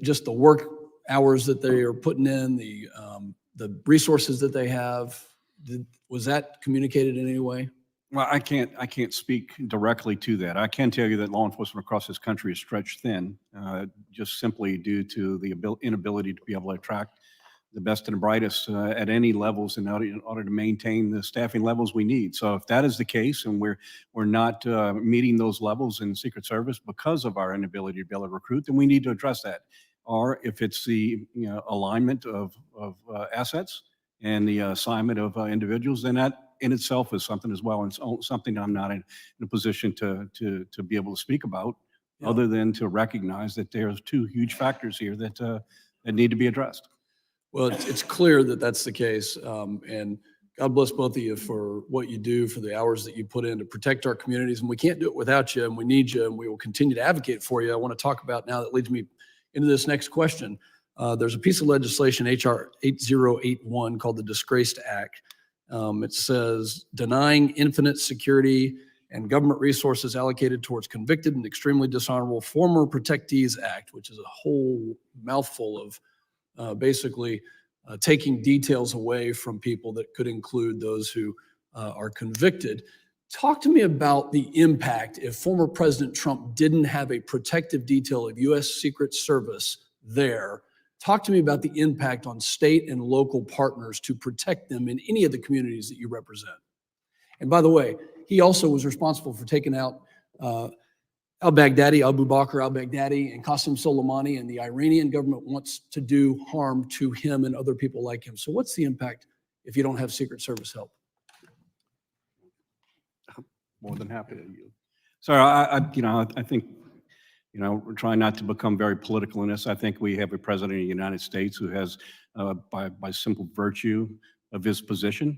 just the work hours that they are putting in, the resources that they have? Was that communicated in any way? Well, I can't speak directly to that. I can tell you that law enforcement across this country is stretched thin, just simply due to the inability to be able to attract the best and the brightest at any levels in order to maintain the staffing levels we need. So if that is the case, and we're not meeting those levels in Secret Service because of our inability to be able to recruit, then we need to address that. Or if it's the alignment of assets and the assignment of individuals, then that in itself is something as well, and it's something I'm not in a position to be able to speak about, other than to recognize that there's 2 huge factors here that need to be addressed. Well, it's clear that that's the case. And God bless both of you for what you do, for the hours that you put in to protect our communities. And we can't do it without you, and we need you, and we will continue to advocate for you. I want to talk about now, that leads me into this next question. There's a piece of legislation, HR 8081, called the Disgraced Act. It says denying infinite security and government resources allocated towards convicted and extremely dishonorable former protectees act, which is a whole mouthful of basically taking details away from people that could include those who are convicted. Talk to me about the impact if former President Trump didn't have a protective detail of U.S. Secret Service there. Talk to me about the impact on state and local partners to protect them in any of the communities that you represent. And by the way, he also was responsible for taking out al-Baghdadi, Abu Bakr al-Baghdadi, and Qasem Soleimani, and the Iranian government wants to do harm to him and other people like him. So what's the impact if you don't have Secret Service help? More than happy to yield. So I think, we're trying not to become very political in this. I think we have a president of the United States who has, by simple virtue of his position,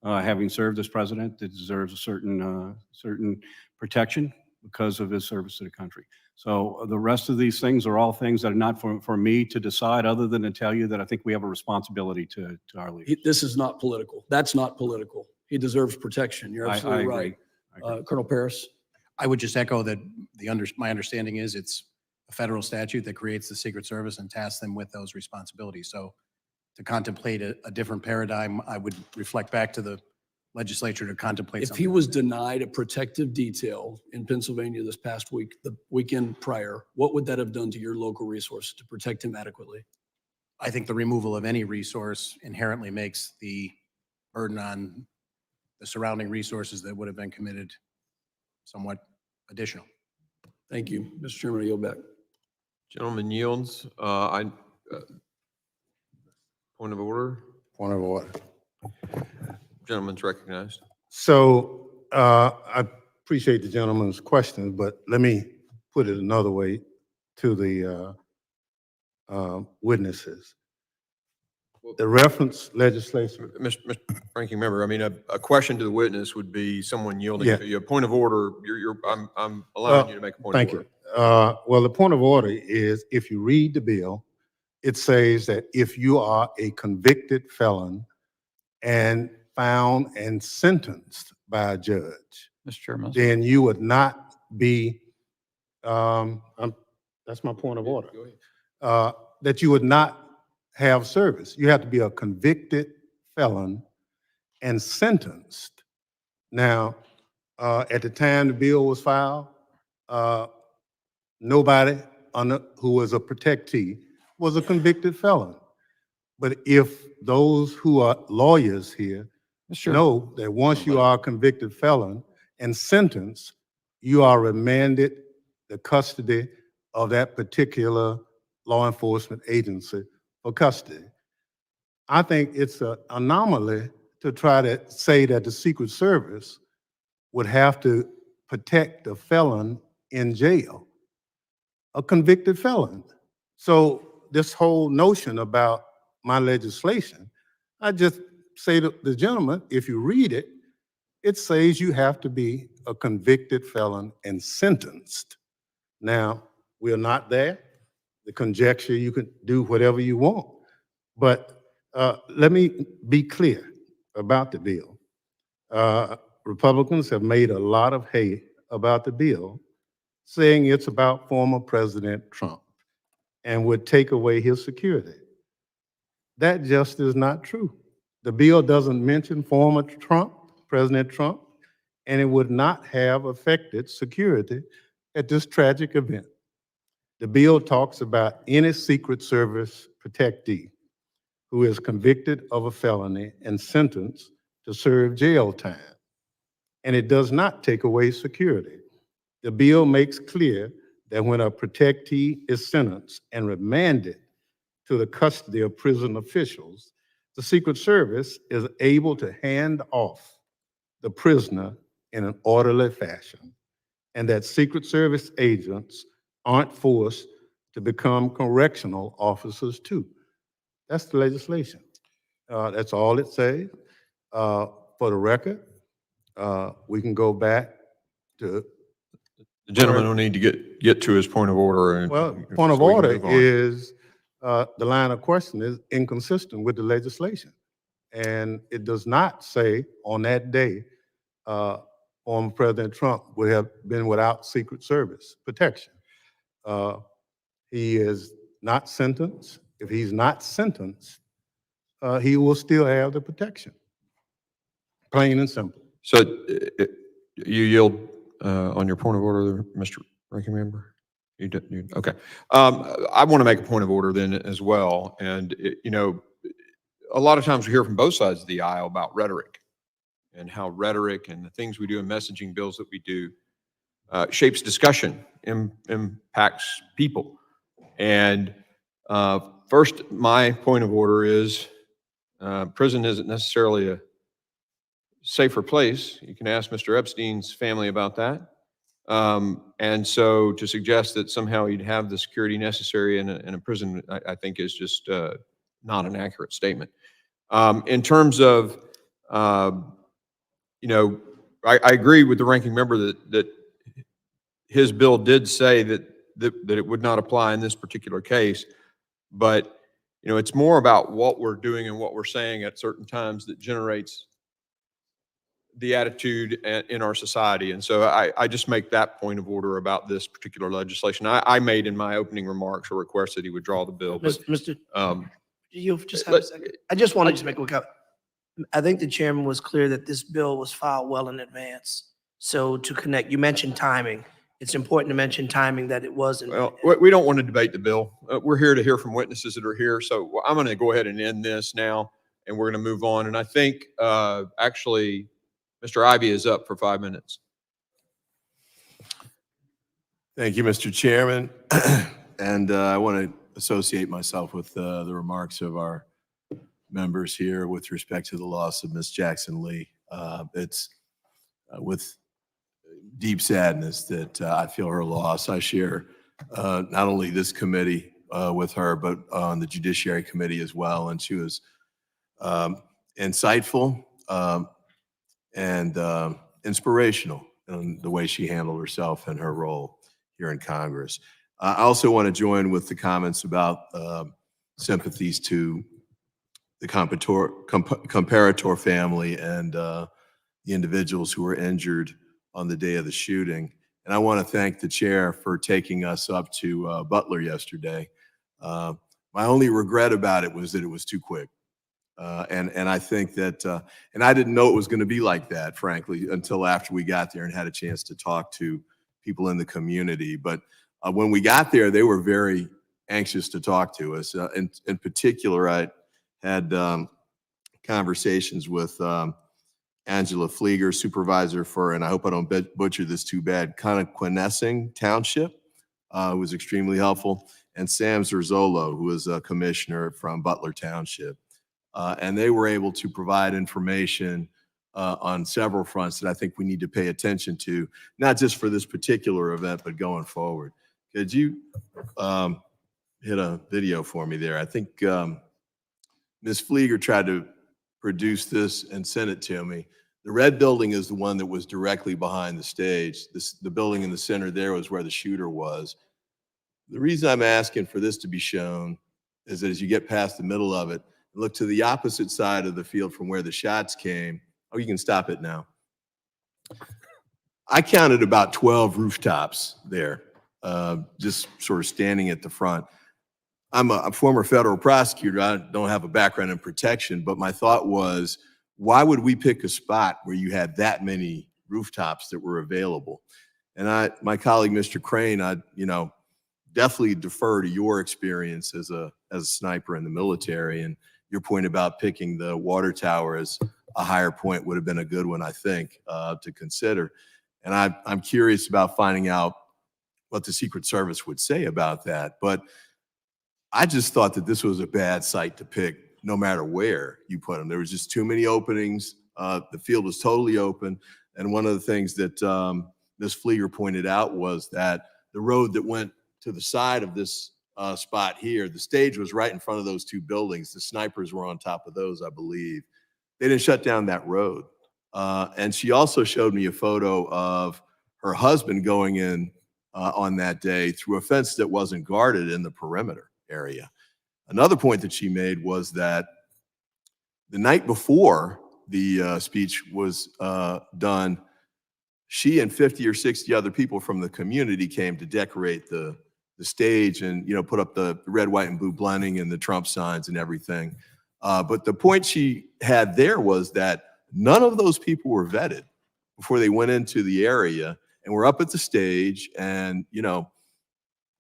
having served as president, that deserves a certain protection because of his service to the country. So the rest of these things are all things that are not for me to decide, other than to tell you that I think we have a responsibility to our leaders. This is not political. That's not political. He deserves protection. You're I absolutely agree. right. I agree. Colonel Paris? I would just echo that my understanding is it's a federal statute that creates the Secret Service and tasks them with those responsibilities. So to contemplate a different paradigm, I would reflect back to the legislature to contemplate If something. he was denied a protective detail in Pennsylvania this past week, the weekend prior, what would that have done to your local resources to protect him adequately? I think the removal of any resource inherently makes the burden on the surrounding resources that would have been committed somewhat additional. Thank you. Mr. Chairman, I yield back. Gentleman yields. Point of order. Point of order. Gentleman's recognized. So I appreciate the gentleman's question, but let me put it another way to the witnesses. The reference legislation. Mr. Ranking Member, I mean, a question to the witness would be someone yielding Yeah. to you. A point of order, I'm allowing you to make a point of Thank order. you. Well, the point of order is if you read the bill, it says that if you are a convicted felon and found and sentenced by a judge, Mr. Chairman. then you would not be, that's my point of order. Go ahead. That you would not have service. You have to be a convicted felon and sentenced. Now, at the time the bill was filed, nobody who was a protectee was a convicted felon. But if those who are lawyers here know that once you are a convicted felon and sentenced, you are remanded the custody of that particular law enforcement agency for custody. I think it's an anomaly to try to say that the Secret Service would have to protect a felon in jail, a convicted felon. So this whole notion about my legislation, I just say to the gentleman, if you read it, it says you have to be a convicted felon and sentenced. Now, we're not there. The conjecture, you can do whatever you want. But let me be clear about the bill. Republicans have made a lot of hay about the bill, saying it's about former President Trump and would take away his security. That just is not true. The bill doesn't mention former Trump, President Trump, and it would not have affected security at this tragic event. The bill talks about any Secret Service protectee who is convicted of a felony and sentenced to serve jail time. And it does not take away security. The bill makes clear that when a protectee is sentenced and remanded to the custody of prison officials, the Secret Service is able to hand off the prisoner in an orderly fashion, and that Secret Service agents aren't forced to become correctional officers too. That's the legislation. That's all it says. For the record, we can go back to. The gentleman will need to get to his point of order. And Well, point of so we can order move on. is, the line of question is inconsistent with the legislation. And it does not say on that day, former President Trump would have been without Secret Service protection. He is not sentenced. If he's not sentenced, he will still have the protection. Plain and simple. So you yield on your point of order, Mr. Ranking Member? You did, okay. I want to make a point of order then as well. And, a lot of times we hear from both sides of the aisle about rhetoric and how rhetoric and the things we do in messaging bills that we do shapes discussion, impacts people. And first, my point of order is prison isn't necessarily a safer place. You can ask Mr. Epstein's family about that. And so to suggest that somehow you'd have the security necessary in a prison, I think is just not an accurate statement. In terms of, I agree with the ranking member that his bill did say that that it would not apply in this particular case. But, you know, it's more about what we're doing and what we're saying at certain times that generates the attitude in our society. And so I just make that point of order about this particular legislation. I made in my opening remarks a request that he would draw the bill. But, Mr. um, You just have a second. I just wanted to make a comment. I think the chairman was clear that this bill was filed well in advance. So to connect, you mentioned timing. It's important to mention timing that it wasn't. well, we don't want to debate the bill. We're here to hear from witnesses that are here. So I'm going to go ahead and end this now, and we're going to move on. And I think actually, Mr. Ivy is up for 5 minutes. Thank you, Mr. Chairman. And I want to associate myself with the remarks of our members here with respect to the loss of Miss Jackson Lee. It's with deep sadness that I feel her loss. I share not only this committee with her, but on the Judiciary Committee as well. And she was insightful and inspirational in the way she handled herself and her role here in Congress. I also want to join with the comments about sympathies to the comparator family and the individuals who were injured on the day of the shooting. And I want to thank the chair for taking us up to Butler yesterday. My only regret about it was that it was too quick. And I think that, and I didn't know it was going to be like that, frankly, until after we got there and had a chance to talk to people in the community. But when we got there, they were very anxious to talk to us. In particular, I had conversations with Angela Flieger, supervisor for, and I hope I don't butcher this too bad, Connequenessing Township, who was extremely helpful, and Sam Zerzolo, who is a commissioner from Butler Township. And they were able to provide information on several fronts that I think we need to pay attention to, not just for this particular event, but going forward. Could you hit a video for me there? I think Ms. Flieger tried to produce this and send it to me. The red building is the one that was directly behind the stage. The building in the center there was where the shooter was. The reason I'm asking for this to be shown is that as you get past the middle of it, look to the opposite side of the field from where the shots came. Oh, you can stop it now. I counted about 12 rooftops there, just sort of standing at the front. I'm a former federal prosecutor. I don't have a background in protection, but my thought was, why would we pick a spot where you had that many rooftops that were available? And my colleague, Mr. Crane, I definitely defer to your experience as a sniper in the military, and your point about picking the water tower as a higher point would have been a good one, I think, to consider. And I'm curious about finding out what the Secret Service would say about that. But I just thought that this was a bad site to pick, no matter where you put them. There was just too many openings. The field was totally open. And one of the things that Ms. Flieger pointed out was that the road that went to the side of this spot here, the stage was right in front of those two buildings. The snipers were on top of those, I believe. They didn't shut down that road. And she also showed me a photo of her husband going in on that day through a fence that wasn't guarded in the perimeter area. Another point that she made was that the night before the speech was done, she and 50 or 60 other people from the community came to decorate the stage and put up the red, white, and blue blending and the Trump signs and everything. But the point she had there was that none of those people were vetted before they went into the area and were up at the stage and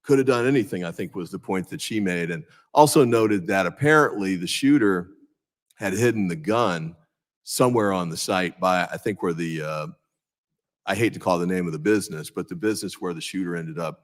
could have done anything, I think was the point that she made. And also noted that apparently the shooter had hidden the gun somewhere on the site by, I think, where I hate to call the name of the business, but the business where the shooter ended up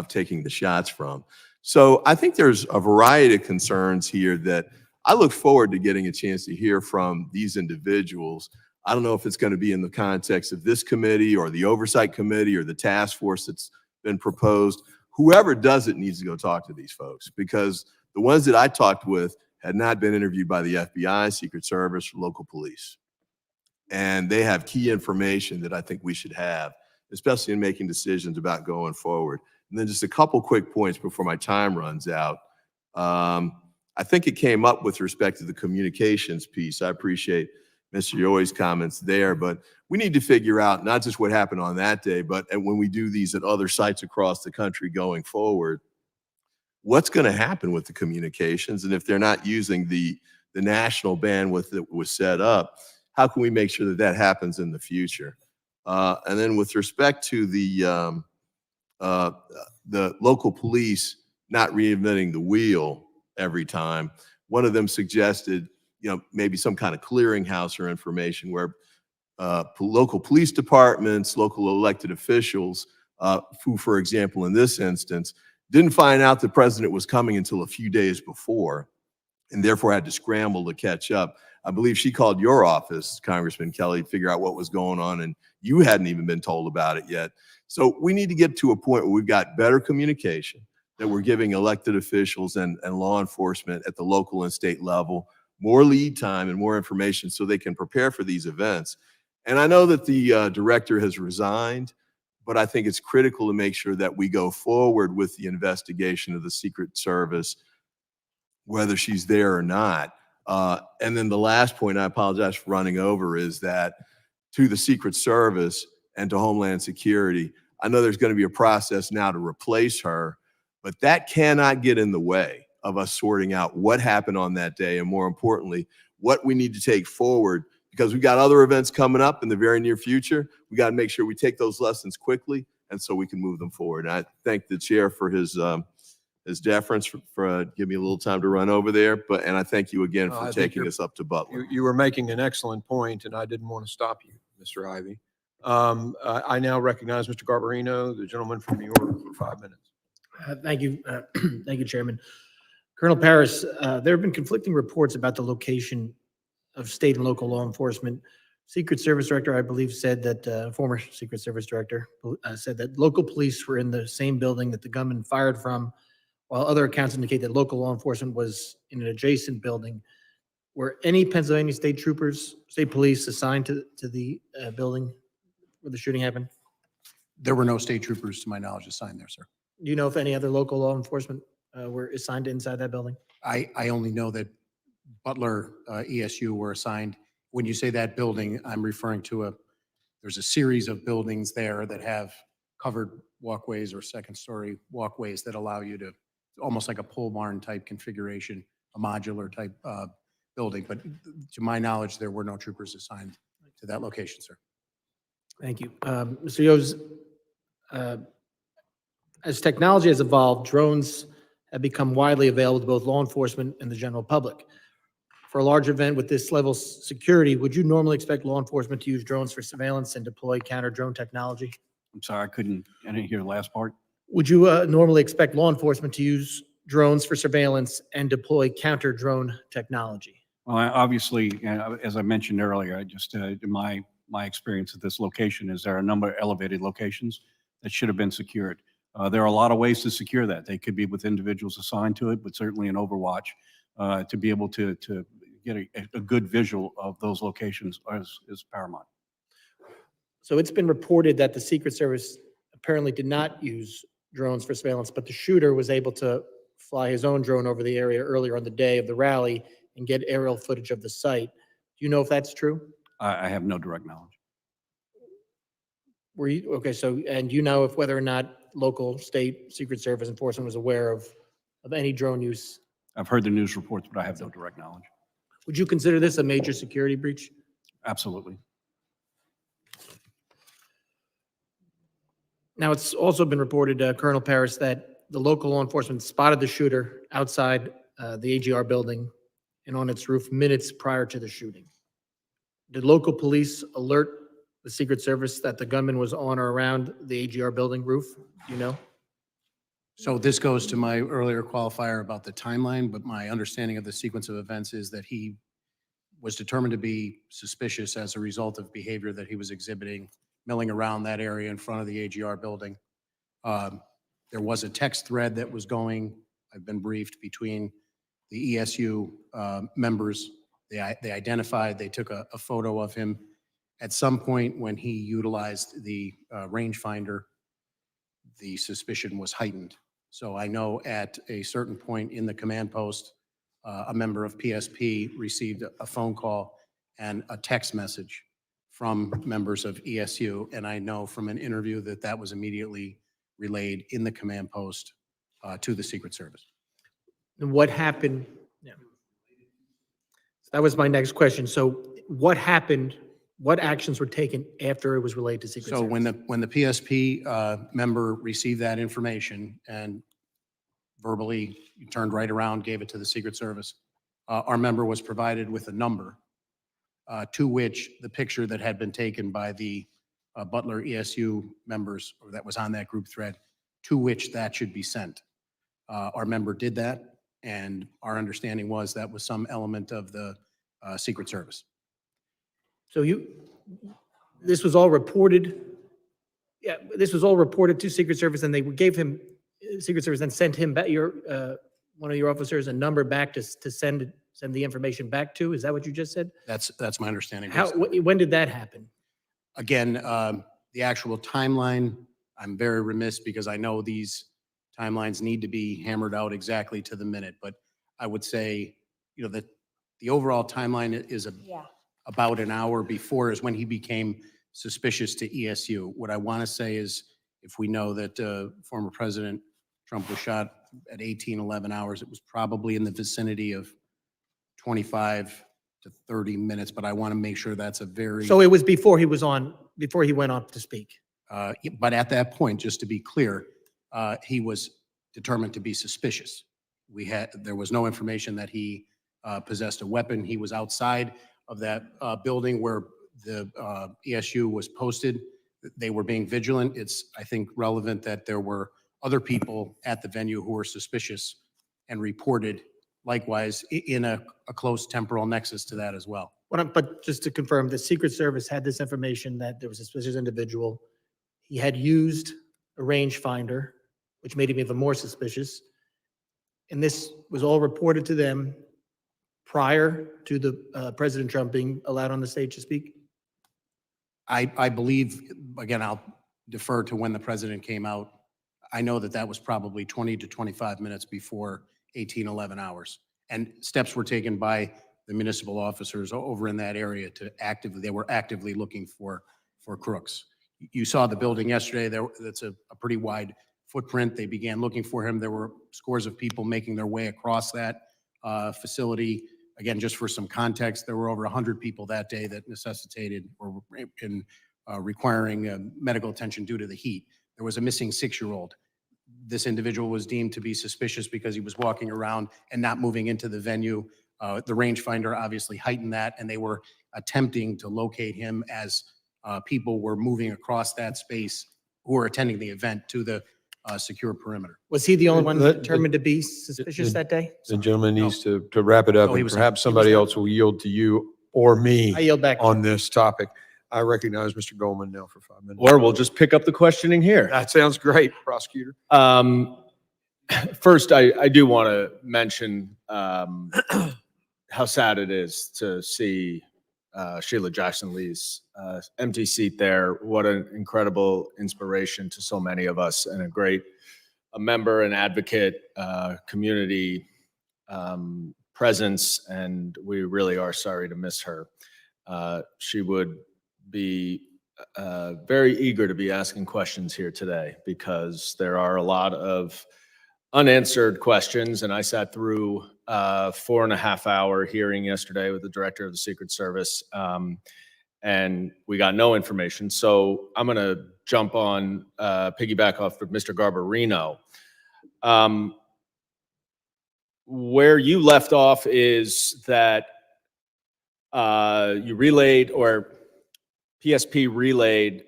taking the shots from. So I think there's a variety of concerns here that I look forward to getting a chance to hear from these individuals. I don't know if it's going to be in the context of this committee or the oversight committee or the task force that's been proposed. Whoever does it needs to go talk to these folks, because the ones that I talked with had not been interviewed by the FBI, Secret Service, or local police. And they have key information that I think we should have, especially in making decisions about going forward. And then just a couple quick points before my time runs out. I think it came up with respect to the communications piece. I appreciate Mr. Yoy's comments there, but we need to figure out not just what happened on that day, but when we do these at other sites across the country going forward, what's going to happen with the communications? And if they're not using the national bandwidth that was set up, how can we make sure that that happens in the future? And then with respect to the local police not reinventing the wheel every time, one of them suggested, maybe some kind of clearinghouse or information where local police departments, local elected officials, who, for example, in this instance, didn't find out the president was coming until a few days before, and therefore had to scramble to catch up. I believe she called your office, Congressman Kelly, to figure out what was going on, and you hadn't even been told about it yet. So we need to get to a point where we've got better communication, that we're giving elected officials and law enforcement at the local and state level more lead time and more information so they can prepare for these events. And I know that the director has resigned, but I think it's critical to make sure that we go forward with the investigation of the Secret Service, whether she's there or not. And then the last point, I apologize for running over, is that to the Secret Service and to Homeland Security, I know there's going to be a process now to replace her, but that cannot get in the way of us sorting out what happened on that day, and more importantly, what we need to take forward, because we've got other events coming up in the very near future. We got to make sure we take those lessons quickly, and so we can move them forward. And I thank the chair for his deference for giving me a little time to run over there, and I thank you again I for think taking you're- us up to Butler. You were making an excellent point, and I didn't want to stop you, Mr. Ivy. I now recognize Mr. Garbarino, the gentleman from New York, for 5 minutes. Thank you. Thank you, Chairman. Colonel Paris, there have been conflicting reports about the location of state and local law enforcement. Secret Service Director, I believe, said that, former Secret Service Director said that local police were in the same building that the gunman fired from, while other accounts indicate that local law enforcement was in an adjacent building. Were any Pennsylvania state troopers, state police assigned to the building where the shooting happened? There were no state troopers, to my knowledge, assigned there, sir. Do you know if any other local law enforcement were assigned inside that building? I only know that Butler ESU were assigned. When you say that building, I'm referring to there's a series of buildings there that have covered walkways or second-story walkways that allow you to, almost like a pole barn type configuration, a modular type building. But to my knowledge, there were no troopers assigned to that location, sir. Thank you. Mr. Yos, as technology has evolved, drones have become widely available to both law enforcement and the general public. For a large event with this level of security, would you normally expect law enforcement to use drones for surveillance and deploy counter-drone technology? I'm sorry, I didn't hear the last part. Would you normally expect law enforcement to use drones for surveillance and deploy counter-drone technology? Well, obviously, as I mentioned earlier, I just, my experience at this location is there are a number of elevated locations that should have been secured. There are a lot of ways to secure that. They could be with individuals assigned to it, but certainly an overwatch to be able to get a good visual of those locations is paramount. So it's been reported that the Secret Service apparently did not use drones for surveillance, but the shooter was able to fly his own drone over the area earlier on the day of the rally and get aerial footage of the site. Do you know if that's true? I have no direct knowledge. Were you, okay, so, and you know if whether or not local, state, Secret Service enforcement was aware of any drone use? I've heard the news reports, but I have no direct knowledge. Would you consider this a major security breach? Absolutely. Now, it's also been reported, Colonel Paris, that the local law enforcement spotted the shooter outside the AGR building and on its roof minutes prior to the shooting. Did local police alert the Secret Service that the gunman was on or around the AGR building roof? Do you know? So this goes to my earlier qualifier about the timeline, but my understanding of the sequence of events is that he was determined to be suspicious as a result of behavior that he was exhibiting, milling around that area in front of the AGR building. There was a text thread that was going, I've been briefed, between the ESU members. They identified, they took a photo of him. At some point when he utilized the rangefinder, the suspicion was heightened. So I know at a certain point in the command post, a member of PSP received a phone call and a text message from members of ESU. And I know from an interview that that was immediately relayed in the command post to the Secret Service. And what happened? Yeah. That was my next question. So what happened? What actions were taken after it was relayed to Secret So Service? when the PSP member received that information and verbally turned right around, gave it to the Secret Service, our member was provided with a number to which the picture that had been taken by the Butler ESU members, or that was on that group thread, to which that should be sent. Our member did that, and our understanding was that was some element of the Secret Service. So this was all reported. Yeah, this was all reported to Secret Service, and they gave him, Secret Service then sent him back, one of your officers, a number back to send the information back to. Is that what you just said? That's my understanding. When did that happen? Again, the actual timeline, I'm very remiss because I know these timelines need to be hammered out exactly to the minute, but I would say, that the overall timeline is about an hour before is when he became suspicious to ESU. What I want to say is, if we know that former President Trump was shot at 11 hours, it was probably in the vicinity of 25 to 30 minutes, but I want to make sure that's a very... So it was before he went on to speak. But at that point, just to be clear, he was determined to be suspicious. There was no information that he possessed a weapon. He was outside of that building where the ESU was posted. They were being vigilant. It's, I think, relevant that there were other people at the venue who were suspicious and reported likewise in a close temporal nexus to that as well. But just to confirm, the Secret Service had this information that there was a suspicious individual. He had used a rangefinder, which made him even more suspicious. And this was all reported to them prior to the President Trump being allowed on the stage to speak? I believe, again, I'll defer to when the president came out. I know that that was probably 20 to 25 minutes before 11 hours. And steps were taken by the municipal officers over in that area they were actively looking for crooks. You saw the building yesterday. That's a pretty wide footprint. They began looking for him. There were scores of people making their way across that facility. Again, just for some context, there were over 100 people that day that necessitated or requiring medical attention due to the heat. There was a missing 6-year-old. This individual was deemed to be suspicious because he was walking around and not moving into the venue. The rangefinder obviously heightened that, and they were attempting to locate him as people were moving across that space who were attending the event to the secure perimeter. Was he the only one determined to be suspicious that day? The gentleman needs to wrap it up, No, he and was perhaps not. somebody else will yield to you or me I yield back. on this topic. I recognize Mr. Goldman now for 5 minutes. Or we'll just pick up the questioning here. That sounds great, prosecutor. First, I do want to mention how sad it is to see Sheila Jackson Lee's empty seat there. What an incredible inspiration to so many of us, and a member and advocate, community presence, and we really are sorry to miss her. She would be very eager to be asking questions here today, because there are a lot of unanswered questions, and I sat through a 4.5-hour hearing yesterday with the director of the Secret Service, and we got no information. So I'm going to jump on, piggyback off of Mr. Garbarino. Where you left off is that you relayed, or PSP relayed,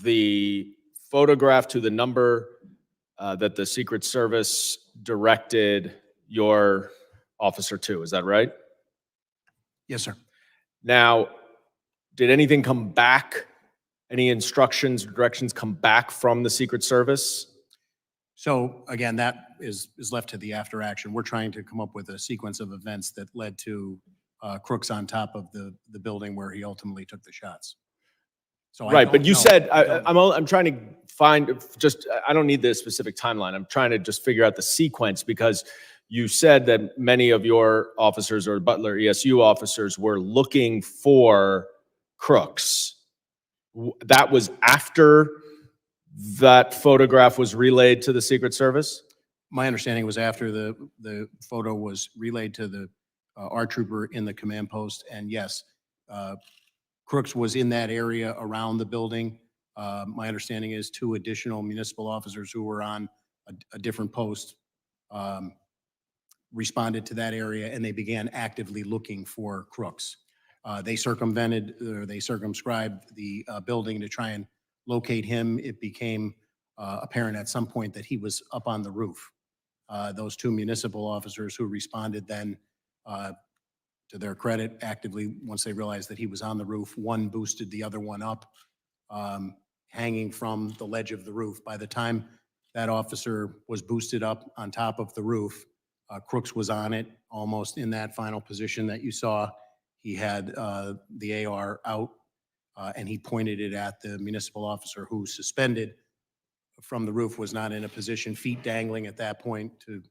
the photograph to the number that the Secret Service directed your officer to. Is that right? Yes, sir. Now, did anything come back? Any instructions or directions come back from the Secret Service? So again, that is left to the after action. We're trying to come up with a sequence of events that led to crooks on top of the building where he ultimately took the shots. So I Right, don't but you know. said, I don't I'm trying to find, just, I don't need the specific timeline. I'm trying to just figure out the sequence because you said that many of your officers or Butler ESU officers were looking for crooks. That was after that photograph was relayed to the Secret Service? My understanding was after the photo was relayed to the our trooper in the command post, and yes, Crooks was in that area around the building. My understanding is 2 additional municipal officers who were on a different post responded to that area, and they began actively looking for Crooks. They circumvented, or they circumscribed the building to try and locate him. It became apparent at some point that he was up on the roof. Those 2 municipal officers who responded then, to their credit, actively, once they realized that he was on the roof, one boosted the other one up, hanging from the ledge of the roof. By the time that officer was boosted up on top of the roof, Crooks was on it, almost in that final position that you saw. He had the AR out, and he pointed it at the municipal officer who, suspended from the roof, was not in a position, feet dangling at that point, to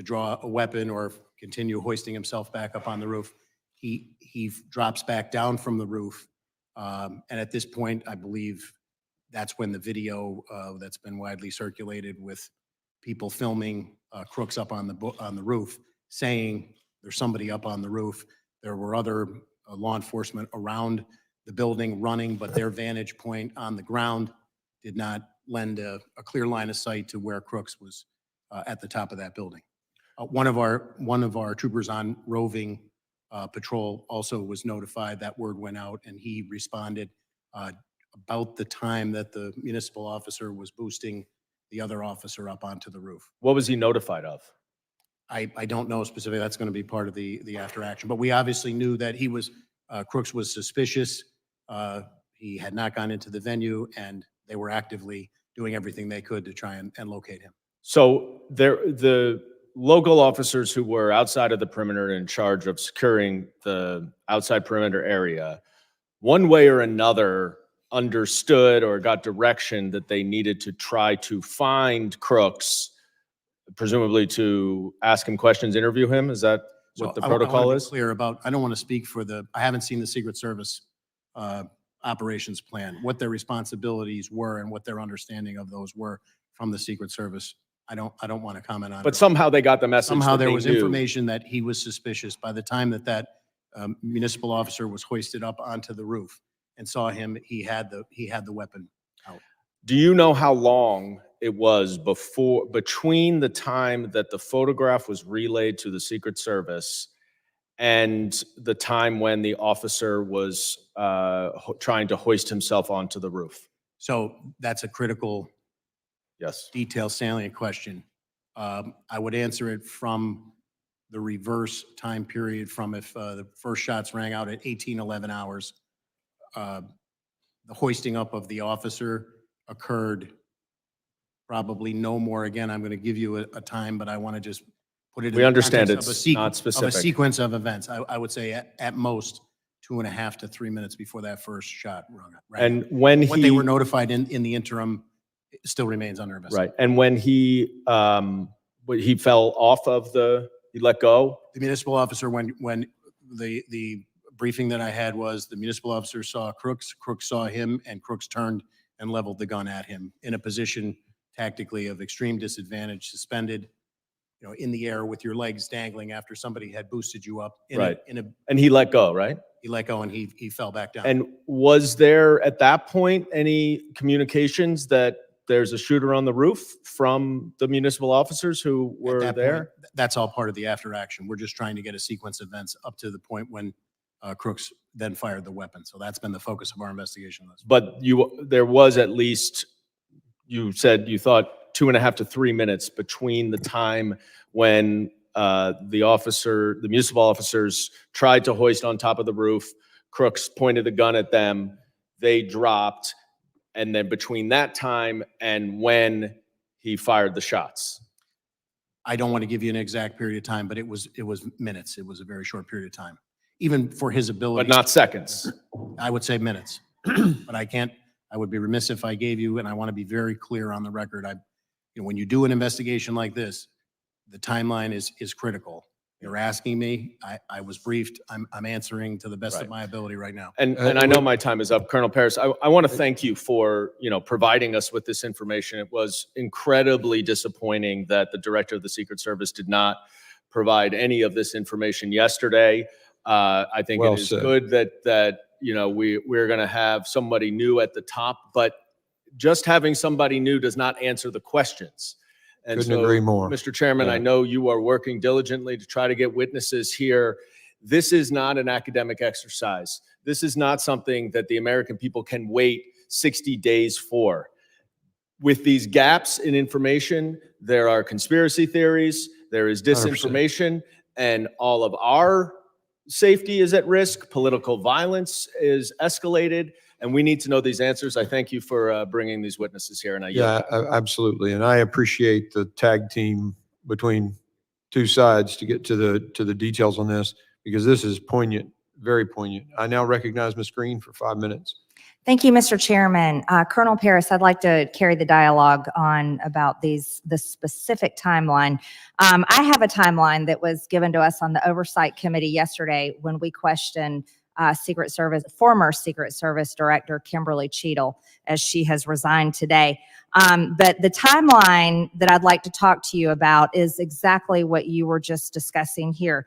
draw a weapon or continue hoisting himself back up on the roof. He drops back down from the roof, and at this point, I believe that's when the video that's been widely circulated with people filming Crooks up on the roof, saying there's somebody up on the roof. There were other law enforcement around the building running, but their vantage point on the ground did not lend a clear line of sight to where Crooks was at the top of that building. One of our troopers on roving patrol also was notified. That word went out, and he responded about the time that the municipal officer was boosting the other officer up onto the roof. What was he notified of? I don't know specifically. That's going to be part of the after action. But we obviously knew that he was, Crooks was suspicious. He had not gone into the venue, and they were actively doing everything they could to try and locate him. So the local officers who were outside of the perimeter in charge of securing the outside perimeter area, one way or another, understood or got direction that they needed to try to find Crooks, presumably to ask him questions, interview him. Is that what the protocol is? Clear about, I don't want to speak for I haven't seen the Secret Service operations plan, what their responsibilities were and what their understanding of those were from the Secret Service. I don't want to comment on it. But somehow they got the message. Somehow that there they was knew. information that he was suspicious. By the time that municipal officer was hoisted up onto the roof and saw him, he had the weapon out. Do you know how long it was between the time that the photograph was relayed to the Secret Service and the time when the officer was trying to hoist himself onto the roof? So that's a critical, yes, detailed, salient question. I would answer it from the reverse time period, from if the first shots rang out at 18:11 hours. The hoisting up of the officer occurred probably no more. Again, I'm going to give you a time, but I want to just put it in We the understand context it's of not of a specific. sequence of events. I would say at most 2.5 to 3 minutes before that first shot rang And out. when What they he- were notified in the interim still remains under investigation. Right. And when he fell off of he let go? The municipal officer, when the briefing that I had was, the municipal officer saw Crooks saw him, and Crooks turned and leveled the gun at him in a position tactically of extreme disadvantage, suspended, in the air with your legs dangling after somebody had boosted you up. Right. And he let go, right? He let go and he fell back down. And was there at that point any communications that there's a shooter on the roof from the municipal officers who were At that there? point, that's all part of the after action. We're just trying to get a sequence of events up to the point when Crooks then fired the weapon. So that's been the focus of our investigation. But there was at least, you said you thought 2.5 to 3 minutes between the time when the municipal officers tried to hoist on top of the roof, Crooks pointed the gun at them, they dropped, and then between that time and when he fired the shots. I don't want to give you an exact period of time, but it was minutes. It was a very short period of time, even for his ability. But not seconds. I would say minutes, but I can't I would be remiss if I gave you, and I want to be very clear on the record, when you do an investigation like this, the timeline is critical. You're asking me, I was briefed, I'm answering to the best of Right. my ability right now. And I know my time is up, Colonel Paris. I want to thank you for, providing us with this information. It was incredibly disappointing that the Director of the Secret Service did not provide any of this information yesterday. I think Well it is said. good that we're going to have somebody new at the top, but just having somebody new does not answer the questions. And Couldn't so, agree more. Mr. Chairman, I know you are working diligently to try to get witnesses here. This is not an academic exercise. This is not something that the American people can wait 60 days for. With these gaps in information, there are conspiracy theories, there is 100%. disinformation, and all of our safety is at risk. Political violence is escalated, and we need to know these answers. I thank you for bringing these witnesses here, and I yield. Yeah, absolutely. And I appreciate the tag team between two sides to get to the details on this, because this is poignant, very poignant. I now recognize Ms. Green for 5 minutes. Thank you, Mr. Chairman. Colonel Paris, I'd like to carry the dialogue on about the specific timeline. I have a timeline that was given to us on the Oversight Committee yesterday when we questioned former Secret Service Director Kimberly Cheadle, as she has resigned today. But the timeline that I'd like to talk to you about is exactly what you were just discussing here.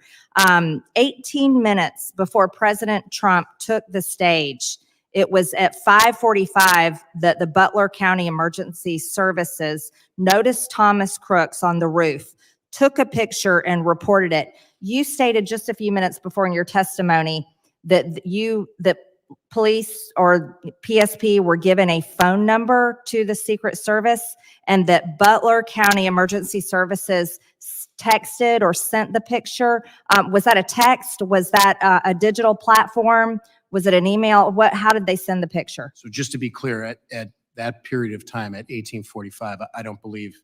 18 minutes before President Trump took the stage, it was at 5:45 that the Butler County Emergency Services noticed Thomas Crooks on the roof, took a picture, and reported it. You stated just a few minutes before in your testimony that police or PSP were given a phone number to the Secret Service, and that Butler County Emergency Services texted or sent the picture. Was that a text? Was that a digital platform? Was it an email? How did they send the picture? So just to be clear, at that period of time, at 18:45, I don't believe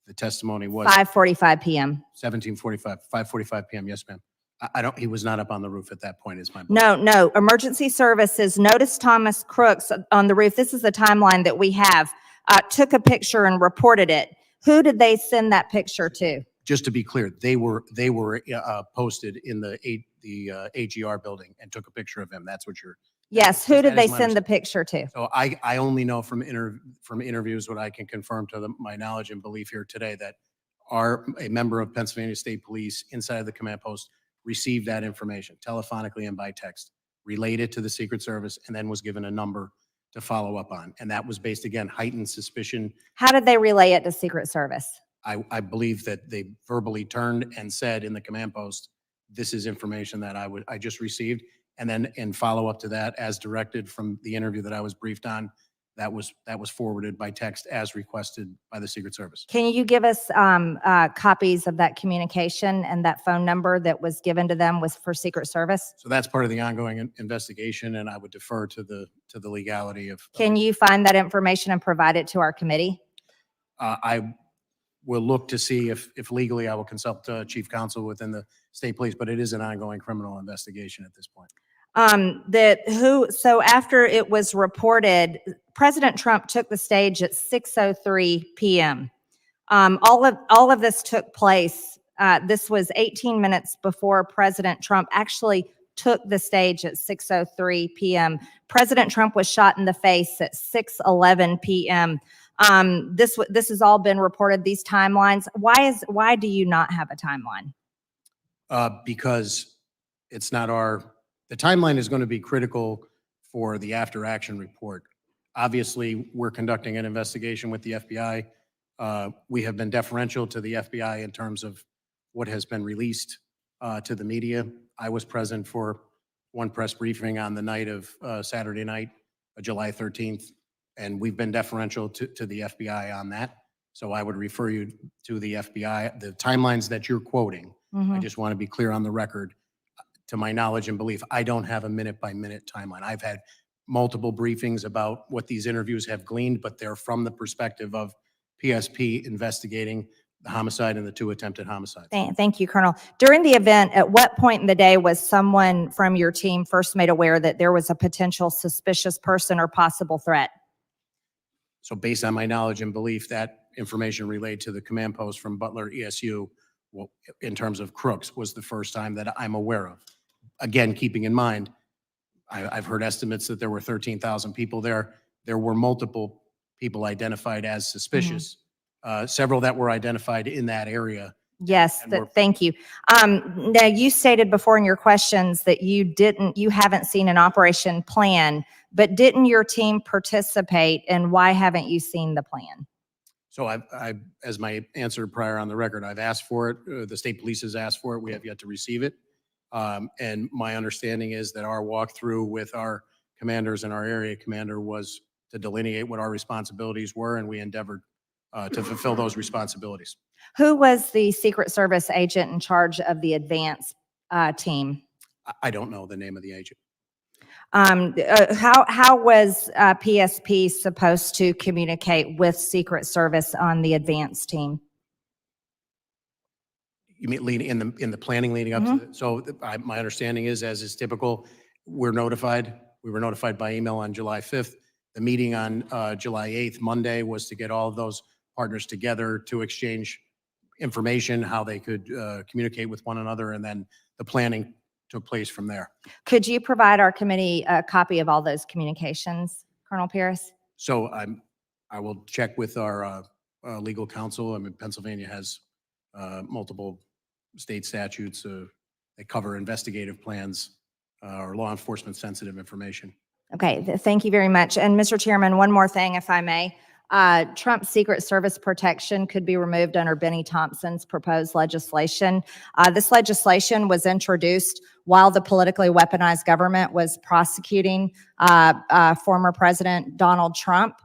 the testimony was 5:45 p.m. 5:45 p.m. Yes, ma'am. He was not up on the roof at that point, is my belief. No. Emergency Services noticed Thomas Crooks on the roof. This is the timeline that we have. Took a picture and reported it. Who did they send that picture to? Just to be clear, they were posted in the AGR building and took a picture of him. That's what you're. Yes. Who that did is they my send the understanding. picture to? So I only know from interviews what I can confirm to my knowledge and belief here today that a member of Pennsylvania State Police inside of the command post received that information telephonically and by text, relayed to the Secret Service, and then was given a number to follow up on. And that was based, again, heightened suspicion. How did they relay it to Secret Service? I believe that they verbally turned and said in the command post, this is information that I just received. And then in follow up to that, as directed from the interview that I was briefed on, that was forwarded by text as requested by the Secret Service. Can you give us copies of that communication and that phone number that was given to them was for Secret Service? So that's part of the ongoing investigation, and I would defer to the legality of. Can you find that information and provide it to our committee? I will look to see if legally I will consult chief counsel within the state police, but it is an ongoing criminal investigation at this point. So after it was reported, President Trump took the stage at 6:03 p.m. All of this took place. This was 18 minutes before President Trump actually took the stage at 6:03 p.m. President Trump was shot in the face at 6:11 p.m. This has all been reported, these timelines. Why do you not have a timeline? Because it's not the timeline is going to be critical for the after action report. Obviously, we're conducting an investigation with the FBI. We have been deferential to the FBI in terms of what has been released to the media. I was present for one press briefing on the night of Saturday night, July 13th, and we've been deferential to the FBI on that. So I would refer you to the FBI. The timelines that you're quoting, I just want to be clear on the record. To my knowledge and belief, I don't have a minute-by-minute timeline. I've had multiple briefings about what these interviews have gleaned, but they're from the perspective of PSP investigating the homicide and the 2 attempted homicides. Thank you, Colonel. During the event, at what point in the day was someone from your team first made aware that there was a potential suspicious person or possible threat? So based on my knowledge and belief, that information relayed to the command post from Butler ESU, well, in terms of crooks, was the first time that I'm aware of. Again, keeping in mind, I've heard estimates that there were 13,000 people there. There were multiple people identified as suspicious, several that were identified in that area. Yes, And we're- thank you. Now, you stated before in your questions that you haven't seen an operation plan, but didn't your team participate, and why haven't you seen the plan? So as my answer prior on the record, I've asked for it. The state police has asked for it. We have yet to receive it. And my understanding is that our walkthrough with our commanders and our area commander was to delineate what our responsibilities were, and we endeavored to fulfill those responsibilities. Who was the Secret Service agent in charge of the advance team? I don't know the name of the agent. How was PSP supposed to communicate with Secret Service on the advance team? You mean in the planning leading up to it? So my understanding is, as is typical, we're notified. We were notified by email on July 5th. The meeting on July 8th, Monday, was to get all of those partners together to exchange information, how they could communicate with one another, and then the planning took place from there. Could you provide our committee a copy of all those communications, Colonel Paris? So I will check with our legal counsel. I mean, Pennsylvania has multiple state statutes that cover investigative plans or law enforcement sensitive information. Okay, thank you very much. And Mr. Chairman, one more thing, if I may. Trump's Secret Service protection could be removed under Benny Thompson's proposed legislation. This legislation was introduced while the politically weaponized government was prosecuting former President Donald Trump.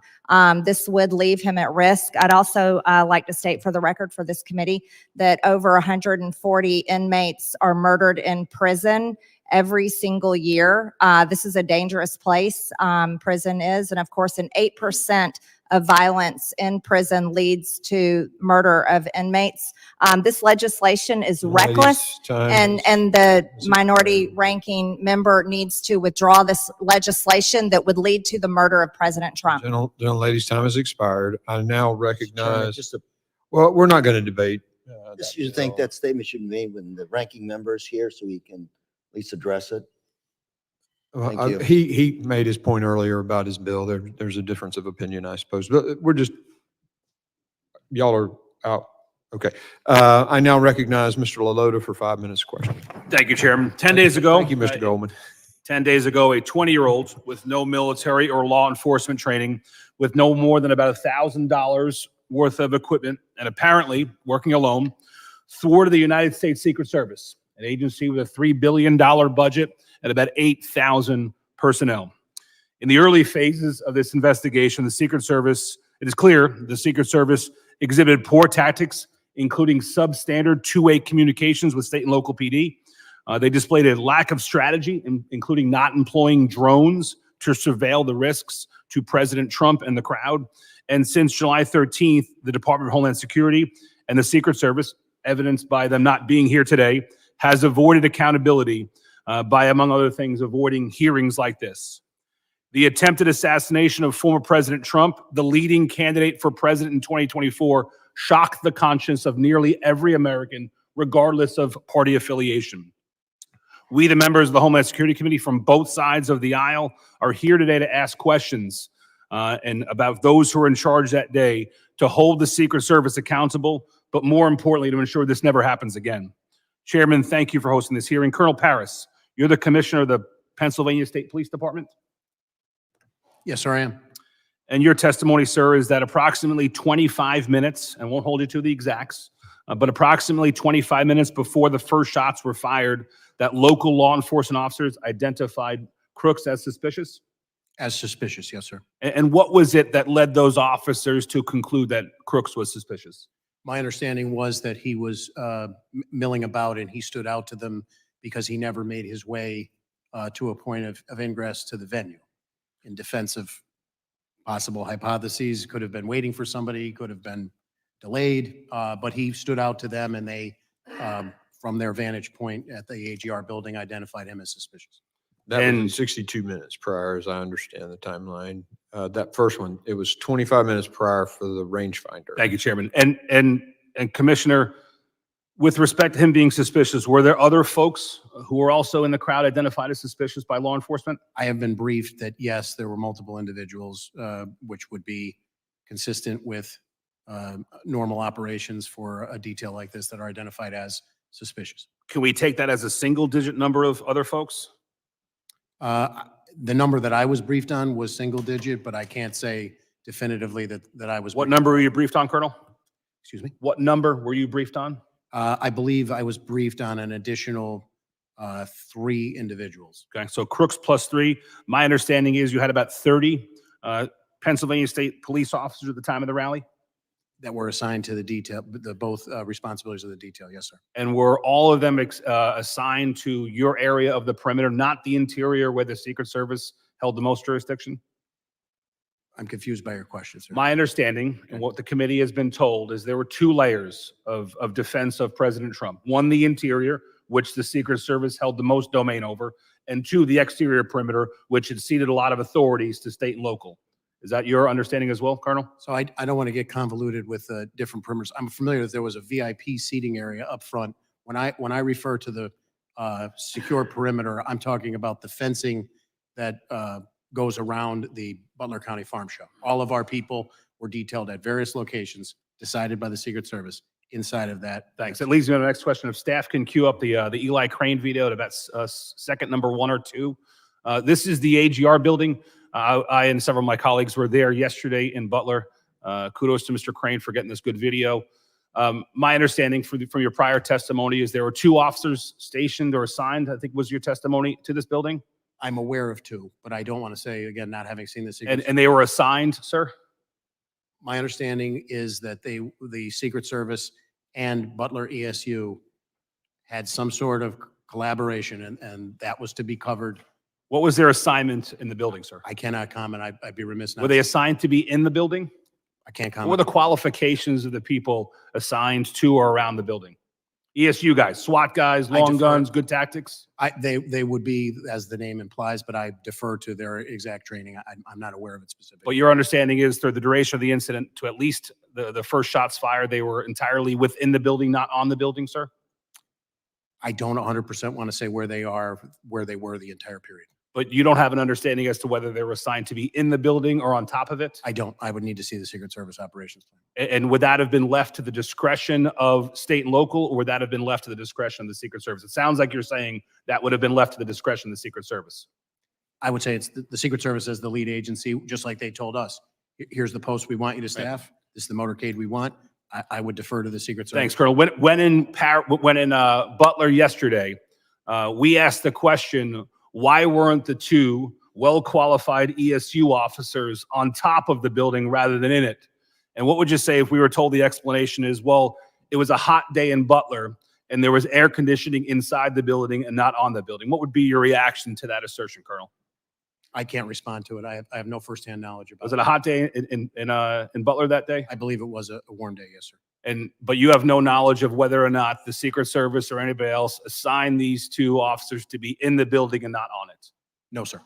This would leave him at risk. I'd also like to state for the record for this committee that over 140 inmates are murdered in prison every single year. This is a dangerous place, prison is, and of course, 8% of violence in prison leads to murder of inmates. This legislation is reckless, and the minority ranking member needs to withdraw this legislation that would lead to the murder of President Trump. Ladies, time has expired. I now recognize, well, we're not going to debate. Just you think that statement should be made when the ranking member is here so he can at least address it? Thank you. He made his point earlier about his bill. There's a difference of opinion, I suppose, but y'all are out. Okay. I now recognize Mr. LaLota for 5 minutes question. Thank you, Chairman. 10 days ago. Thank you, Mr. Goldman. 10 days ago, a 20-year-old with no military or law enforcement training, with no more than about $1,000 worth of equipment, and apparently working alone, thwarted the United States Secret Service, an agency with a $3 billion budget and about 8,000 personnel. In the early phases of this investigation, the Secret Service, it is clear the Secret Service exhibited poor tactics, including substandard two-way communications with state and local PD. They displayed a lack of strategy, including not employing drones to surveil the risks to President Trump and the crowd. And since July 13th, the Department of Homeland Security and the Secret Service, evidenced by them not being here today, has avoided accountability by, among other things, avoiding hearings like this. The attempted assassination of former President Trump, the leading candidate for president in 2024, shocked the conscience of nearly every American, regardless of party affiliation. We, the members of the Homeland Security Committee from both sides of the aisle, are here today to ask questions and about those who are in charge that day, to hold the Secret Service accountable, but more importantly, to ensure this never happens again. Chairman, thank you for hosting this hearing. Colonel Paris, you're the commissioner of the Pennsylvania State Police Department? Yes, sir, I am. And your testimony, sir, is that approximately 25 minutes, and won't hold you to the exacts, but approximately 25 minutes before the first shots were fired, that local law enforcement officers identified Crooks as suspicious? As suspicious, yes, sir. And what was it that led those officers to conclude that Crooks was suspicious? My understanding was that he was milling about, and he stood out to them because he never made his way to a point of ingress to the venue. In defense of possible hypotheses, could have been waiting for somebody, could have been delayed, but he stood out to them, and they, from their vantage point at the AGR building, identified him as suspicious. That was in 62 minutes prior, as I understand the timeline. That first one, it was 25 minutes prior for the rangefinder. Thank you, Chairman. And Commissioner, with respect to him being suspicious, were there other folks who were also in the crowd identified as suspicious by law enforcement? I have been briefed that, yes, there were multiple individuals, which would be consistent with normal operations for a detail like this that are identified as suspicious. Can we take that as a single-digit number of other folks? The number that I was briefed on was single digit, but I can't say definitively that I was. What number were you briefed on, Colonel? Excuse me? What number were you briefed on? I believe I was briefed on an additional 3 individuals. Okay, so Crooks plus 3. My understanding is you had about 30 Pennsylvania State police officers at the time of the rally? That were assigned to the detail, both responsibilities of the detail. Yes, sir. And were all of them assigned to your area of the perimeter, not the interior where the Secret Service held the most jurisdiction? I'm confused by your question, sir. My understanding and what the committee has been told is there were 2 layers of defense of President Trump. 1, the interior, which the Secret Service held the most domain over, and 2, the exterior perimeter, which had ceded a lot of authorities to state and local. Is that your understanding as well, Colonel? So I don't want to get convoluted with different perimeters. I'm familiar that there was a VIP seating area up front. When I refer to the secure perimeter, I'm talking about the fencing that goes around the Butler County Farm Show. All of our people were detailed at various locations decided by the Secret Service inside of that. Thanks. That leads me to the next question. If staff can queue up the Eli Crane video at about second number 1 or 2. This is the AGR building. I and several of my colleagues were there yesterday in Butler. Kudos to Mr. Crane for getting this good video. My understanding from your prior testimony is there were 2 officers stationed or assigned, I think was your testimony, to this building? I'm aware of 2, but I don't want to say, again, not having seen the Secret Service. And they were assigned, sir? My understanding is that the Secret Service and Butler ESU had some sort of collaboration, and that was to be covered. What was their assignment in the building, sir? I cannot comment. I'd be remiss not. Were they assigned to be in the building? I can't What were comment. the qualifications of the people assigned to or around the building? ESU guys, SWAT guys, I long defer. guns, good tactics? They would be, as the name implies, but I defer to their exact training. I'm not aware of it specifically. But your understanding is through the duration of the incident to at least the first shots fired, they were entirely within the building, not on the building, sir? I don't 100% want to say where they were the entire period. But you don't have an understanding as to whether they were assigned to be in the building or on top of it? I don't. I would need to see the Secret Service operations plan. And would that have been left to the discretion of state and local, or would that have been left to the discretion of the Secret Service? It sounds like you're saying that would have been left to the discretion of the Secret Service. I would say it's the Secret Service as the lead agency, just like they told us. Here's the post we want you to staff. This is the motorcade we want. I would defer to the Secret Service. Thanks, Colonel. When in Butler yesterday, we asked the question, why weren't the 2 well-qualified ESU officers on top of the building rather than in it? And what would you say if we were told the explanation is, well, it was a hot day in Butler and there was air conditioning inside the building and not on the building? What would be your reaction to that assertion, Colonel? I can't respond to it. I have no firsthand knowledge about it. Was it a hot day in Butler that day? I believe it was a warm day, yes, sir. But you have no knowledge of whether or not the Secret Service or anybody else assigned these 2 officers to be in the building and not on it? No, sir.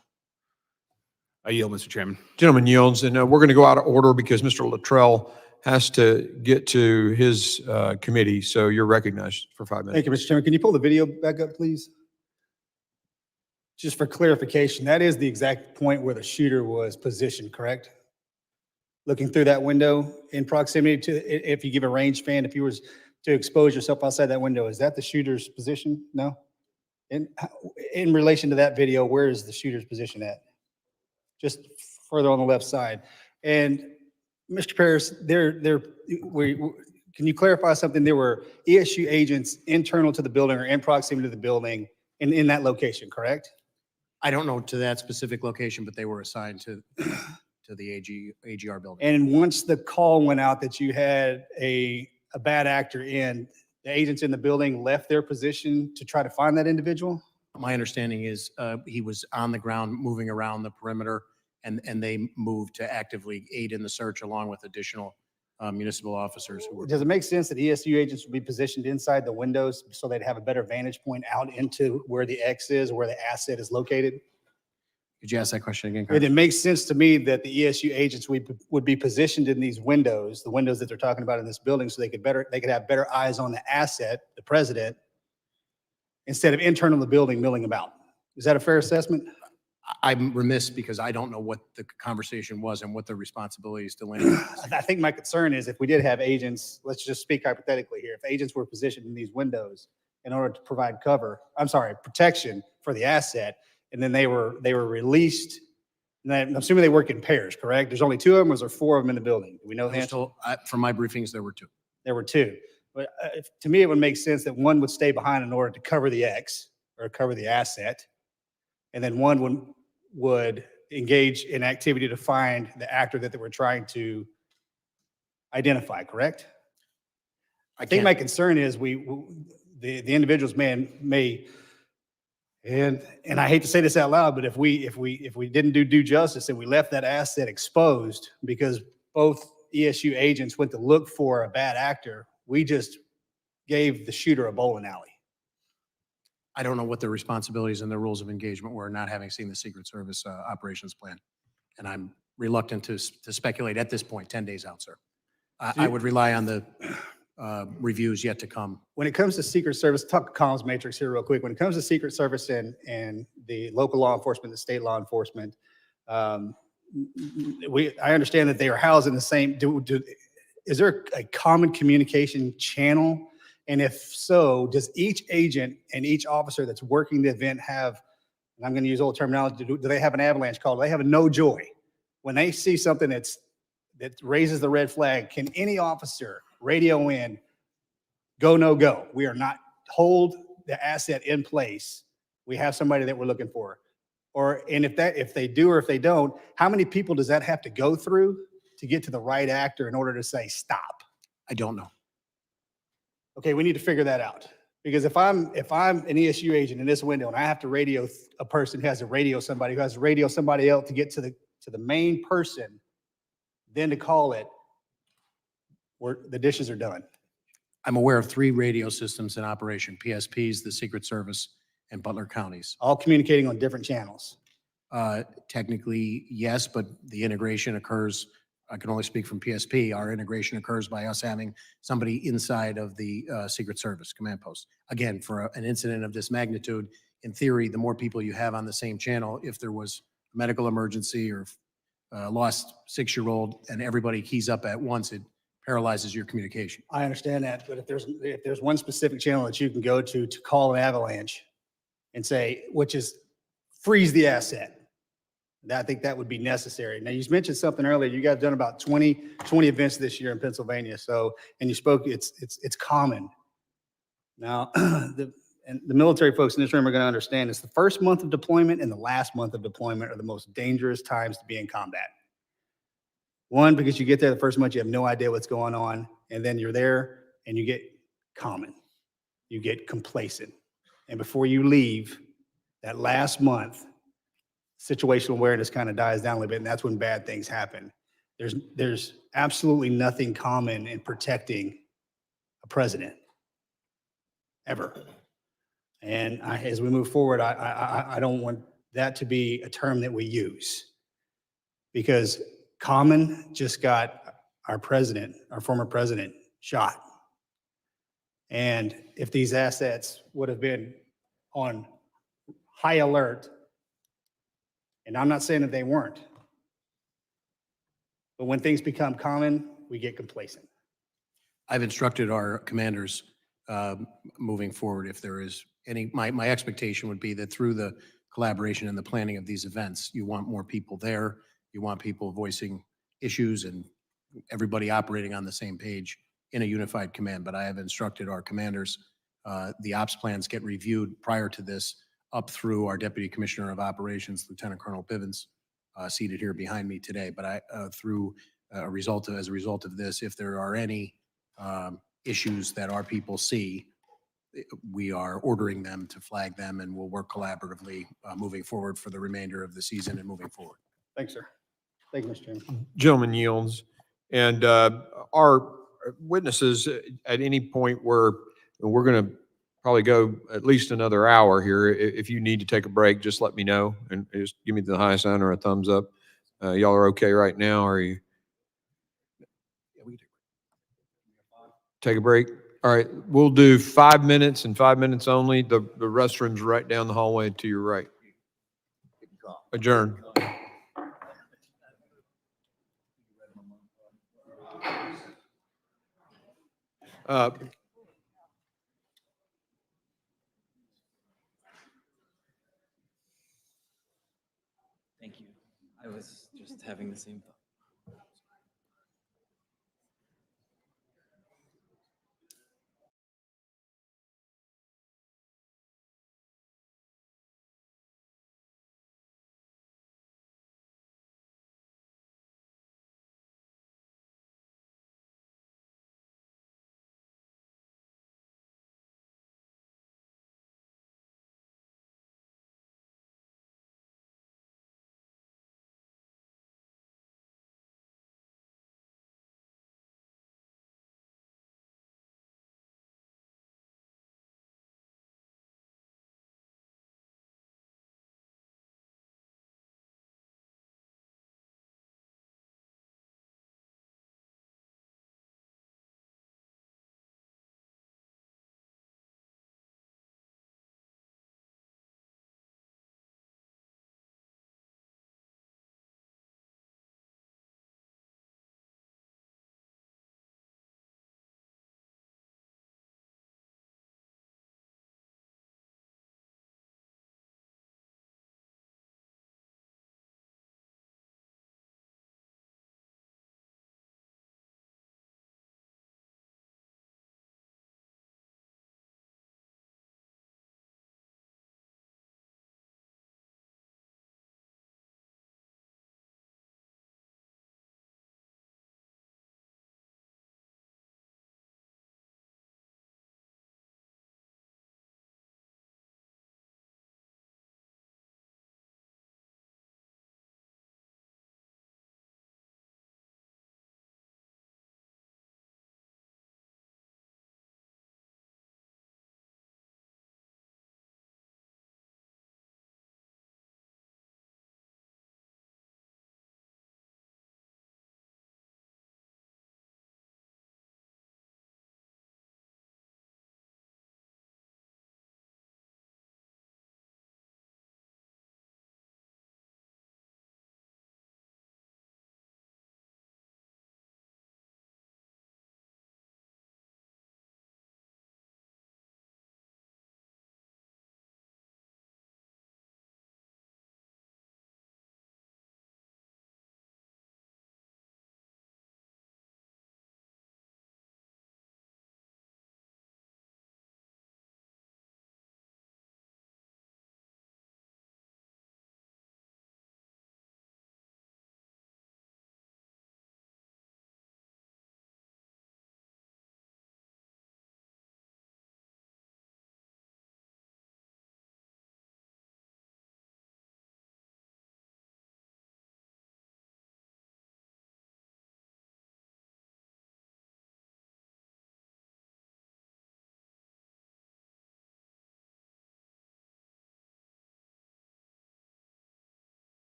I yield, Mr. Chairman. Gentleman yields, and we're going to go out of order because Mr. Luttrell has to get to his committee, so you're recognized for 5 minutes. Thank you, Mr. Chairman. Can you pull the video back up, please? Just for clarification, that is the exact point where the shooter was positioned, correct? Looking through that window in proximity to, if you give a range fan, if you were to expose yourself outside that window, is that the shooter's position? No? In relation to that video, where is the shooter's position at? Just further on the left side. And Mr. Paris, can you clarify something? There were ESU agents internal to the building or in proximity to the building in that location, correct? I don't know to that specific location, but they were assigned to the AGR building. And once the call went out that you had a bad actor in, the agents in the building left their position to try to find that individual? My understanding is he was on the ground moving around the perimeter, and they moved to actively aid in the search along with additional municipal officers who were. Does it make sense that ESU agents would be positioned inside the windows so they'd have a better vantage point out into where the X is, where the asset is located? Could you ask that question again? And Carter? it makes sense to me that the ESU agents would be positioned in these windows, the windows that they're talking about in this building, so they could have better eyes on the asset, the president, instead of internal in the building milling about. Is that a fair assessment? I'm remiss because I don't know what the conversation was and what the responsibilities delineated. I think my concern is if we did have agents, let's just speak hypothetically here, if agents were positioned in these windows in order to provide protection for the asset, and then they were released, and I'm assuming they work in pairs, correct? There's only two of them, or is there four of them in the building? Do we know the answer? From my briefings, there were two. There were two. But to me, it would make sense that one would stay behind in order to cover the X or cover the asset. And then one would engage in activity to find the actor that they were trying to identify, correct? I think my concern is the individuals may, and I hate to say this out loud, but if we didn't do due justice and we left that asset exposed because both ESU agents went to look for a bad actor, we just gave the shooter a bowling alley. I don't know what the responsibilities and the rules of engagement were, not having seen the Secret Service operations plan. And I'm reluctant to speculate at this point, 10 days out, sir. I would rely on the reviews yet to come. When it comes to Secret Service, talk comms matrix here real quick. When it comes to Secret Service and the local law enforcement, the state law enforcement, I understand that they are housed in the same, is there a common communication channel? And if so, does each agent and each officer that's working the event have, and I'm going to use old terminology, do they have an avalanche call? Do they have a no joy? When they see something that raises the red flag, can any officer radio in, go, no go? We are not, hold the asset in place. We have somebody that we're looking for. And if they do or if they don't, how many people does that have to go through to get to the right actor in order to say stop? I don't know. Okay, we need to figure that out. Because if I'm an ESU agent in this window and I have to radio a person who has to radio somebody who has to radio somebody else to get to the main person, then to call it, the dishes are done. I'm aware of 3 radio systems in operation, PSPs, the Secret Service, and Butler counties. All communicating on different channels. Technically, yes, but the integration occurs, I can only speak from PSP, our integration occurs by us having somebody inside of the Secret Service command post. Again, for an incident of this magnitude, in theory, the more people you have on the same channel, if there was a medical emergency or lost 6-year-old and everybody keys up at once, it paralyzes your communication. I understand that, but if there's one specific channel that you can go to call an avalanche and say, which is freeze the asset, I think that would be necessary. Now, you mentioned something earlier. You guys have done about 20 events this year in Pennsylvania. So, and you spoke, it's common. Now, the military folks in this room are going to understand it's the first month of deployment and the last month of deployment are the most dangerous times to be in combat. One, because you get there the first month, you have no idea what's going on. And then you're there and you get common. You get complacent. And before you leave, that last month, situational awareness kind of dies down a little bit, and that's when bad things happen. There's absolutely nothing common in protecting a president, ever. And as we move forward, I don't want that to be a term that we use, because common just got our president, our former president, shot. And if these assets would have been on high alert, and I'm not saying that they weren't, but when things become common, we get complacent. I've instructed our commanders moving forward, if there is any, my expectation would be that through the collaboration and the planning of these events, you want more people there, you want people voicing issues and everybody operating on the same page in a unified command. But I have instructed our commanders, the ops plans get reviewed prior to this, up through our Deputy Commissioner of Operations, Lieutenant Colonel Bivens, seated here behind me today. But as a result of this, if there are any issues that our people see, we are ordering them to flag them, and we'll work collaboratively moving forward for the remainder of the season and moving forward. Thanks, sir. Thank you, Mr. Chairman. Gentleman yields. And our witnesses at any point where we're going to probably go at least another hour here. If you need to take a break, just let me know and just give me the high sign or a thumbs up. Y'all are okay right now? Or are you? Take a break? All right, we'll do 5 minutes and 5 minutes only. The restroom's right down the hallway to your right. Adjourn. Thank you. I was just having the same thought.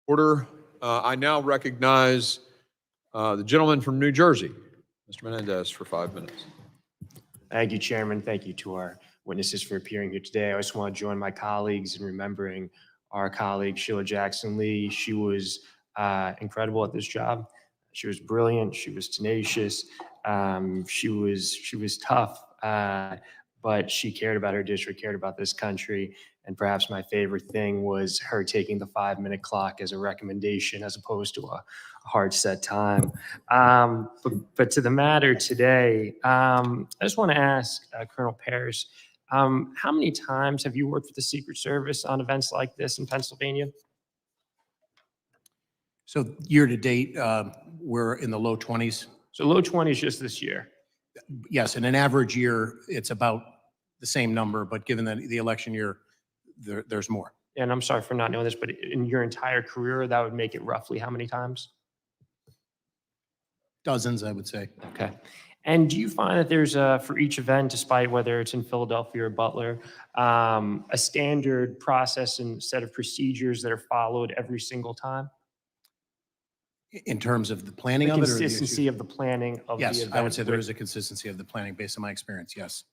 Order. I now recognize the gentleman from New Jersey, Mr. Menendez, for 5 minutes. Thank you, Chairman. Thank you to our witnesses for appearing here today. I just want to join my colleagues in remembering our colleague Sheila Jackson Lee. She was incredible at this job. She was brilliant. She was tenacious. She was tough, but she cared about her district, cared about this country. And perhaps my favorite thing was her taking the 5-minute clock as a recommendation as opposed to a hard set time. But to the matter today, I just want to ask Colonel Parris, how many times have you worked with the Secret Service on events like this in Pennsylvania? So year to date, we're in the low 20s. So low 20s just this year. Yes, in an average year, it's about the same number, but given the election year, there's more. And I'm sorry for not knowing this, but in your entire career, that would make it roughly how many times? Dozens, I would say. Okay. And do you find that there's for each event, despite whether it's in Philadelphia or Butler, a standard process and set of procedures that are followed every single time? In terms of the planning The of it? or the consistency issue? of the planning of the event? Yes, I would say there is a consistency of the planning based on my experience, yes.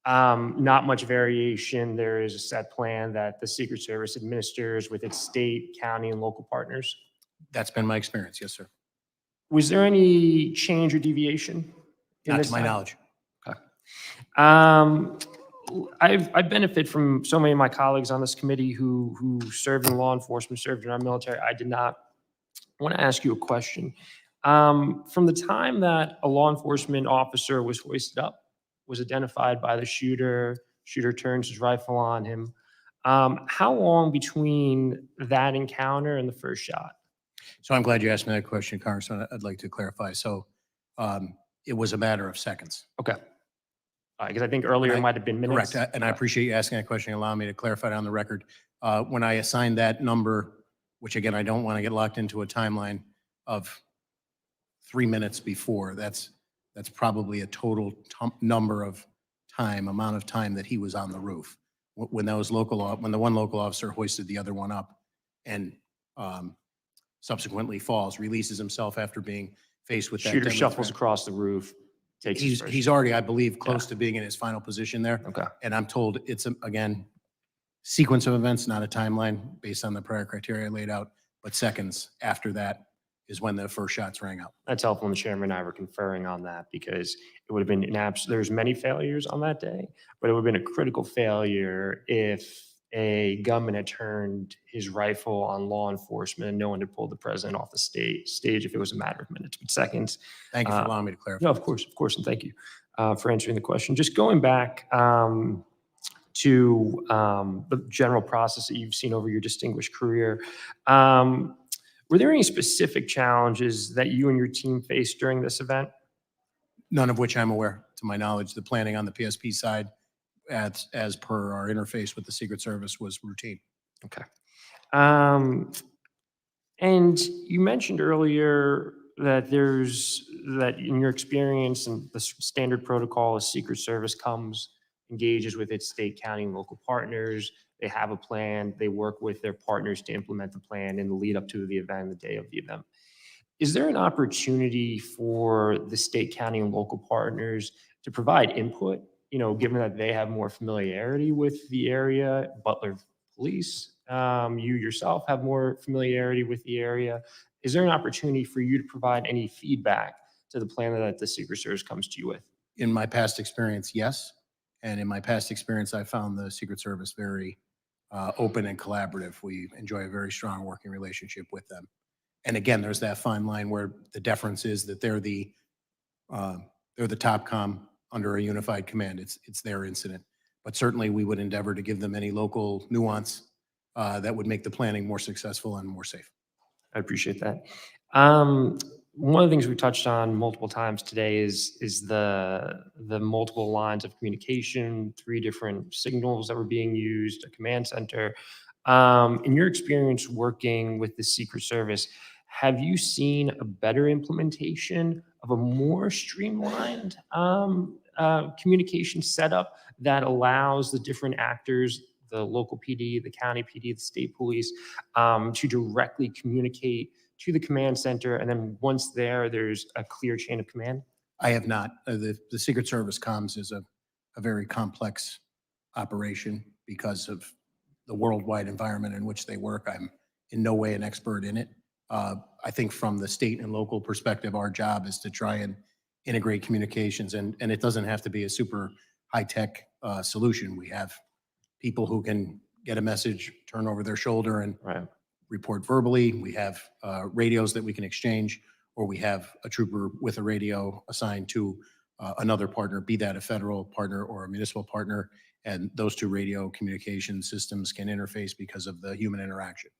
Not much variation. There is a set plan that the Secret Service administers with its state, county, and local partners. That's been my experience, yes, sir. Was there any change or deviation? in Not this to my time? knowledge. Okay. I benefit from so many of my colleagues on this committee who served in law enforcement, served in our military. I did not. I want to ask you a question. From the time that a law enforcement officer was hoisted up, was identified by the shooter turns his rifle on him, how long between that encounter and the first shot? So I'm glad you asked me that question, Congressman. I'd like to clarify. So it was a matter of seconds. Okay. Because I think earlier it might have been minutes. Correct. And I appreciate you asking that question and allowing me to clarify it on the record. When I assigned that number, which again, I don't want to get locked into a timeline of 3 minutes before, that's probably a total number of amount of time that he was on the roof. When the one local officer hoisted the other one up and subsequently falls, releases himself after being faced with that. Shooter deadly shuffles threat. across the roof, takes his first He's shot. already, I believe, close to being in his final position there. Okay. And I'm told it's, again, sequence of events, not a timeline based on the prior criteria I laid out, but seconds after that is when the first shots rang out. That's helpful. And the chairman and I were conferring on that because it would have been there's many failures on that day, but it would have been a critical failure if a gunman had turned his rifle on law enforcement and no one had pulled the president off the stage if it was a matter of minutes, but seconds. Thank you for allowing me to clarify. No, of course, and thank you for answering the question. Just going back to the general process that you've seen over your distinguished career, were there any specific challenges that you and your team faced during this event? None of which I'm aware, to my knowledge. The planning on the PSP side, as per our interface with the Secret Service, was routine. Okay. And you mentioned earlier that in your experience and the standard protocol, a Secret Service engages with its state, county, and local partners. They have a plan. They work with their partners to implement the plan in the lead up to the event and the day of the event. Is there an opportunity for the state, county, and local partners to provide input, given that they have more familiarity with the area, Butler Police, you yourself have more familiarity with the area? Is there an opportunity for you to provide any feedback to the plan that the Secret Service comes to you with? In my past experience, yes. And in my past experience, I found the Secret Service very open and collaborative. We enjoy a very strong working relationship with them. And again, there's that fine line where the deference is that they're the top comm under a unified command. It's their incident. But certainly we would endeavor to give them any local nuance that would make the planning more successful and more safe. I appreciate that. One of the things we touched on multiple times today is the multiple lines of communication, 3 different signals that were being used, a command center. In your experience working with the Secret Service, have you seen a better implementation of a more streamlined communication setup that allows the different actors the local PD, the county PD, the state police, to directly communicate to the command center? And then once there, there's a clear chain of command? I have not. The Secret Service comms is a very complex operation because of the worldwide environment in which they work. I'm in no way an expert in it. I think from the state and local perspective, our job is to try and integrate communications, and it doesn't have to be a super high-tech solution. We have people who can get a message, turn over their shoulder, and report verbally. We have radios that we can exchange, or we have a trooper with a radio assigned to another partner, be that a federal partner or a municipal partner, and those two radio communication systems can interface because of the human interaction.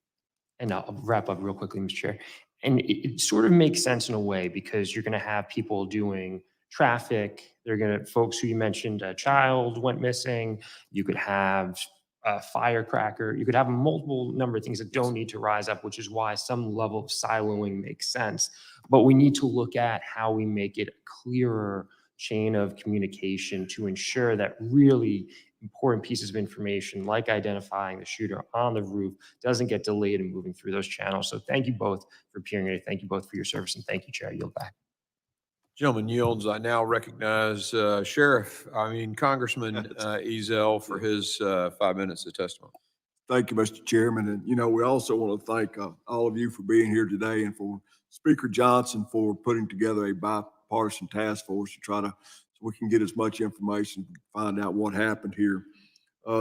And I'll wrap up real quickly, Mr. Chair. And it sort of makes sense in a way, because you're going to have people doing traffic. They're going to, folks who you mentioned, a child went missing. You could have a firecracker. You could have multiple number of things that don't need to rise up, which is why some level of siloing makes sense. But we need to look at how we make it a clearer chain of communication to ensure that really important pieces of information, like identifying the shooter on the roof, doesn't get delayed in moving through those channels. So thank you both for appearing today. Thank you both for your service, and thank you, Chair. I yield back. Gentleman yields. I now recognize Congressman Ezell for his 5 minutes of testimony. Thank you, Mr. Chairman. And, we also want to thank all of you for being here today, and for Speaker Johnson for putting together a bipartisan task force to try to, so we can get as much information, find out what happened here.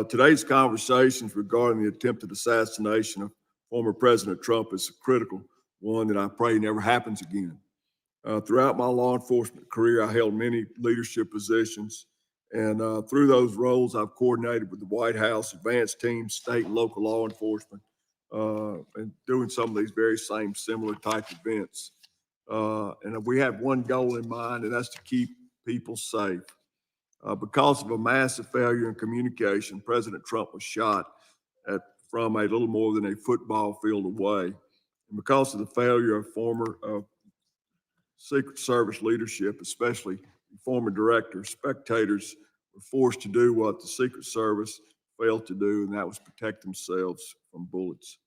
Today's conversations regarding the attempted assassination of former President Trump is a critical one that I pray never happens again. Throughout my law enforcement career, I held many leadership positions, and through those roles, I've coordinated with the White House, advanced teams, state and local law enforcement, and doing some of these very same similar type events. And we have one goal in mind, and that's to keep people safe. Because of a massive failure in communication, President Trump was shot from a little more than a football field away. And because of the failure of former Secret Service leadership, especially former directors, spectators were forced to do what the Secret Service failed to do, and that was protect themselves from bullets.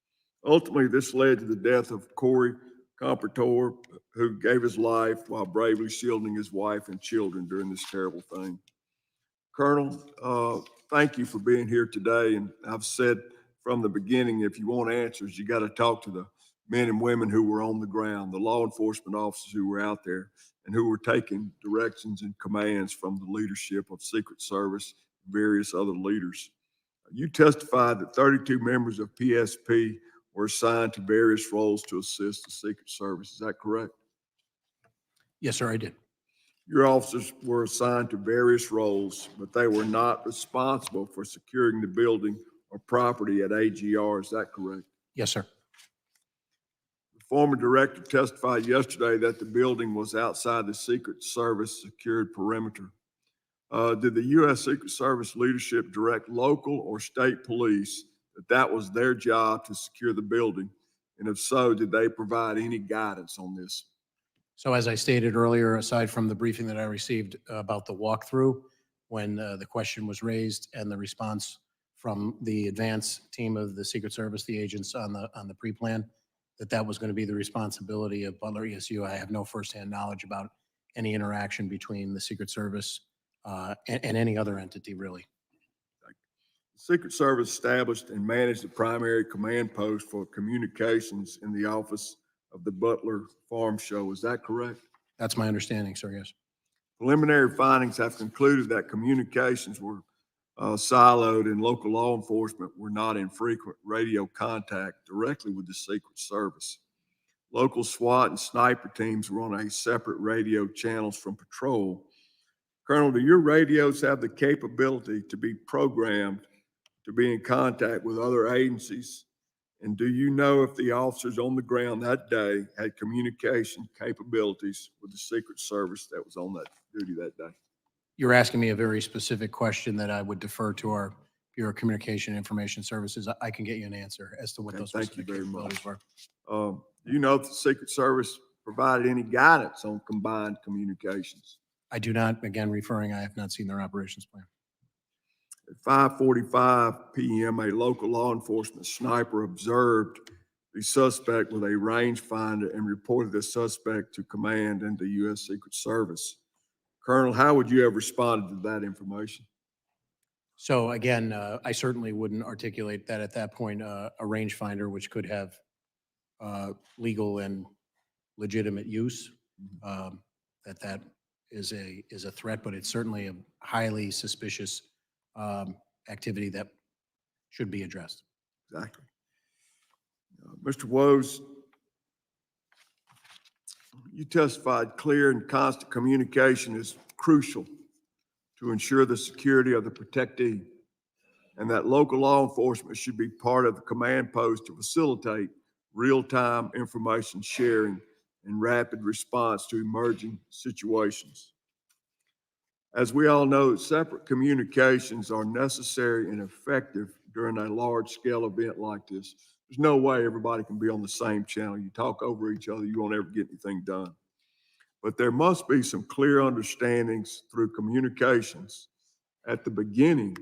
Ultimately, this led to the death of Corey Comparator, who gave his life while bravely shielding his wife and children during this terrible thing. Colonel, thank you for being here today. And I've said from the beginning, if you want answers, you got to talk to the men and women who were on the ground, the law enforcement officers who were out there and who were taking directions and commands from the leadership of Secret Service, various other leaders. You testified that 32 members of PSP were assigned to various roles to assist the Secret Service. Is that correct? Yes, sir, I did. Your officers were assigned to various roles, but they were not responsible for securing the building or property at AGR. Is that correct? Yes, sir. The former director testified yesterday that the building was outside the Secret Service secured perimeter. Did the U.S. Secret Service leadership direct local or state police that was their job to secure the building? And if so, did they provide any guidance on this? So as I stated earlier, aside from the briefing that I received about the walkthrough, when the question was raised and the response from the advance team of the Secret Service, the agents on the pre-plan, that was going to be the responsibility of Butler ESU. I have no firsthand knowledge about any interaction between the Secret Service and any other entity, really. The Secret Service established and managed the primary command post for communications in the office of the Butler Farm Show. Is that correct? That's my understanding, sir, yes. Preliminary findings have concluded that communications were siloed and local law enforcement were not in frequent radio contact directly with the Secret Service. Local SWAT and sniper teams were on a separate radio channels from patrol. Colonel, do your radios have the capability to be programmed to be in contact with other agencies? And do you know if the officers on the ground that day had communication capabilities with the Secret Service that was on that duty that day? You're asking me a very specific question that I would defer to our Bureau of Communication Information Services. I can get you an answer as to what those specific capabilities were. Do you know if the Secret Service provided any guidance on combined communications? I do not, again, I have not seen their operations plan. At 5:45 p.m., a local law enforcement sniper observed the suspect with a rangefinder and reported the suspect to command and the U.S. Secret Service. Colonel, how would you have responded to that information? So again, I certainly wouldn't articulate that at that point, a rangefinder, which could have legal and legitimate use, that is a threat, but it's certainly a highly suspicious activity that should be addressed. Exactly. Mr. Woes, you testified clear and constant communication is crucial to ensure the security of the protectee, and that local law enforcement should be part of the command post to facilitate real-time information sharing and rapid response to emerging situations. As we all know, separate communications are necessary and effective during a large-scale event like this. There's no way everybody can be on the same channel. You talk over each other, you won't ever get anything done. But there must be some clear understandings through communications at the beginning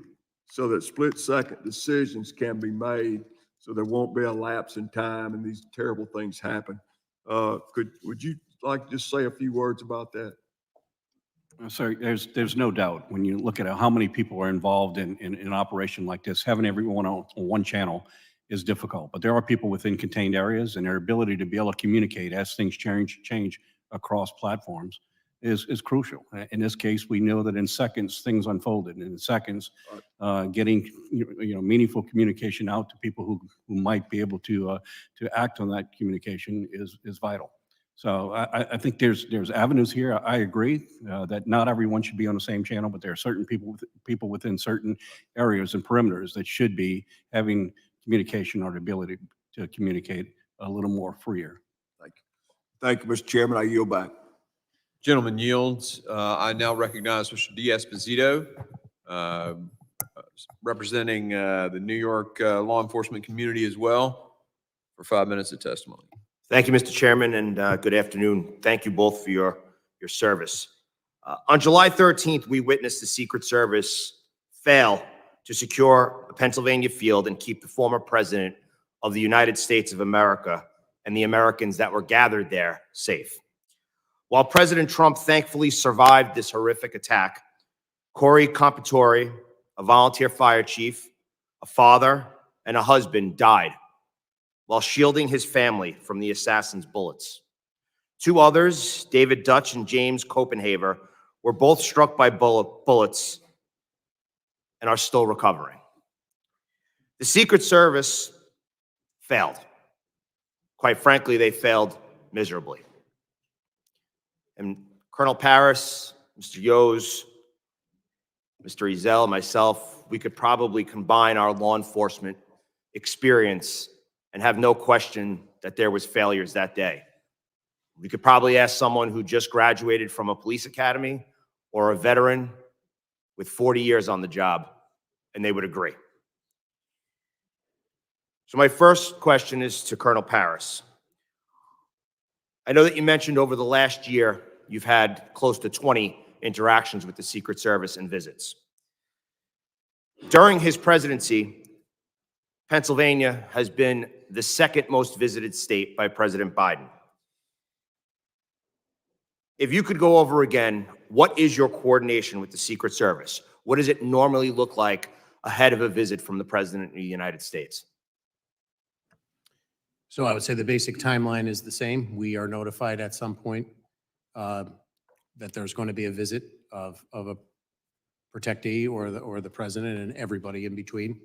so that split-second decisions can be made, so there won't be a lapse in time and these terrible things happen. Would you like to just say a few words about that? Sir, there's no doubt when you look at how many people are involved in an operation like this, having everyone on one channel is difficult. But there are people within contained areas, and their ability to be able to communicate as things change across platforms is crucial. In this case, we know that in seconds things unfolded, and in seconds, getting meaningful communication out to people who might be able to act on that communication is vital. So I think there's avenues here. I agree that not everyone should be on the same channel, but there are certain people within certain areas and perimeters that should be having communication or the ability to communicate a little more freer. Thank you. Thank you, Mr. Chairman. I yield back. Gentleman yields. I now recognize Mr. D'Esposito, representing the New York law enforcement community as well, for 5 minutes of testimony. Thank you, Mr. Chairman, and good afternoon. Thank you both for your service. On July 13th, we witnessed the Secret Service fail to secure a Pennsylvania field and keep the former president of the United States of America and the Americans that were gathered there safe. While President Trump thankfully survived this horrific attack, Corey Compatore, a volunteer fire chief, a father, and a husband died while shielding his family from the assassin's bullets. Two others, David Dutch and James Copenhaver, were both struck by bullets and are still recovering. The Secret Service failed. Quite frankly, they failed miserably. And Colonel Paris, Mr. Yos, Mr. Ezel, myself, we could probably combine our law enforcement experience and have no question that there was failures that day. We could probably ask someone who just graduated from a police academy or a veteran with 40 years on the job, and they would agree. So my first question is to Colonel Paris. I know that you mentioned over the last year you've had close to 20 interactions with the Secret Service and visits. During his presidency, Pennsylvania has been the second most visited state by President Biden. If you could go over again, what is your coordination with the Secret Service? What does it normally look like ahead of a visit from the President of the United States? So I would say the basic timeline is the same. We are notified at some point that there's going to be a visit of a protectee or the president and everybody in between.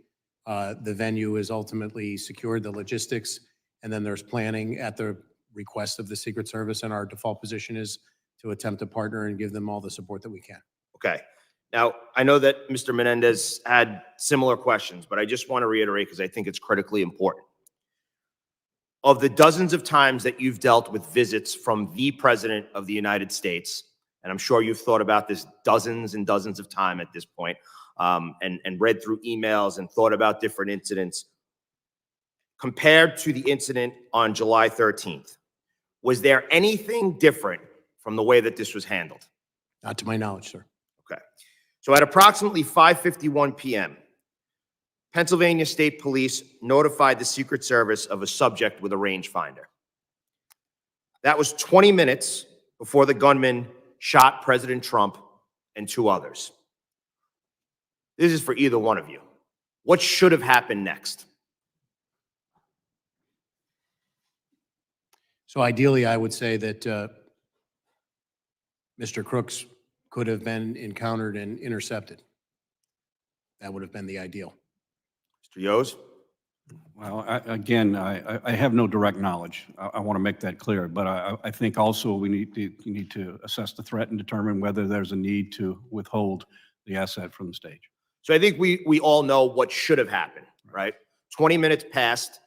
The venue is ultimately secured, the logistics, and then there's planning at the request of the Secret Service, and our default position is to attempt to partner and give them all the support that we can. Okay. Now, I know that Mr. Menendez had similar questions, but I just want to reiterate because I think it's critically important. Of the dozens of times that you've dealt with visits from the President of the United States, and I'm sure you've thought about this dozens and dozens of times at this point, and read through emails and thought about different incidents, compared to the incident on July 13th, was there anything different from the way that this was handled? Not to my knowledge, sir. Okay. So at approximately 5:51 p.m., Pennsylvania State Police notified the Secret Service of a subject with a rangefinder. That was 20 minutes before the gunman shot President Trump and 2 others. This is for either one of you. What should have happened next? So ideally, I would say that Mr. Crooks could have been encountered and intercepted. That would have been the ideal. Mr. Yos? Well, I have no direct knowledge. I want to make that clear, but I think also you need to assess the threat and determine whether there's a need to withhold the asset from the stage. So I think we all know what should have happened, right? 20 minutes passed.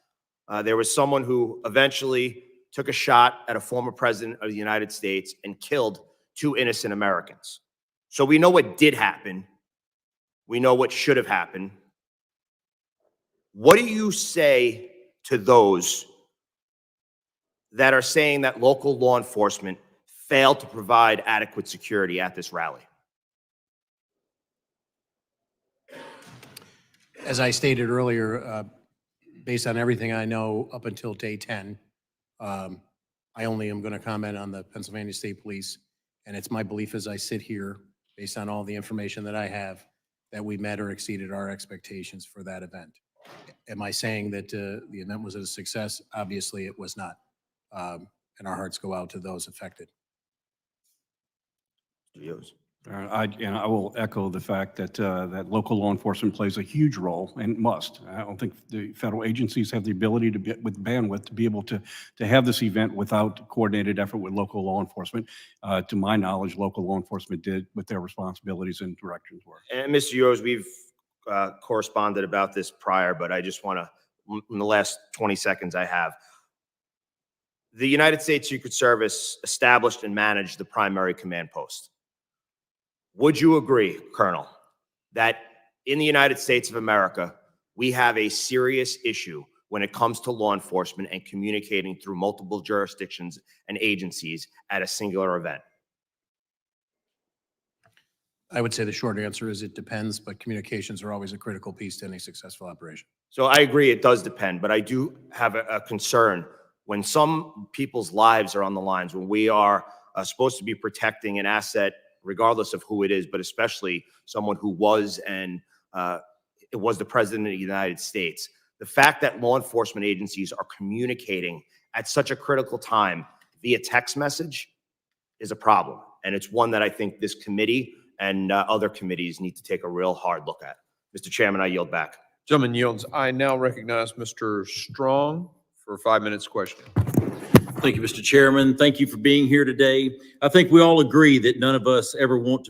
There was someone who eventually took a shot at a former president of the United States and killed 2 innocent Americans. So we know what did happen. We know what should have happened. What do you say to those that are saying that local law enforcement failed to provide adequate security at this rally? As I stated earlier, based on everything I know up until day 10, I only am going to comment on the Pennsylvania State Police. And it's my belief as I sit here, based on all the information that I have, that we met or exceeded our expectations for that event. Am I saying that the event was a success? Obviously, it was not. And our hearts go out to those affected. I will echo the fact that that local law enforcement plays a huge role and must. I don't think the federal agencies have the ability to get with bandwidth to be able to have this event without coordinated effort with local law enforcement. To my knowledge, local law enforcement did what their responsibilities and directions were. And Mr. Yos, we've corresponded about this prior, but I just want to, in the last 20 seconds I have, the United States Secret Service established and managed the primary command post. Would you agree, Colonel, that in the United States of America, we have a serious issue when it comes to law enforcement and communicating through multiple jurisdictions and agencies at a singular event? I would say the short answer is it depends, but communications are always a critical piece to any successful operation. So I agree it does depend, but I do have a concern when some people's lives are on the lines, when we are supposed to be protecting an asset regardless of who it is, but especially someone who was it was the president of the United States. The fact that law enforcement agencies are communicating at such a critical time via text message is a problem. And it's one that I think this committee and other committees need to take a real hard look at. Mr. Chairman, I yield back. Gentleman yields. I now recognize Mr. Strong for 5 minutes question. Thank you, Mr. Chairman. Thank you for being here today. I think we all agree that none of us ever wanted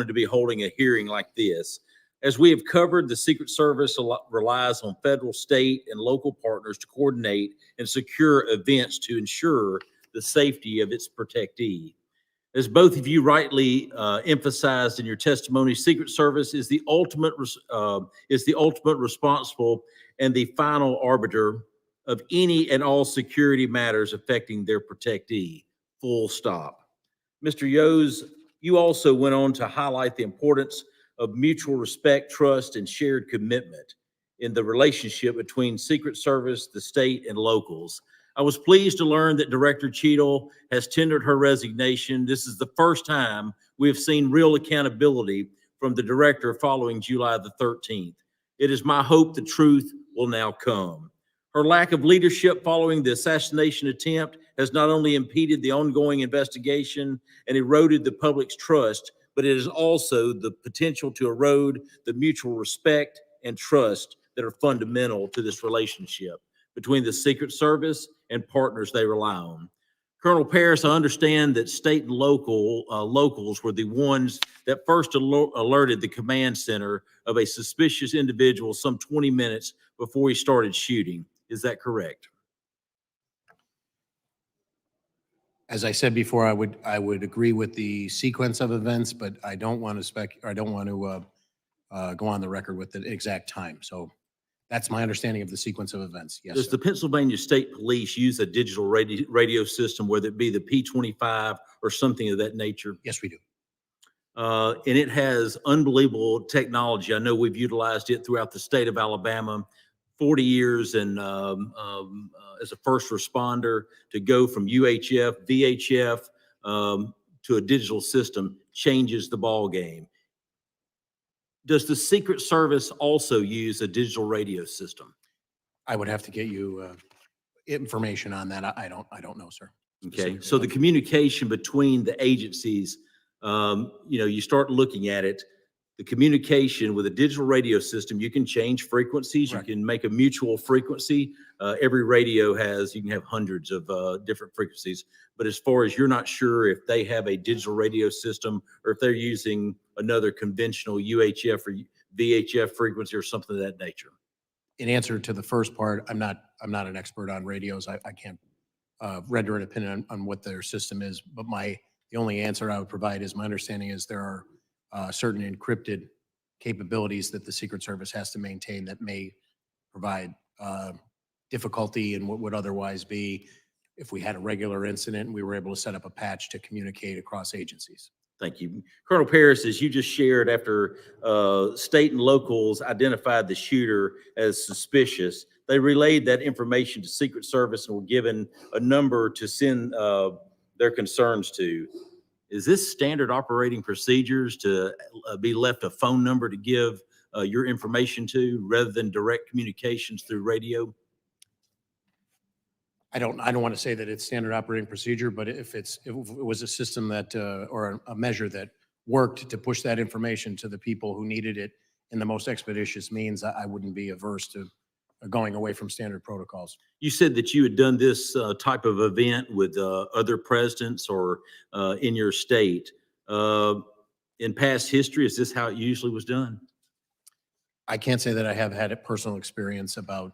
to be holding a hearing like this. As we have covered, the Secret Service relies on federal, state, and local partners to coordinate and secure events to ensure the safety of its protectee. As both of you rightly emphasized in your testimony, Secret Service is the ultimate responsible and the final arbiter of any and all security matters affecting their protectee, full stop. Mr. Yos, you also went on to highlight the importance of mutual respect, trust, and shared commitment in the relationship between Secret Service, the state, and locals. I was pleased to learn that Director Cheadle has tendered her resignation. This is the first time we have seen real accountability from the director following July the 13th. It is my hope the truth will now come. Her lack of leadership following the assassination attempt has not only impeded the ongoing investigation and eroded the public's trust, but it has also the potential to erode the mutual respect and trust that are fundamental to this relationship between the Secret Service and partners they rely on. Colonel Paris, I understand that state and locals were the ones that first alerted the command center of a suspicious individual some 20 minutes before he started shooting. Is that correct? As I said before, I would agree with the sequence of events, but I don't want to go on the record with the exact time. So that's my understanding of the sequence of events. Yes. Does Sir. the Pennsylvania State Police use a digital radio system, whether it be the P25 or something of that nature? Yes, we do. and it has unbelievable technology. I know we've utilized it throughout the state of Alabama, 40 years and as a first responder to go from UHF, VHF to a digital system changes the ball game. Does the Secret Service also use a digital radio system? I would have to get you information on that. I don't know, sir. Okay, so the communication between the agencies, you start looking at it, the communication with a digital radio system, you can change frequencies, you can make a mutual frequency. Every radio you can have hundreds of different frequencies. But as far as you're not sure if they have a digital radio system or if they're using another conventional UHF or VHF frequency or something of that nature. In answer to the first part, I'm not an expert on radios. I can't render an opinion on what their system is, but the only answer I would provide is my understanding is there are certain encrypted capabilities that the Secret Service has to maintain that may provide difficulty in what would otherwise be if we had a regular incident and we were able to set up a patch to communicate across agencies. Thank you. Colonel Paris, as you just shared, after state and locals identified the shooter as suspicious, they relayed that information to Secret Service and were given a number to send their concerns to. Is this standard operating procedures to be left a phone number to give your information to rather than direct communications through radio? I don't want to say that it's standard operating procedure, but if it was a system that, or a measure that worked to push that information to the people who needed it in the most expeditious means, I wouldn't be averse to going away from standard protocols. You said that you had done this type of event with other presidents or in your state. In past history, is this how it usually was done? I can't say that I have had a personal experience about,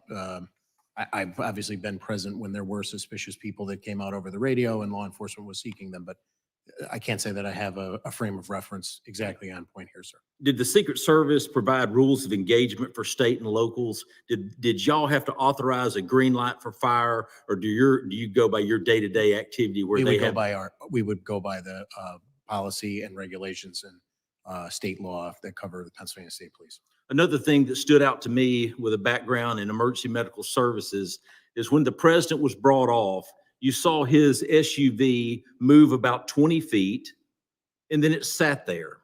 I've obviously been present when there were suspicious people that came out over the radio and law enforcement was seeking them, but I can't say that I have a frame of reference exactly on point here, sir. Did the Secret Service provide rules of engagement for state and locals? Did y'all have to authorize a green light for fire, or do you go by your day-to-day activity where We they would go have? by the policy and regulations and state law that cover the Pennsylvania State Police. Another thing that stood out to me with a background in emergency medical services is when the president was brought off, you saw his SUV move about 20 feet and then it sat there.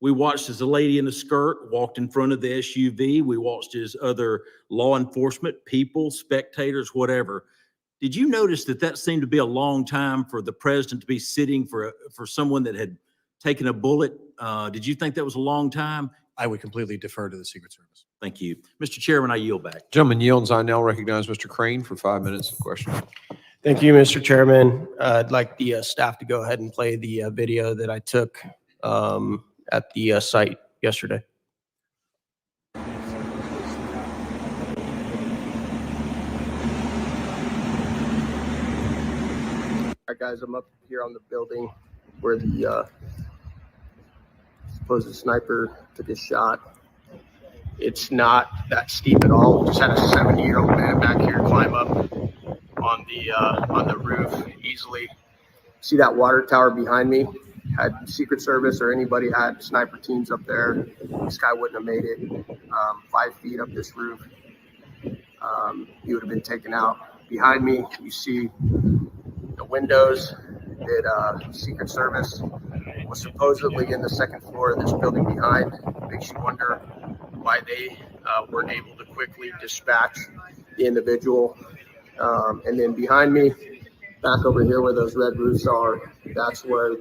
We watched as a lady in a skirt walked in front of the SUV. We watched as other law enforcement people, spectators, whatever. Did you notice that seemed to be a long time for the president to be sitting for someone that had taken a bullet? Did you think that was a long time? I would completely defer to the Secret Service. Thank you. Mr. Chairman, I yield back. Gentleman yields. I now recognize Mr. Crane for 5 minutes of questioning. Thank you, Mr. Chairman. I'd like the staff to go ahead and play the video that I took at the site yesterday. All right, guys, I'm up here on the building where the supposed sniper took his shot. It's not that steep at all. We just had a 70-year-old man back here climb up on the roof easily. See that water tower behind me? Had Secret Service or anybody had sniper teams up there, this guy wouldn't have made it 5 feet up this roof. He would have been taken out. Behind me, you see the windows that Secret Service was supposedly in the second floor of this building behind. Makes you wonder why they weren't able to quickly dispatch the individual. And then behind me, back over here where those red roofs are, that's where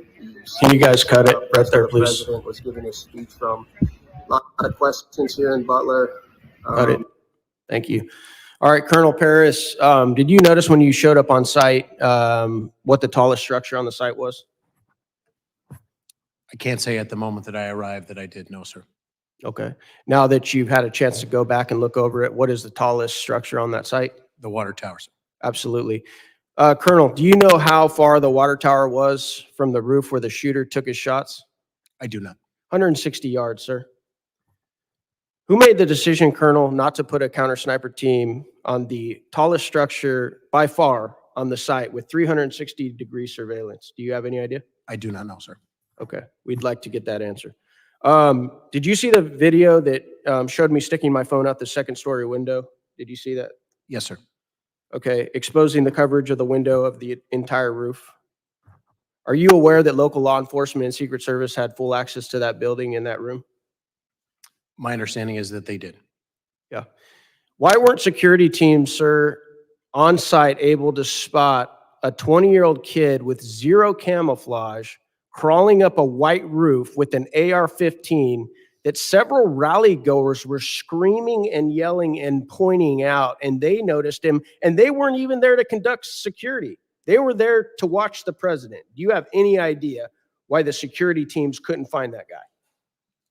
Can you guys cut it right there, the please? president was giving his speech from. A lot of questions here in Butler. Got it. Thank you. All right, Colonel Paris, did you notice when you showed up on site what the tallest structure on the site was? I can't say at the moment that I arrived that I did, no, sir. Okay. Now that you've had a chance to go back and look over it, what is the tallest structure on that site? The water tower, sir. Absolutely. Colonel, do you know how far the water tower was from the roof where the shooter took his shots? I do not. 160 yards, sir. Who made the decision, Colonel, not to put a counter sniper team on the tallest structure by far on the site with 360-degree surveillance? Do you have any idea? I do not know, sir. Okay, we'd like to get that answer. Did you see the video that showed me sticking my phone out the second story window? Did you see that? Yes, sir. Okay, exposing the coverage of the window of the entire roof. Are you aware that local law enforcement and Secret Service had full access to that building in that room? My understanding is that they did. Yeah. Why weren't security teams, sir, on site able to spot a 20-year-old kid with zero camouflage crawling up a white roof with an AR-15 that several rally goers were screaming and yelling and pointing out, and they noticed him, and they weren't even there to conduct security. They were there to watch the president. Do you have any idea why the security teams couldn't find that guy?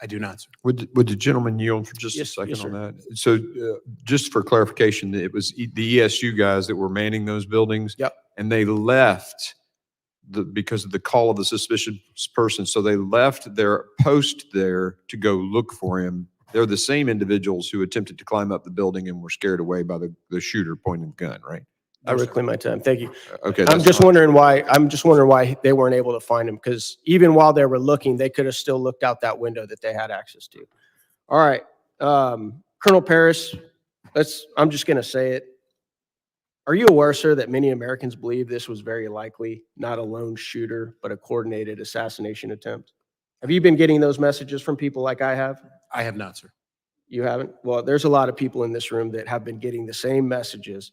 I do not, sir. Would the gentleman yield for just a Yes, second yes, on sir. that? So just for clarification, it was the ESU guys that were manning those buildings? Yep. And they left because of the call of the suspicious person. So they left their post there to go look for him. They're the same individuals who attempted to climb up the building and were scared away by the shooter pointing the gun, right? I reclaim my time. Thank you. Okay. I'm that's just fine. wondering why they weren't able to find him, because even while they were looking, they could have still looked out that window that they had access to. All right. Colonel Paris, I'm just going to say it. Are you aware, sir, that many Americans believe this was very likely not a lone shooter, but a coordinated assassination attempt? Have you been getting those messages from people like I have? I have not, sir. You haven't? Well, there's a lot of people in this room that have been getting the same messages.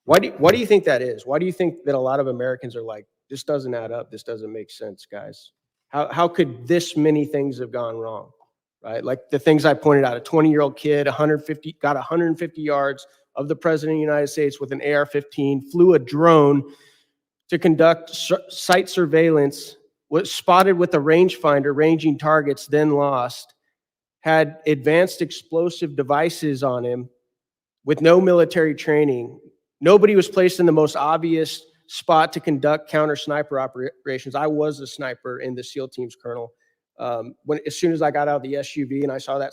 Why do you think that is? Why do you think that a lot of Americans are like, this doesn't add up, this doesn't make sense, guys? How could this many things have gone wrong, right? Like the things I pointed out, a 20-year-old kid, got 150 yards of the president of the United States with an AR-15, flew a drone to conduct site surveillance, was spotted with a rangefinder ranging targets, then lost, had advanced explosive devices on him with no military training. Nobody was placed in the most obvious spot to conduct counter sniper operations. I was a sniper in the SEAL teams, Colonel. As soon as I got out of the SUV and I saw that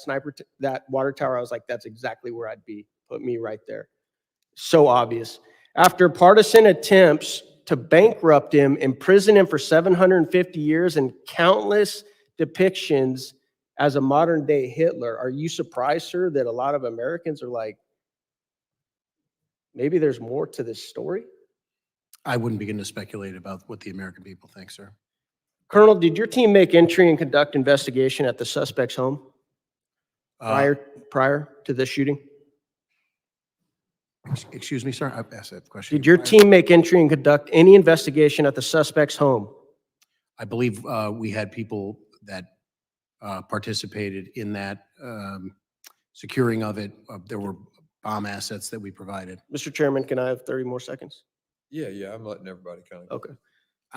that water tower, I was like, that's exactly where I'd be. Put me right there. So obvious. After partisan attempts to bankrupt him, imprison him for 750 years, and countless depictions as a modern day Hitler, are you surprised, sir, that a lot of Americans are like, maybe there's more to this story? I wouldn't begin to speculate about what the American people think, sir. Colonel, did your team make entry and conduct investigation at the suspect's home prior to this shooting? Excuse me, sir? I've asked that question. Did your team make entry and conduct any investigation at the suspect's home? I believe we had people that participated in that securing of it. There were bomb assets that we provided. Mr. Chairman, can I have 30 more seconds? Yeah, I'm letting everybody kind of. Okay.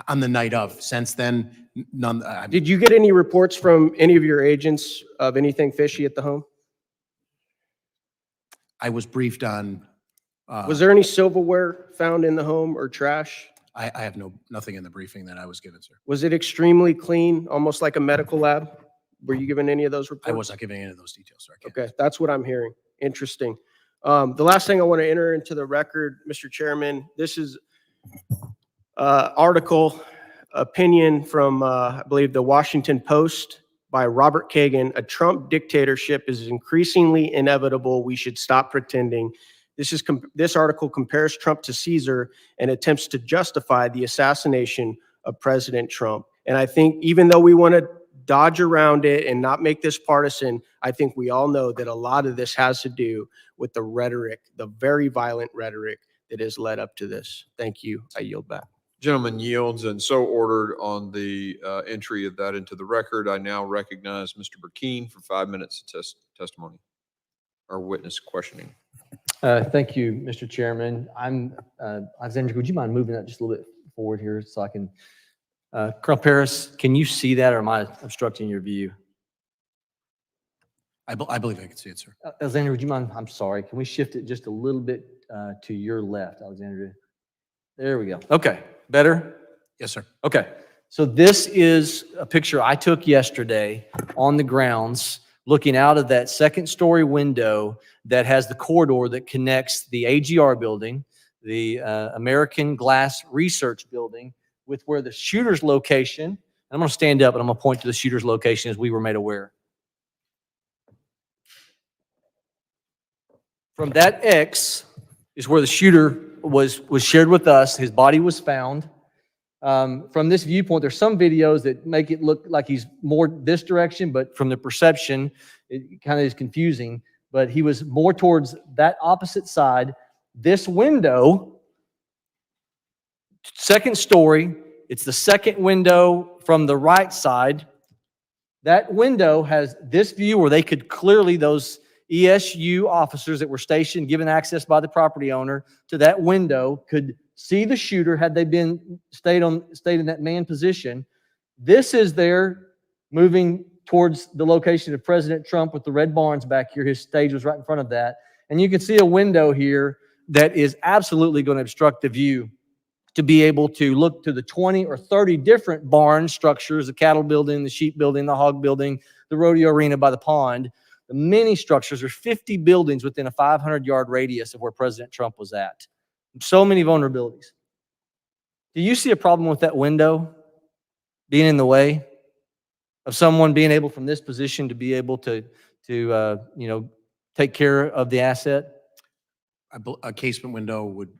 On the night of. Since then, none. Did you get any reports from any of your agents of anything fishy at the home? I was briefed on. Was there any silverware found in the home or trash? I have nothing in the briefing that I was given, sir. Was it extremely clean, almost like a medical lab? Were you given any of those reports? I was not giving any of those details, sir. Okay, that's what I'm hearing. Interesting. The last thing I want to enter into the record, Mr. Chairman, this is article opinion from, I believe, the Washington Post by Robert Kagan. A Trump dictatorship is increasingly inevitable. We should stop pretending. This article compares Trump to Caesar and attempts to justify the assassination of President Trump. And I think even though we want to dodge around it and not make this partisan, I think we all know that a lot of this has to do with the rhetoric, the very violent rhetoric that has led up to this. Thank you. I yield back. Gentleman yields, and so ordered on the entry of that into the record. I now recognize Mr. Burkeen for 5 minutes of testimony or witness questioning. Thank you, Mr. Chairman. Alexandra, would you mind moving that just a little bit forward here so I can, Colonel Paris, can you see that, or am I obstructing your view? I believe I can see it, sir. Alexandra, would you mind? I'm sorry. Can we shift it just a little bit to your left, Alexandra? There we go. Okay. Better? Yes, sir. Okay. So this is a picture I took yesterday on the grounds, looking out of that second story window that has the corridor that connects the AGR building, the American Glass Research building, with where the shooter's location. I'm going to stand up and I'm going to point to the shooter's location as we were made aware. From that X is where the shooter was shared with us. His body was found. From this viewpoint, there's some videos that make it look like he's more this direction, but from the perception, it kind of is confusing. But he was more towards that opposite side. This window, second story, it's the second window from the right side. That window has this view where they could clearly, those ESU officers that were stationed, given access by the property owner to that window, could see the shooter had they been stayed in that man position. This is there moving towards the location of President Trump with the red barns back here. His stage was right in front of that. And you can see a window here that is absolutely going to obstruct the view to be able to look to the 20 or 30 different barn structures, the cattle building, the sheep building, the hog building, the rodeo arena by the pond. The many structures, there's 50 buildings within a 500-yard radius of where President Trump was at. So many vulnerabilities. Do you see a problem with that window being in the way of someone being able from this position to be able to take care of the asset? A casement window would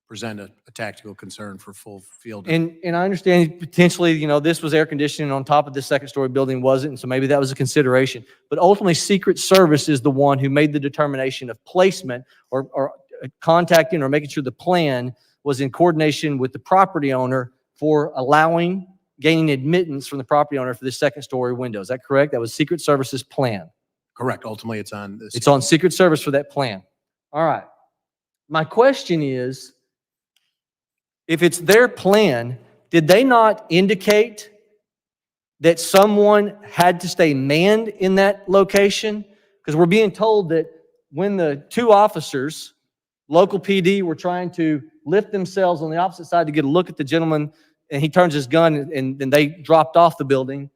present a tactical concern for full field. And I understand potentially, this was air conditioning on top of this second story building wasn't, and so maybe that was a consideration. But ultimately, Secret Service is the one who made the determination of placement or contacting or making sure the plan was in coordination with the property owner for gaining admittance from the property owner for this second story window. Is that correct? That was Secret Service's plan. Correct. Ultimately, it's on It's on Secret Service for that plan. All right. My question is, if it's their plan, did they not indicate that someone had to stay manned in that location? Because we're being told that when the two officers, local PD, were trying to lift themselves on the opposite side to get a look at the gentleman, and he turns his gun and they dropped off the building.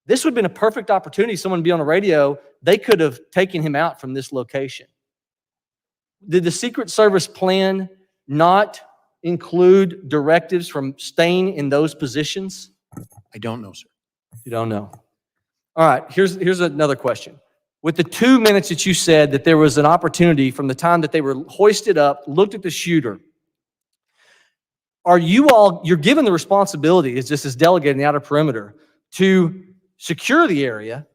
This would have been a perfect opportunity. Someone would be on a radio. They could have taken him out from this location. Did the Secret Service plan not include directives from staying in those positions? I don't know, sir. You don't know. All right, here's another question. With the 2 minutes that you said that there was an opportunity from the time that they were hoisted up, looked at the shooter, you're given the responsibility, it's just as delegated in the outer perimeter, to secure the area.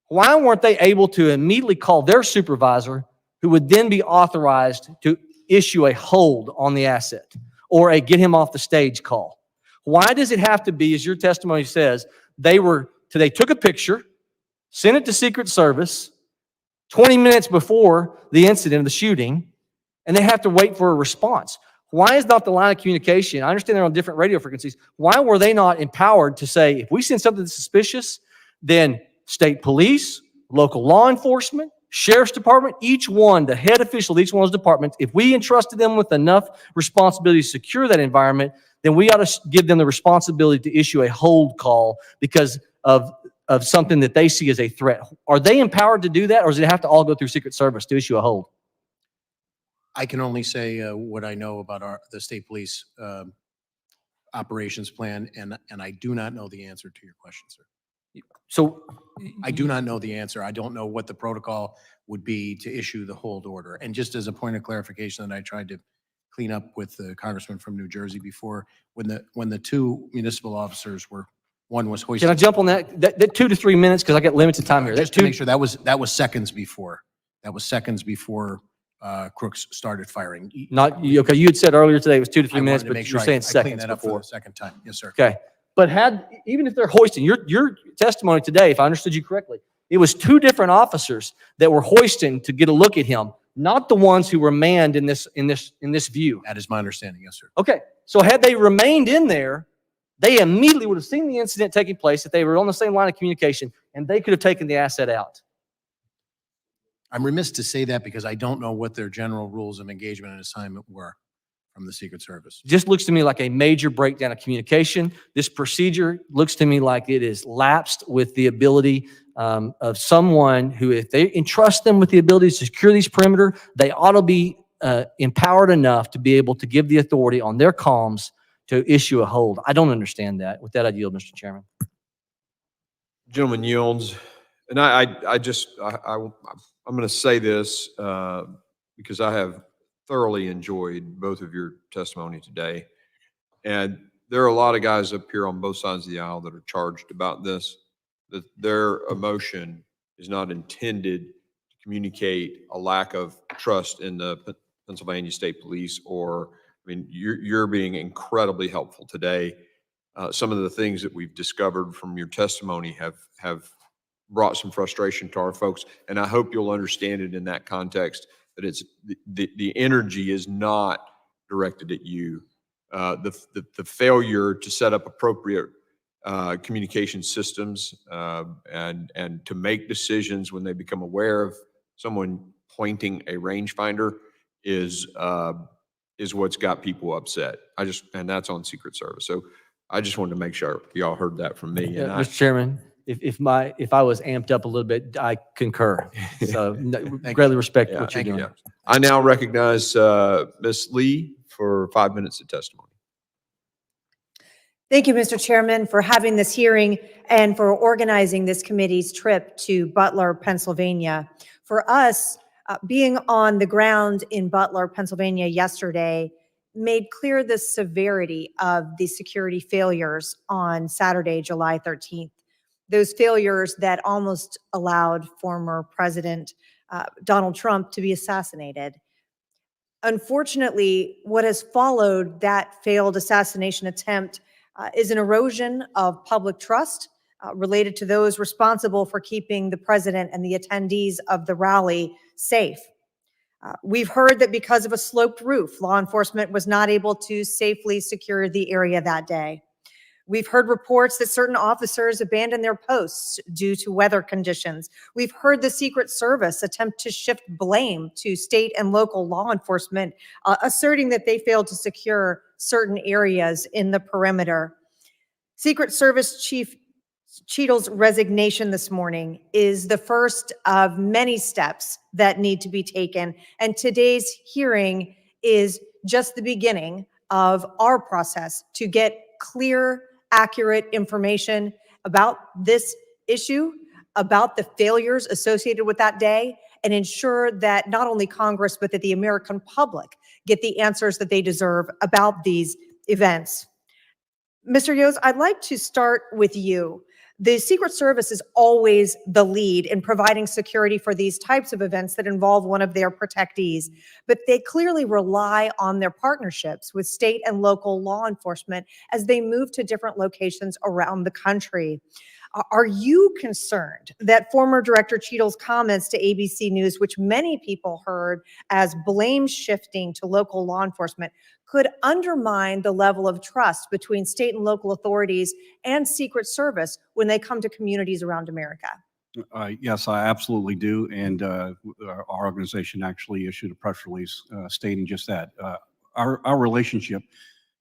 Why weren't they able to immediately call their supervisor, who would then be authorized to issue a hold on the asset or a get him off the stage call? Why does it have to be, as your testimony says, they took a picture, sent it to Secret Service 20 minutes before the incident of the shooting, and they have to wait for a response? Why is not the line of communication? I understand they're on different radio frequencies. Why were they not empowered to say, if we send something suspicious, then state police, local law enforcement, sheriff's department, each one, the head official of each one of those departments, if we entrusted them with enough responsibility to secure that environment, then we ought to give them the responsibility to issue a hold call because of something that they see as a threat. Are they empowered to do that, or does it have to all go through Secret Service to issue a hold? I can only say what I know about the state police operations plan, and I do not know the answer to your question, sir. So I do not know the answer. I don't know what the protocol would be to issue the hold order. And just as a point of clarification that I tried to clean up with the congressman from New Jersey before, when the two municipal officers one was hoisted. Can I jump on that 2 to 3 minutes, because I got limited time here? Just to make sure, that was seconds before. That was seconds before Crooks started firing. Okay, you had said earlier today it was 2 to 3 I minutes, wanted to but make you're sure saying I cleaned seconds that up for before. the second time. Yes, sir. Okay. But even if they're hoisting, your testimony today, if I understood you correctly, it was two different officers that were hoisting to get a look at him, not the ones who were manned in this view. That is my understanding. Yes, sir. Okay. So had they remained in there, they immediately would have seen the incident taking place if they were on the same line of communication, and they could have taken the asset out. I'm remiss to say that because I don't know what their general rules of engagement and assignment were from the Secret Service. Just looks to me like a major breakdown of communication. This procedure looks to me like it is lapsed with the ability of someone who, if they entrust them with the ability to secure these perimeter, they ought to be empowered enough to be able to give the authority on their comms to issue a hold. I don't understand that. With that, I yield, Mr. Chairman. Gentleman yields. And I'm going to say this because I have thoroughly enjoyed both of your testimony today. And there are a lot of guys up here on both sides of the aisle that are charged about this, that their emotion is not intended to communicate a lack of trust in the Pennsylvania State Police, or, I mean, you're being incredibly helpful today. Some of the things that we've discovered from your testimony have brought some frustration to our folks, and I hope you'll understand it in that context, that it's the energy is not directed at you. The failure to set up appropriate communication systems and to make decisions when they become aware of someone pointing a rangefinder is what's got people upset. And that's on Secret Service. So I just wanted to make sure y'all heard that from me. And Mr. Chairman, if I was amped up a little bit, I concur. So greatly respect what you're doing. I now recognize Ms. Lee for 5 minutes of testimony. Thank you, Mr. Chairman, for having this hearing and for organizing this committee's trip to Butler, Pennsylvania. For us, being on the ground in Butler, Pennsylvania yesterday made clear the severity of the security failures on Saturday, July 13th. Those failures that almost allowed former President Donald Trump to be assassinated. Unfortunately, what has followed that failed assassination attempt is an erosion of public trust related to those responsible for keeping the president and the attendees of the rally safe. We've heard that because of a sloped roof, law enforcement was not able to safely secure the area that day. We've heard reports that certain officers abandoned their posts due to weather conditions. We've heard the Secret Service attempt to shift blame to state and local law enforcement, asserting that they failed to secure certain areas in the perimeter. Secret Service Chief Cheadle's resignation this morning is the first of many steps that need to be taken, and today's hearing is just the beginning of our process to get clear, accurate information about this issue, about the failures associated with that day, and ensure that not only Congress, but that the American public get the answers that they deserve about these events. Mr. Yost, I'd like to start with you. The Secret Service is always the lead in providing security for these types of events that involve one of their protectees, but they clearly rely on their partnerships with state and local law enforcement as they move to different locations around the country. Are you concerned that former Director Cheadle's comments to ABC News, which many people heard as blame shifting to local law enforcement, could undermine the level of trust between state and local authorities and Secret Service when they come to communities around America? Yes, I absolutely do. And our organization actually issued a press release stating just that. Our relationship,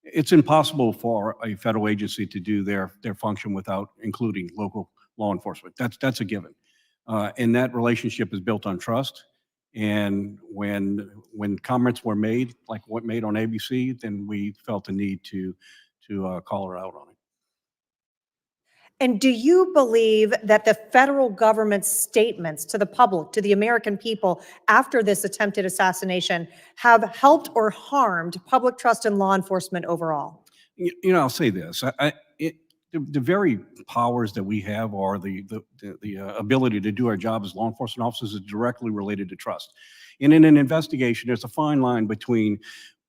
it's impossible for a federal agency to do their function without including local law enforcement. That's a given. And that relationship is built on trust. And when comments were made, like what made on ABC, then we felt the need to call her out on it. And do you believe that the federal government's statements to the public, to the American people after this attempted assassination have helped or harmed public trust in law enforcement overall? You know, I'll say this. The very powers that we have, or the ability to do our job as law enforcement officers, is directly related to trust. And in an investigation, there's a fine line between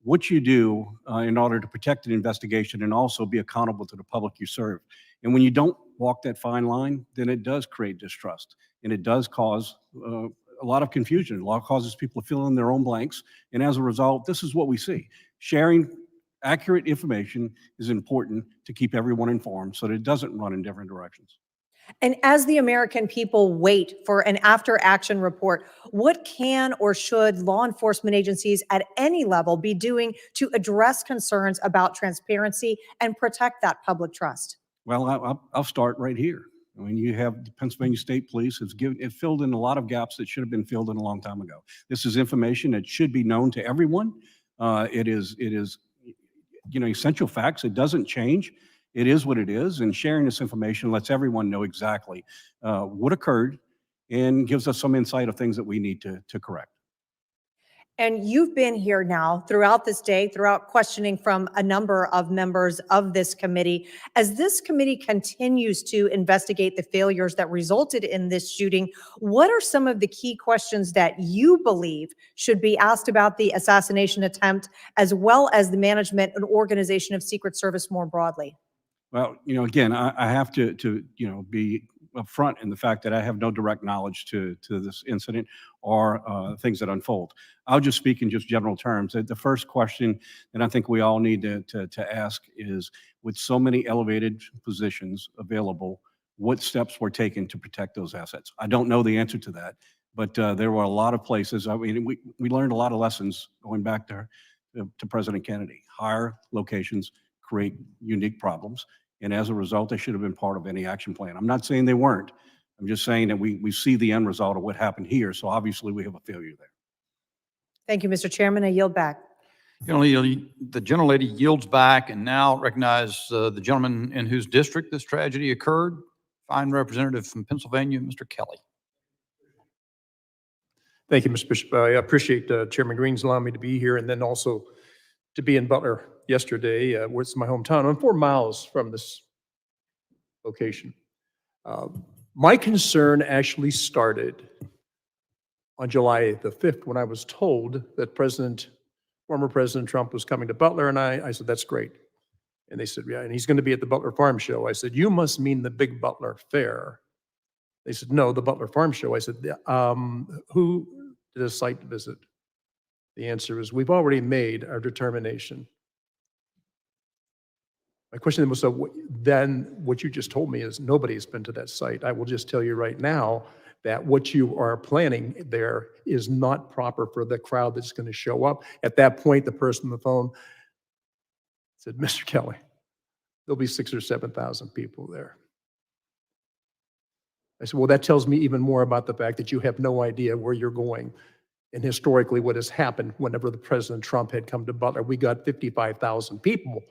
what you do in order to protect an investigation and also be accountable to the public you serve. And when you don't walk that fine line, then it does create distrust, and it does cause a lot of confusion. A lot causes people to fill in their own blanks. And as a result, this is what we see. Sharing accurate information is important to keep everyone informed so that it doesn't run in different directions. And as the American people wait for an after-action report, what can or should law enforcement agencies at any level be doing to address concerns about transparency and protect that public trust? Well, I'll start right here. I mean, you have the Pennsylvania State Police. It filled in a lot of gaps that should have been filled in a long time ago. This is information that should be known to everyone. It is essential facts. It doesn't change. It is what it is. And sharing this information lets everyone know exactly what occurred and gives us some insight of things that we need to correct. And you've been here now throughout this day, throughout questioning from a number of members of this committee. As this committee continues to investigate the failures that resulted in this shooting, what are some of the key questions that you believe should be asked about the assassination attempt, as well as the management and organization of Secret Service more broadly? Well, again, I have to be upfront in the fact that I have no direct knowledge to this incident or things that unfold. I'll just speak in just general terms. The first question that I think we all need to ask is, with so many elevated positions available, what steps were taken to protect those assets? I don't know the answer to that, but there were a lot of places. I mean, we learned a lot of lessons going back to President Kennedy. Higher locations create unique problems. And as a result, they should have been part of any action plan. I'm not saying they weren't. I'm just saying that we see the end result of what happened here. So obviously we have a failure there. Thank you, Mr. Chairman. I yield back. The gentlelady yields back and now recognize the gentleman in whose district this tragedy occurred. Fine representative from Pennsylvania, Mr. Kelly. Thank you, Mr. Bishop. I appreciate Chairman Green's allowing me to be here, and then also to be in Butler yesterday, where it's my hometown. I'm 4 miles from this location. My concern actually started on July the 5th when I was told that former President Trump was coming to Butler, and I said, that's great. And they said, yeah, and he's going to be at the Butler Farm Show. I said, you must mean the big Butler Fair. They said, no, the Butler Farm Show. I said, who did a site visit? The answer is, we've already made our determination. My question was, so then what you just told me is nobody's been to that site. I will just tell you right now that what you are planning there is not proper for the crowd that's going to show up. At that point, the person on the phone said, Mr. Kelly, there'll be 6,000 or 7,000 people there. I said, well, that tells me even more about the fact that you have no idea where you're going. And historically, what has happened whenever the President Trump had come to Butler, we got 55,000 people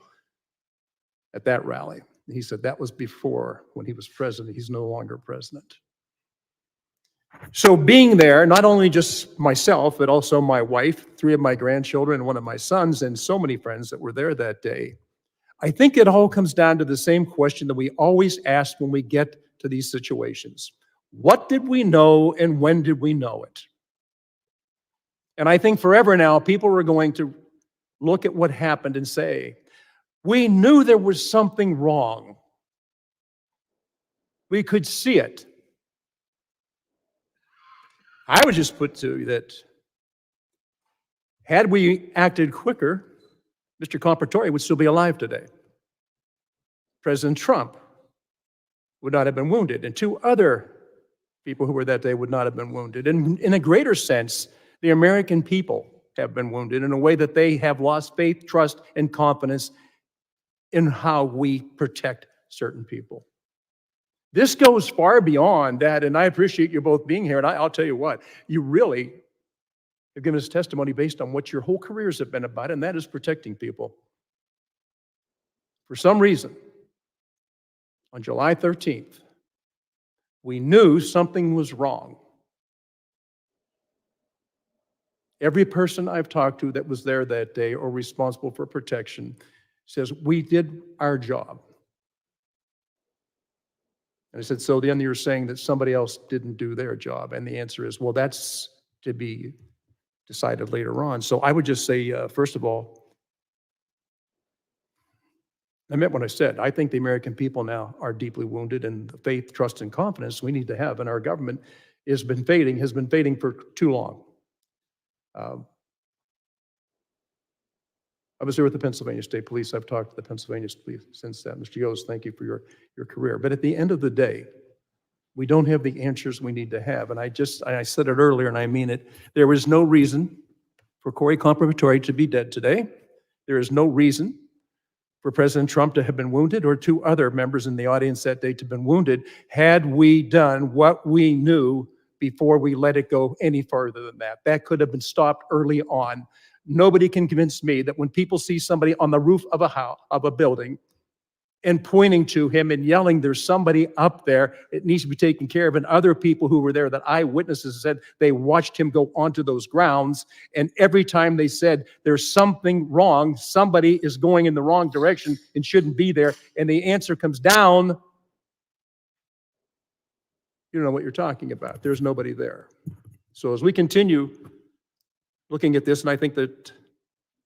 at that rally. And he said that was before, when he was president. He's no longer president. So being there, not only just myself, but also my wife, 3 of my grandchildren, and 1 of my sons, and so many friends that were there that day, I think it all comes down to the same question that we always ask when we get to these situations. What did we know, and when did we know it? And I think forever now, people are going to look at what happened and say, we knew there was something wrong. We could see it. I would just put to you that had we acted quicker, Mr. Compratore would still be alive today. President Trump would not have been wounded, and 2 other people who were that day would not have been wounded. And in a greater sense, the American people have been wounded in a way that they have lost faith, trust, and confidence in how we protect certain people. This goes far beyond that, and I appreciate you both being here, and I'll tell you what, you really have given us testimony based on what your whole careers have been about, and that is protecting people. For some reason, on July 13th, we knew something was wrong. Every person I've talked to that was there that day or responsible for protection says, we did our job. And I said, so then you're saying that somebody else didn't do their job? And the answer is, well, that's to be decided later on. So I would just say, first of all, I meant what I said. I think the American people now are deeply wounded, and the faith, trust, and confidence we need to have in our government has been fading for too long. I was there with the Pennsylvania State Police. I've talked to the Pennsylvania Police since then. Mr. Yost, thank you for your career. But at the end of the day, we don't have the answers we need to have. And I said it earlier, and I mean it. There is no reason for Corey Compratore to be dead today. There is no reason for President Trump to have been wounded, or 2 other members in the audience that day to have been wounded, had we done what we knew before we let it go any further than that. That could have been stopped early on. Nobody can convince me that when people see somebody on the roof of a house, of a building, and pointing to him and yelling, there's somebody up there, it needs to be taken care of. And other people who were there, that eyewitnesses said they watched him go onto those grounds. And every time they said, there's something wrong, somebody is going in the wrong direction and shouldn't be there. And the answer comes down, you don't know what you're talking about. There's nobody there. So as we continue looking at this, and I think that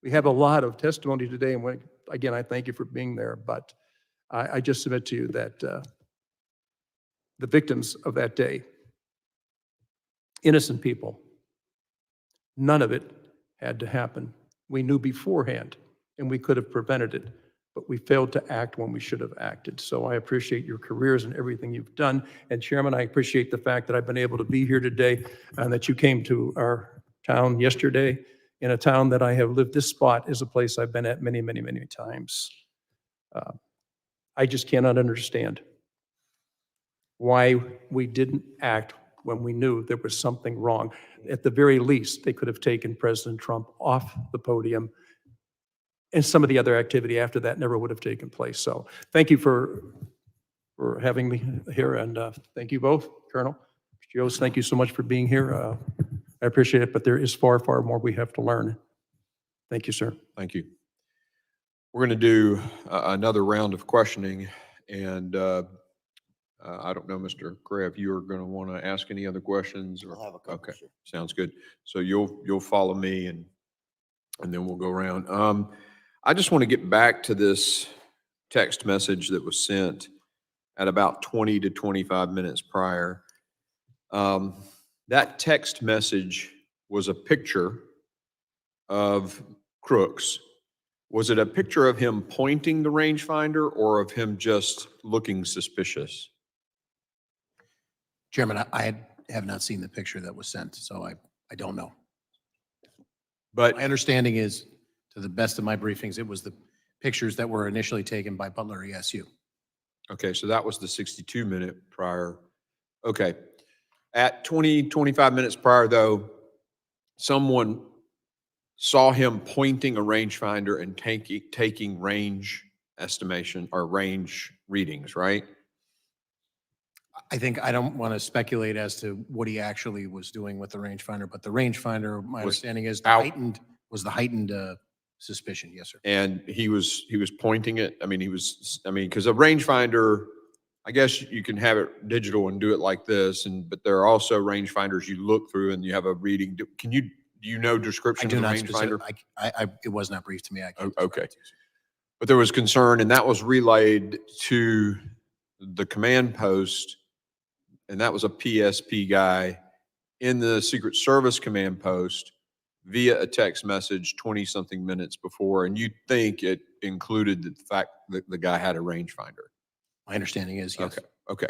we have a lot of testimony today, and again, I thank you for being there, but I just submit to you that the victims of that day, innocent people, none of it had to happen. We knew beforehand, and we could have prevented it, but we failed to act when we should have acted. So I appreciate your careers and everything you've done. And Chairman, I appreciate the fact that I've been able to be here today and that you came to our town yesterday, in a town that I have lived. This spot is a place I've been at many, many, many times. I just cannot understand why we didn't act when we knew there was something wrong. At the very least, they could have taken President Trump off the podium, and some of the other activity after that never would have taken place. So thank you for having me here, and thank you both. Colonel, Mr. Yost, thank you so much for being here. I appreciate it, but there is far, far more we have to learn. Thank you, sir. Thank you. We're going to do another round of questioning, and I don't know, Mr. Gray, if you're going to want to ask any other questions. Or, I'll have a couple, okay, sir. sounds good. So you'll follow me, and then we'll go around. I just want to get back to this text message that was sent at about 20 to 25 minutes prior. That text message was a picture of Crooks. Was it a picture of him pointing the rangefinder or of him just looking suspicious? Chairman, I have not seen the picture that was sent, so I don't know. But my understanding is, to the best of my briefings, it was the pictures that were initially taken by Butler ESU. Okay, so that was the 62-minute prior. Okay. At 20, 25 minutes prior, though, someone saw him pointing a rangefinder and taking range estimation or range readings, right? I don't want to speculate as to what he actually was doing with the rangefinder, but the rangefinder, my understanding is, was the heightened suspicion. Yes, sir. And he was pointing it. I mean, because a rangefinder, I guess you can have it digital and do it like this, but there are also rangefinders you look through and you have a reading. Do you know description I do of the not rangefinder? it was not briefed to me. I can't Okay. But there was concern, and that was relayed to the command post, and that was a PSP guy in the Secret Service command post via a text message 20-something minutes before, and you think it included the fact that the guy had a rangefinder. My understanding is, yes. Okay.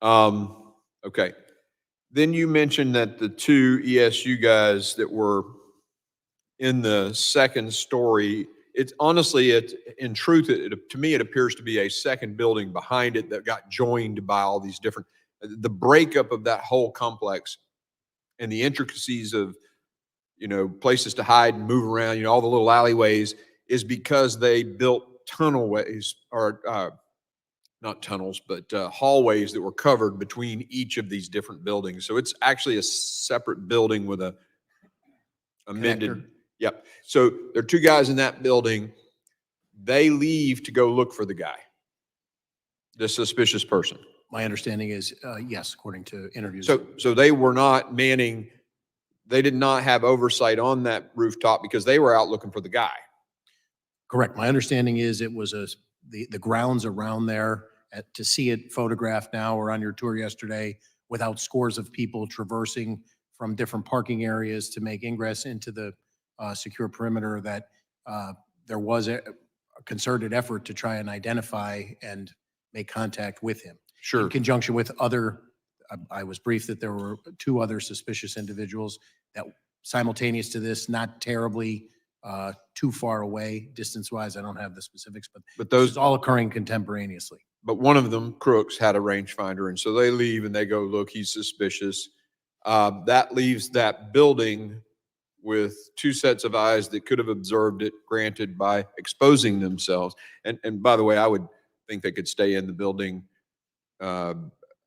Okay. Then you mentioned that the two ESU guys that were in the second story, in truth, to me, it appears to be a second building behind it that got joined by all these different, the breakup of that whole complex and the intricacies of, places to hide and move around, all the little alleyways, is because they built tunnelways, or not tunnels, but hallways that were covered between each of these different buildings. So it's actually a separate building with a amended. Connector. Yep. So there are two guys in that building. They leave to go look for the guy, the suspicious person. My understanding is, yes, according to interviews. So they were not manning. They did not have oversight on that rooftop because they were out looking for the guy. Correct. My understanding is it was the grounds around there, to see it photographed now or on your tour yesterday, without scores of people traversing from different parking areas to make ingress into the secure perimeter, that there was a concerted effort to try and identify and make contact with him. Sure. In conjunction with other, I was briefed that there were two other suspicious individuals that simultaneous to this, not terribly too far away distance-wise. I don't have the specifics, but those this is all occurring contemporaneously. But one of them, Crooks, had a rangefinder, and so they leave and they go look. He's suspicious. That leaves that building with two sets of eyes that could have observed it, granted, by exposing themselves. And by the way, I would think they could stay in the building uh,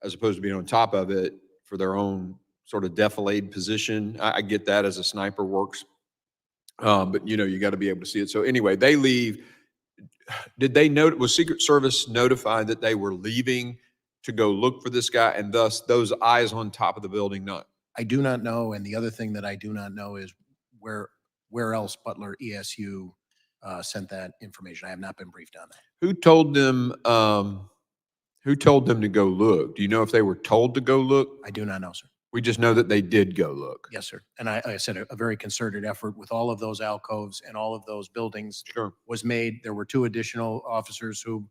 as opposed to being on top of it for their own sort of defilade position. I get that as a sniper works, but you got to be able to see it. So anyway, they leave. Did they know, was Secret Service notified that they were leaving to go look for this guy, and thus those eyes on top of the building not? I do not know, and the other thing that I do not know is where else Butler ESU sent that information. I have not been briefed on that. Who told them? Who told them to go look? Do you know if they were told to go look? I do not know, sir. We just know that they did go look. Yes, sir. And I said a very concerted effort with all of those alcoves and all of those buildings Sure. was made. There were 2 additional officers who,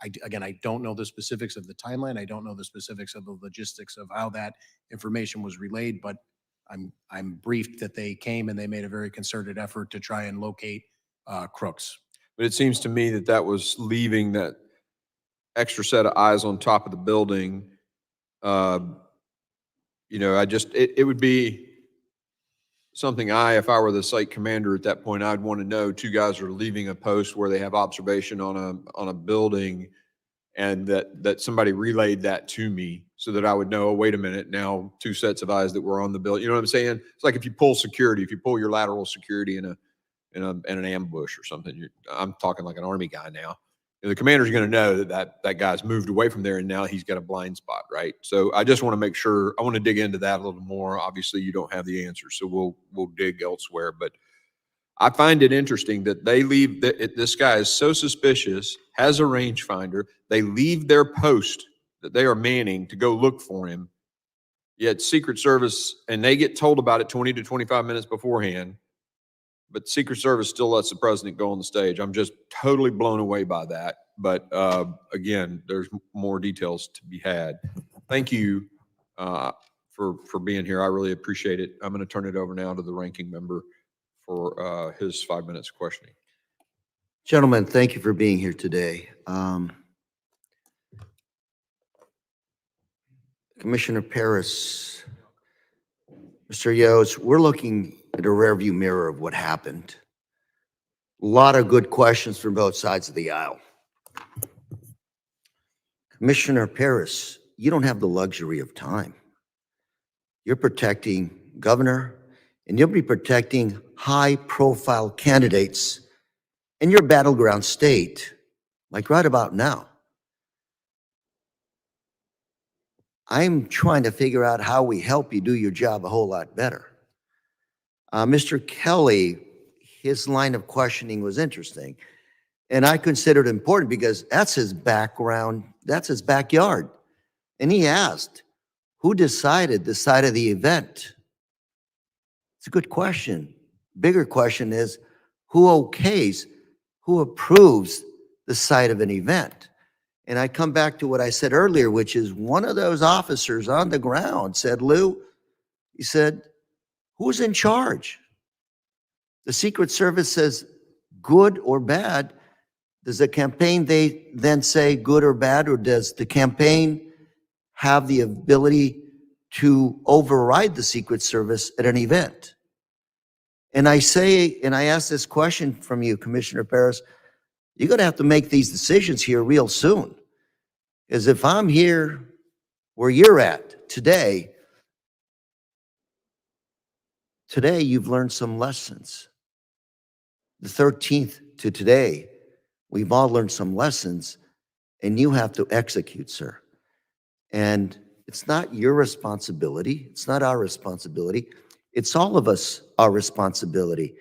again, I don't know the specifics of the timeline. I don't know the specifics of the logistics of how that information was relayed, but I'm briefed that they came and they made a very concerted effort to try and locate crooks. But it seems to me that that was leaving that extra set of eyes on top of the building. It would be something if I were the site commander at that point, I'd want to know 2 guys are leaving a post where they have observation on a building, and that somebody relayed that to me so that I would know, oh, wait a minute, now 2 sets of eyes that were on the building. You know what I'm saying? It's like if you pull security, if you pull your lateral security in an ambush or something. I'm talking like an Army guy now. The commander's going to know that guy's moved away from there and now he's got a blind spot, right? So I just want to make sure, I want to dig into that a little more. Obviously, you don't have the answer, so we'll dig elsewhere. But I find it interesting that they leave, this guy is so suspicious, has a rangefinder. They leave their post that they are manning to go look for him. Yet Secret Service, and they get told about it 20 to 25 minutes beforehand, but Secret Service still lets the president go on the stage. I'm just totally blown away by that. But again, there's more details to be had. Thank you for being here. I really appreciate it. I'm going to turn it over now to the ranking member for his 5 minutes of questioning. Gentlemen, thank you for being here today. Commissioner Paris, Mr. Yost, we're looking at a rearview mirror of what happened. A lot of good questions from both sides of the aisle. Commissioner Paris, you don't have the luxury of time. You're protecting governor, and you'll be protecting high-profile candidates in your battleground state, like right about now. I'm trying to figure out how we help you do your job a whole lot better. Mr. Kelly, his line of questioning was interesting, and I considered it important because that's his background, that's his backyard. And he asked, who decided the site of the event? It's a good question. Bigger question is, who okays, who approves the site of an event? And I come back to what I said earlier, which is one of those officers on the ground said, Lou, he said, who's in charge? The Secret Service says good or bad. Does the campaign they then say good or bad, or does the campaign have the ability to override the Secret Service at an event? And I ask this question from you, Commissioner Paris, you're going to have to make these decisions here real soon. Because if I'm here where you're at today you've learned some lessons. The 13th to today, we've all learned some lessons, and you have to execute, sir. And it's not your responsibility. It's not our responsibility. It's all of us, our responsibility.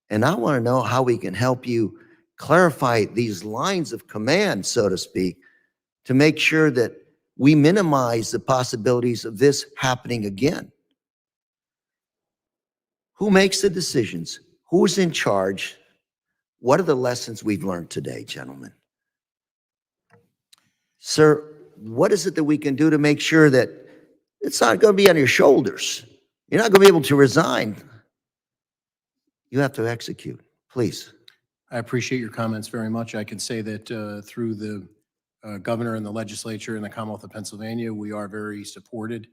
And I want to know how we can help you clarify these lines of command, so to speak, to make sure that we minimize the possibilities of this happening again. Who makes the decisions? Who's in charge? What are the lessons we've learned today, gentlemen? Sir, what is it that we can do to make sure that it's not going to be on your shoulders? You're not going to be able to resign. You have to execute, please. I appreciate your comments very much. I can say that through the governor and the legislature in the Commonwealth of Pennsylvania, we are very supported,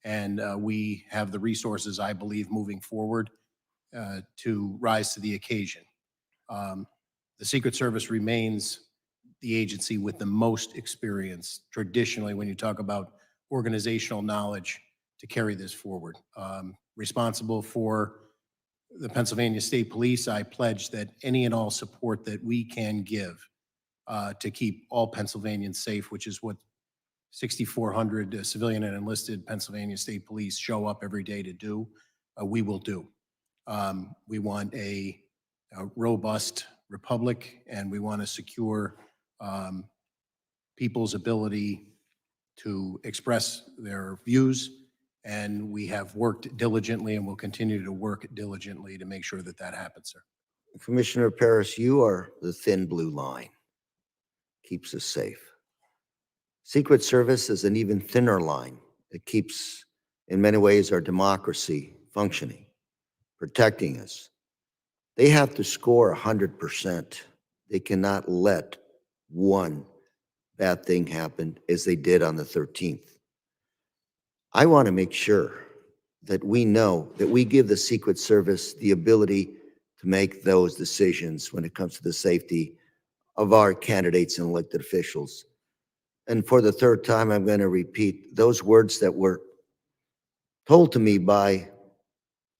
and we have the resources, I believe, moving forward to rise to the occasion. The Secret Service remains the agency with the most experience traditionally when you talk about organizational knowledge to carry this forward. Responsible for the Pennsylvania State Police, I pledge that any and all support that we can give to keep all Pennsylvanians safe, which is what 6,400 civilian and enlisted Pennsylvania State Police show up every day to do, we will do. We want a robust republic, and we want to secure people's ability to express their views. And we have worked diligently and will continue to work diligently to make sure that that happens, sir. Commissioner Paris, you are the thin blue line. Keeps us safe. Secret Service is an even thinner line that keeps, in many ways, our democracy functioning, protecting us. They have to score 100%. They cannot let one bad thing happen as they did on the 13th. I want to make sure that we know that we give the Secret Service the ability to make those decisions when it comes to the safety of our candidates and elected officials. And for the third time, I'm going to repeat those words that were told to me by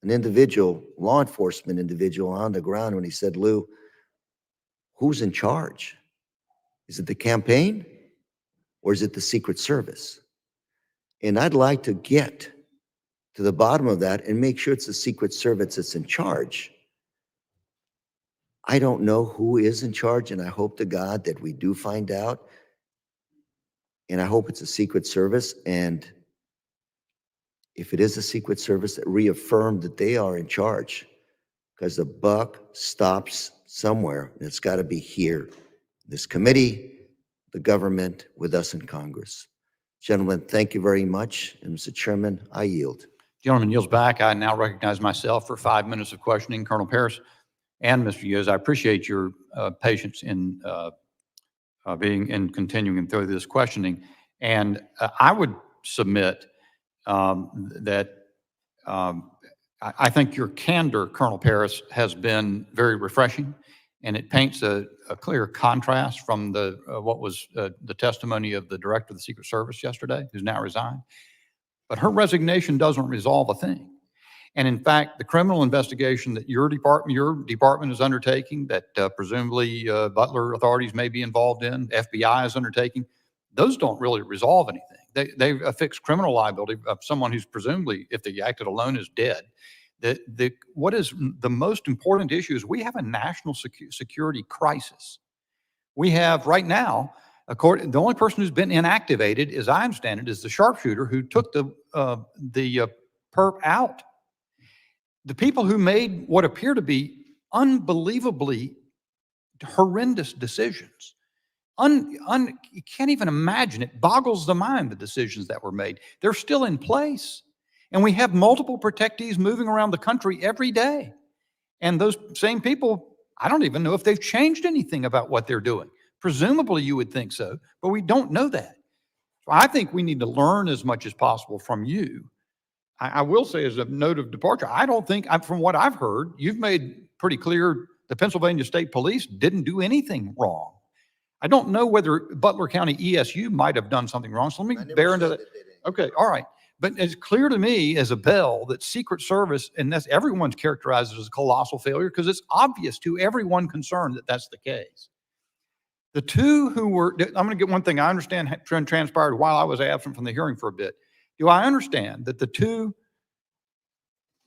an individual, law enforcement individual on the ground when he said, Lou, who's in charge? Is it the campaign or is it the Secret Service? And I'd like to get to the bottom of that and make sure it's the Secret Service that's in charge. I don't know who is in charge, and I hope to God that we do find out. And I hope it's a Secret Service. And if it is a Secret Service, that reaffirm that they are in charge, because the buck stops somewhere, and it's got to be here. This committee, the government, with us in Congress. Gentlemen, thank you very much. And Mr. Chairman, I yield. Gentleman yields back. I now recognize myself for 5 minutes of questioning. Colonel Paris and Mr. Yos, I appreciate your patience in being and continuing through this questioning. And I would submit that I think your candor, Colonel Paris, has been very refreshing, and it paints a clear contrast from the what was the testimony of the director of the Secret Service yesterday, who's now resigned. But her resignation doesn't resolve a thing. And in fact, the criminal investigation that your department is undertaking, that presumably Butler authorities may be involved in, FBI is undertaking, those don't really resolve anything. They affix criminal liability of someone who's presumably, if they acted alone, is dead. What is the most important issue is we have a national security crisis. We have right now, the only person who's been inactivated, as I understand it, is the sharpshooter who took the perp out. The people who made what appear to be unbelievably horrendous decisions. You can't even imagine. It boggles the mind, the decisions that were made. They're still in place. And we have multiple protectees moving around the country every day. And those same people, I don't even know if they've changed anything about what they're doing. Presumably you would think so, but we don't know that. So I think we need to learn as much as possible from you. I will say, as a note of departure, I don't think, from what I've heard, you've made pretty clear the Pennsylvania State Police didn't do anything wrong. I don't know whether Butler County ESU might have done something wrong. So let me bear into that. Okay, all right. But it's clear to me as a bell that Secret Service, and that's everyone's characterized as a colossal failure because it's obvious to everyone concerned that that's the case. The two who were, I'm going to get one thing I understand transpired while I was absent from the hearing for a bit. Do I understand that the two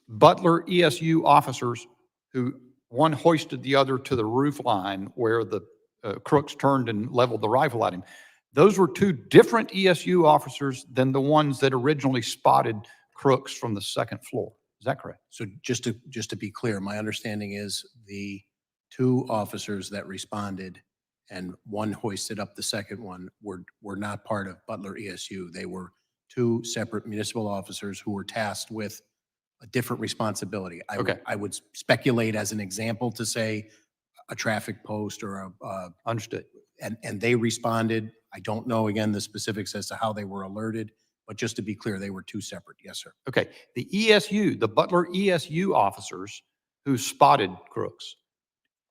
Butler ESU officers who one hoisted the other to the roof line where the crooks turned and leveled the rifle at him, those were two different ESU officers than the ones that originally spotted crooks from the second floor? Is that correct? So just to be clear, my understanding is the two officers that responded and one hoisted up the second one were not part of Butler ESU. They were two separate municipal officers who were tasked with a different responsibility. I would speculate as an example to say a traffic post or a understood. And they responded. I don't know, again, the specifics as to how they were alerted, but just to be clear, they were two separate. Yes, sir. Okay. The ESU, the Butler ESU officers who spotted Crooks.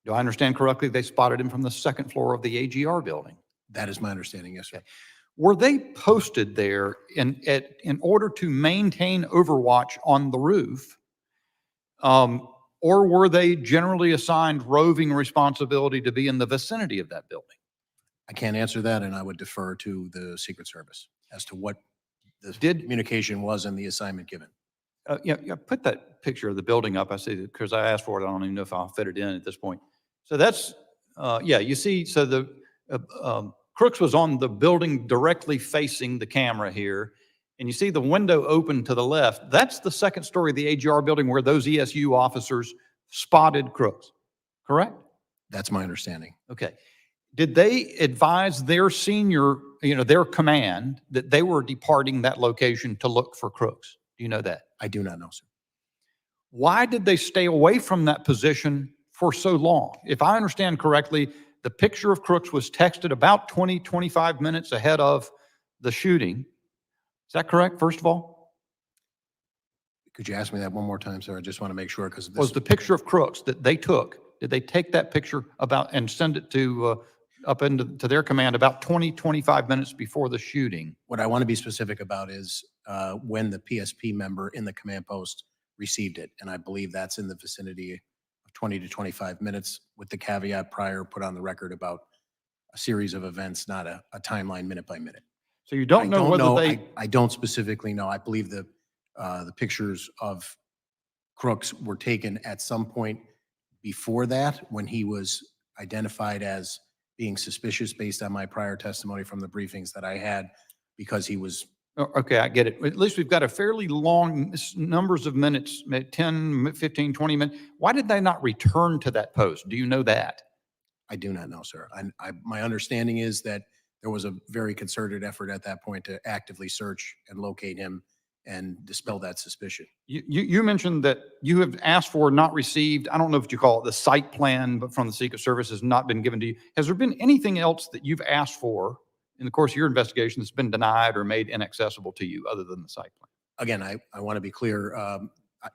Do I understand correctly? They spotted him from the second floor of the AGR building. That is my understanding, yes, sir. Okay. Were they posted there in order to maintain overwatch on the roof? Or were they generally assigned roving responsibility to be in the vicinity of that building? I can't answer that, and I would defer to the Secret Service as to what the communication was and the assignment given. Yeah, put that picture of the building up. I see that because I asked for it. I don't even know if I'll fit it in at this point. So that's, yeah, you see, so the Crooks was on the building directly facing the camera here. And you see the window open to the left. That's the second story of the AGR building where those ESU officers spotted Crooks, correct? That's my understanding. Okay. Did they advise their senior, their command that they were departing that location to look for Crooks? Do you know that? I do not know, sir. Why did they stay away from that position for so long? If I understand correctly, the picture of Crooks was texted about 20, 25 minutes ahead of the shooting. Is that correct, first of all? Could you ask me that one more time, sir? I just want to make sure, because Was the picture of Crooks that they took, did they take that picture and send it to up into their command about 20, 25 minutes before the shooting? What I want to be specific about is when the PSP member in the command post received it. And I believe that's in the vicinity of 20 to 25 minutes, with the caveat prior put on the record about a series of events, not a timeline minute by minute. So you don't know whether they... I don't specifically know. I believe the pictures of Crooks were taken at some point before that, when he was identified as being suspicious based on my prior testimony from the briefings that I had, because he was... Okay, I get it. At least we've got a fairly long numbers of minutes, 10, 15, 20 minutes. Why did they not return to that post? Do you know that? I do not know, sir. My understanding is that there was a very concerted effort at that point to actively search and locate him and dispel that suspicion. You mentioned that you have asked for, not received, I don't know what you call it, the site plan, but from the Secret Service has not been given to you. Has there been anything else that you've asked for in the course of your investigation that's been denied or made inaccessible to you other than the site plan? Again, I want to be clear.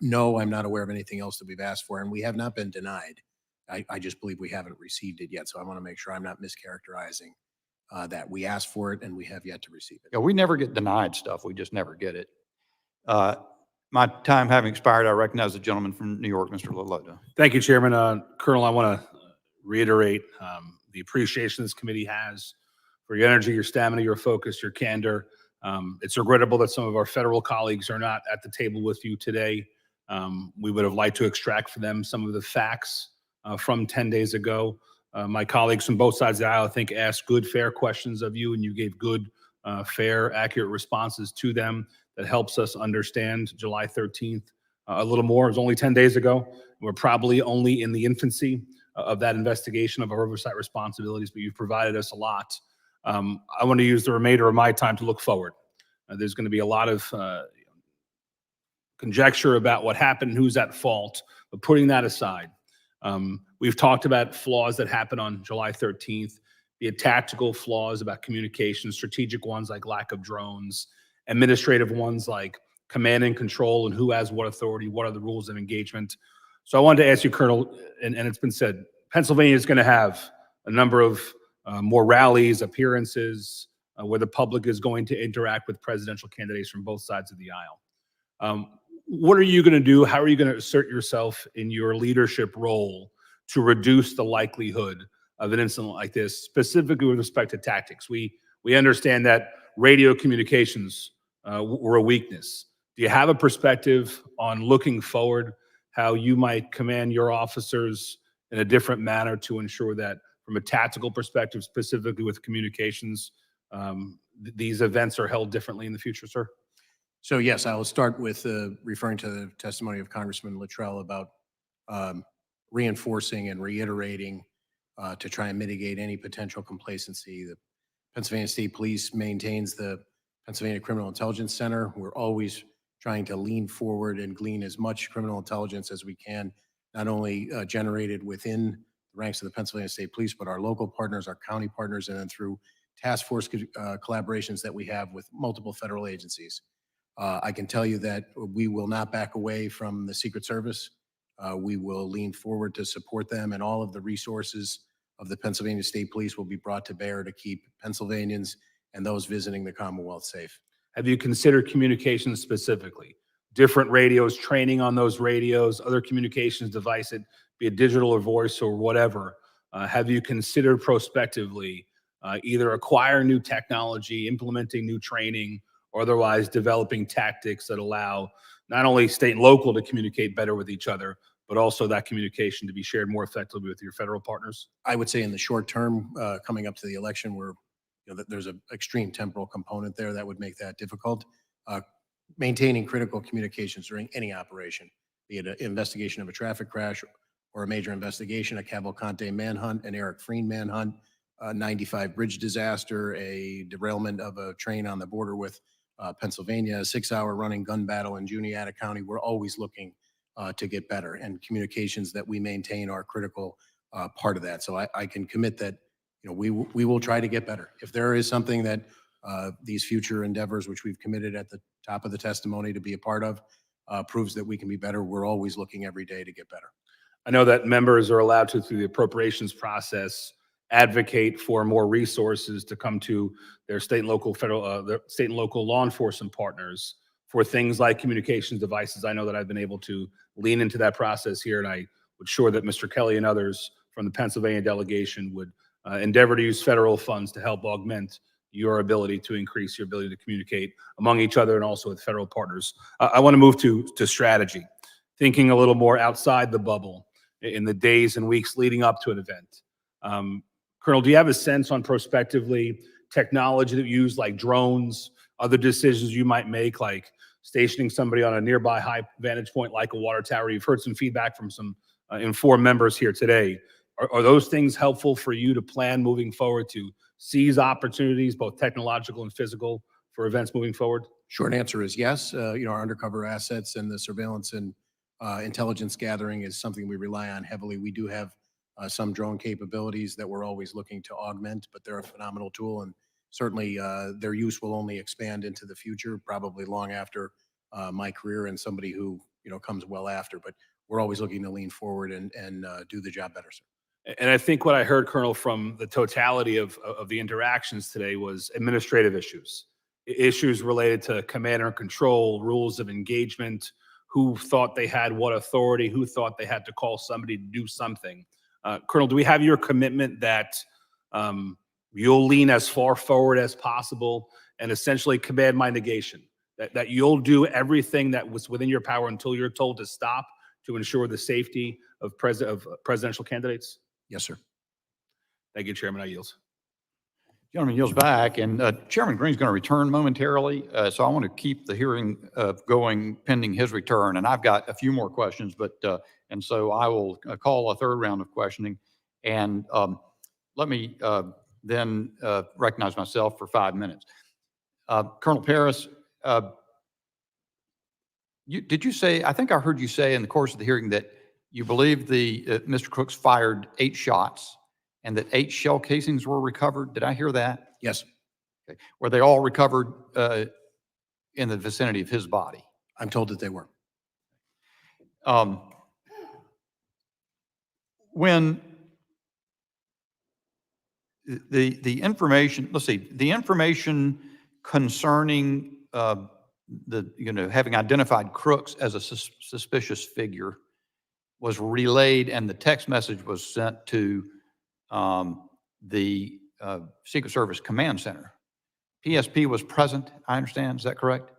No, I'm not aware of anything else that we've asked for, and we have not been denied. I just believe we haven't received it yet. So I want to make sure I'm not mischaracterizing that. We asked for it and we have yet to receive it. Yeah, we never get denied stuff. We just never get it. My time having expired, I recognize the gentleman from New York, Mr. Lilloda. Thank you, Chairman. Colonel, I want to reiterate the appreciation this committee has for your energy, your stamina, your focus, your candor. It's regrettable that some of our federal colleagues are not at the table with you today. We would have liked to extract for them some of the facts from 10 days ago. My colleagues from both sides of the aisle, I think, asked good, fair questions of you, and you gave good, fair, accurate responses to them that helps us understand July 13th a little more. It was only 10 days ago. We're probably only in the infancy of that investigation of our oversight responsibilities, but you've provided us a lot. I want to use the remainder of my time to look forward. There's going to be a lot of conjecture about what happened, who's at fault, but putting that aside, we've talked about flaws that happened on July 13th, be it tactical flaws about communication, strategic ones like lack of drones, administrative ones like command and control and who has what authority, what are the rules of engagement. So I wanted to ask you, Colonel, and it's been said, Pennsylvania is going to have a number of more rallies, appearances, where the public is going to interact with presidential candidates from both sides of the aisle. What are you going to do? How are you going to assert yourself in your leadership role to reduce the likelihood of an incident like this, specifically with respect to tactics? We understand that radio communications were a weakness. Do you have a perspective on looking forward, how you might command your officers in a different manner to ensure that from a tactical perspective, specifically with communications, these events are held differently in the future, sir? So yes, I will start with referring to the testimony of Congressman Luttrell about reinforcing and reiterating to try and mitigate any potential complacency. The Pennsylvania State Police maintains the Pennsylvania Criminal Intelligence Center. We're always trying to lean forward and glean as much criminal intelligence as we can, not only generated within the ranks of the Pennsylvania State Police, but our local partners, our county partners, and then through task force collaborations that we have with multiple federal agencies. I can tell you that we will not back away from the Secret Service We will lean forward to support them, and all of the resources of the Pennsylvania State Police will be brought to bear to keep Pennsylvanians and those visiting the Commonwealth safe. Have you considered communications specifically? Different radios, training on those radios, other communications devices, be it digital or voice or whatever. Have you considered prospectively either acquiring new technology, implementing new training, or otherwise developing tactics that allow not only state and local to communicate better with each other, but also that communication to be shared more effectively with your federal partners? I would say in the short term, coming up to the election, where there's an extreme temporal component there that would make that difficult. Maintaining critical communications during any operation, be it an investigation of a traffic crash or a major investigation, a Cavalcante manhunt, an Eric Freen manhunt, a 95 bridge disaster, a derailment of a train on the border with Pennsylvania, a 6-hour running gun battle in Juniata County. We're always looking to get better, and communications that we maintain are a critical part of that. So I can commit that we will try to get better. If there is something that these future endeavors, which we've committed at the top of the testimony to be a part of, proves that we can be better, we're always looking every day to get better. I know that members are allowed to, through the appropriations process, advocate for more resources to come to their state and local their state and local law enforcement partners for things like communications devices. I know that I've been able to lean into that process here, and I would sure that Mr. Kelly and others from the Pennsylvania delegation would endeavor to use federal funds to help augment your ability to increase your ability to communicate among each other and also with federal partners. I want to move to strategy, thinking a little more outside the bubble in the days and weeks leading up to an event. Colonel, do you have a sense on prospectively technology that you use, like drones, other decisions you might make, like stationing somebody on a nearby high vantage point like a water tower? You've heard some feedback from some informed members here today. Are those things helpful for you to plan moving forward to seize opportunities, both technological and physical, for events moving forward? Short answer is yes. Our undercover assets and the surveillance and intelligence gathering is something we rely on heavily. We do have some drone capabilities that we're always looking to augment, but they're a phenomenal tool, and certainly their use will only expand into the future, probably long after my career and somebody who comes well after. But we're always looking to lean forward and do the job better, sir. And I think what I heard, Colonel, from the totality of the interactions today was administrative issues related to command and control, rules of engagement, who thought they had what authority, who thought they had to call somebody to do something. Colonel, do we have your commitment that you'll lean as far forward as possible and essentially command my negation, that you'll do everything that was within your power until you're told to stop to ensure the safety of presidential candidates? Yes, sir. Thank you, Chairman. I yield. Gentleman yields back, and Chairman Green's going to return momentarily, so I want to keep the hearing going pending his return. And I've got a few more questions, and so I will call a third round of questioning. And let me then recognize myself for 5 minutes. Colonel Paris, did you say? I think I heard you say in the course of the hearing that you believe Mr. Crooks fired 8 shots and that 8 shell casings were recovered. Did I hear that? Yes. Okay. Were they all recovered in the vicinity of his body? I'm told that they were. When the information, let's see, the information concerning having identified Crooks as a suspicious figure was relayed, and the text message was sent to the Secret Service Command Center. PSP was present, I understand. Is that correct?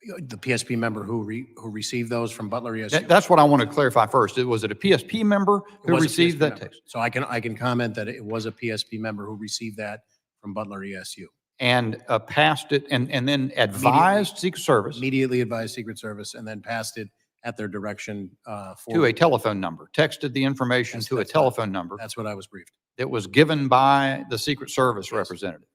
The PSP member who received those from Butler ESU. That's what I want to clarify first. Was it a PSP member who received that text? So I can comment that it was a PSP member who received that from Butler ESU. And passed it and then advised Secret Service. Immediately advised Secret Service and then passed it at their direction to a telephone number, texted the information to a telephone number. That's what I was briefed. It was given by the Secret Service representative.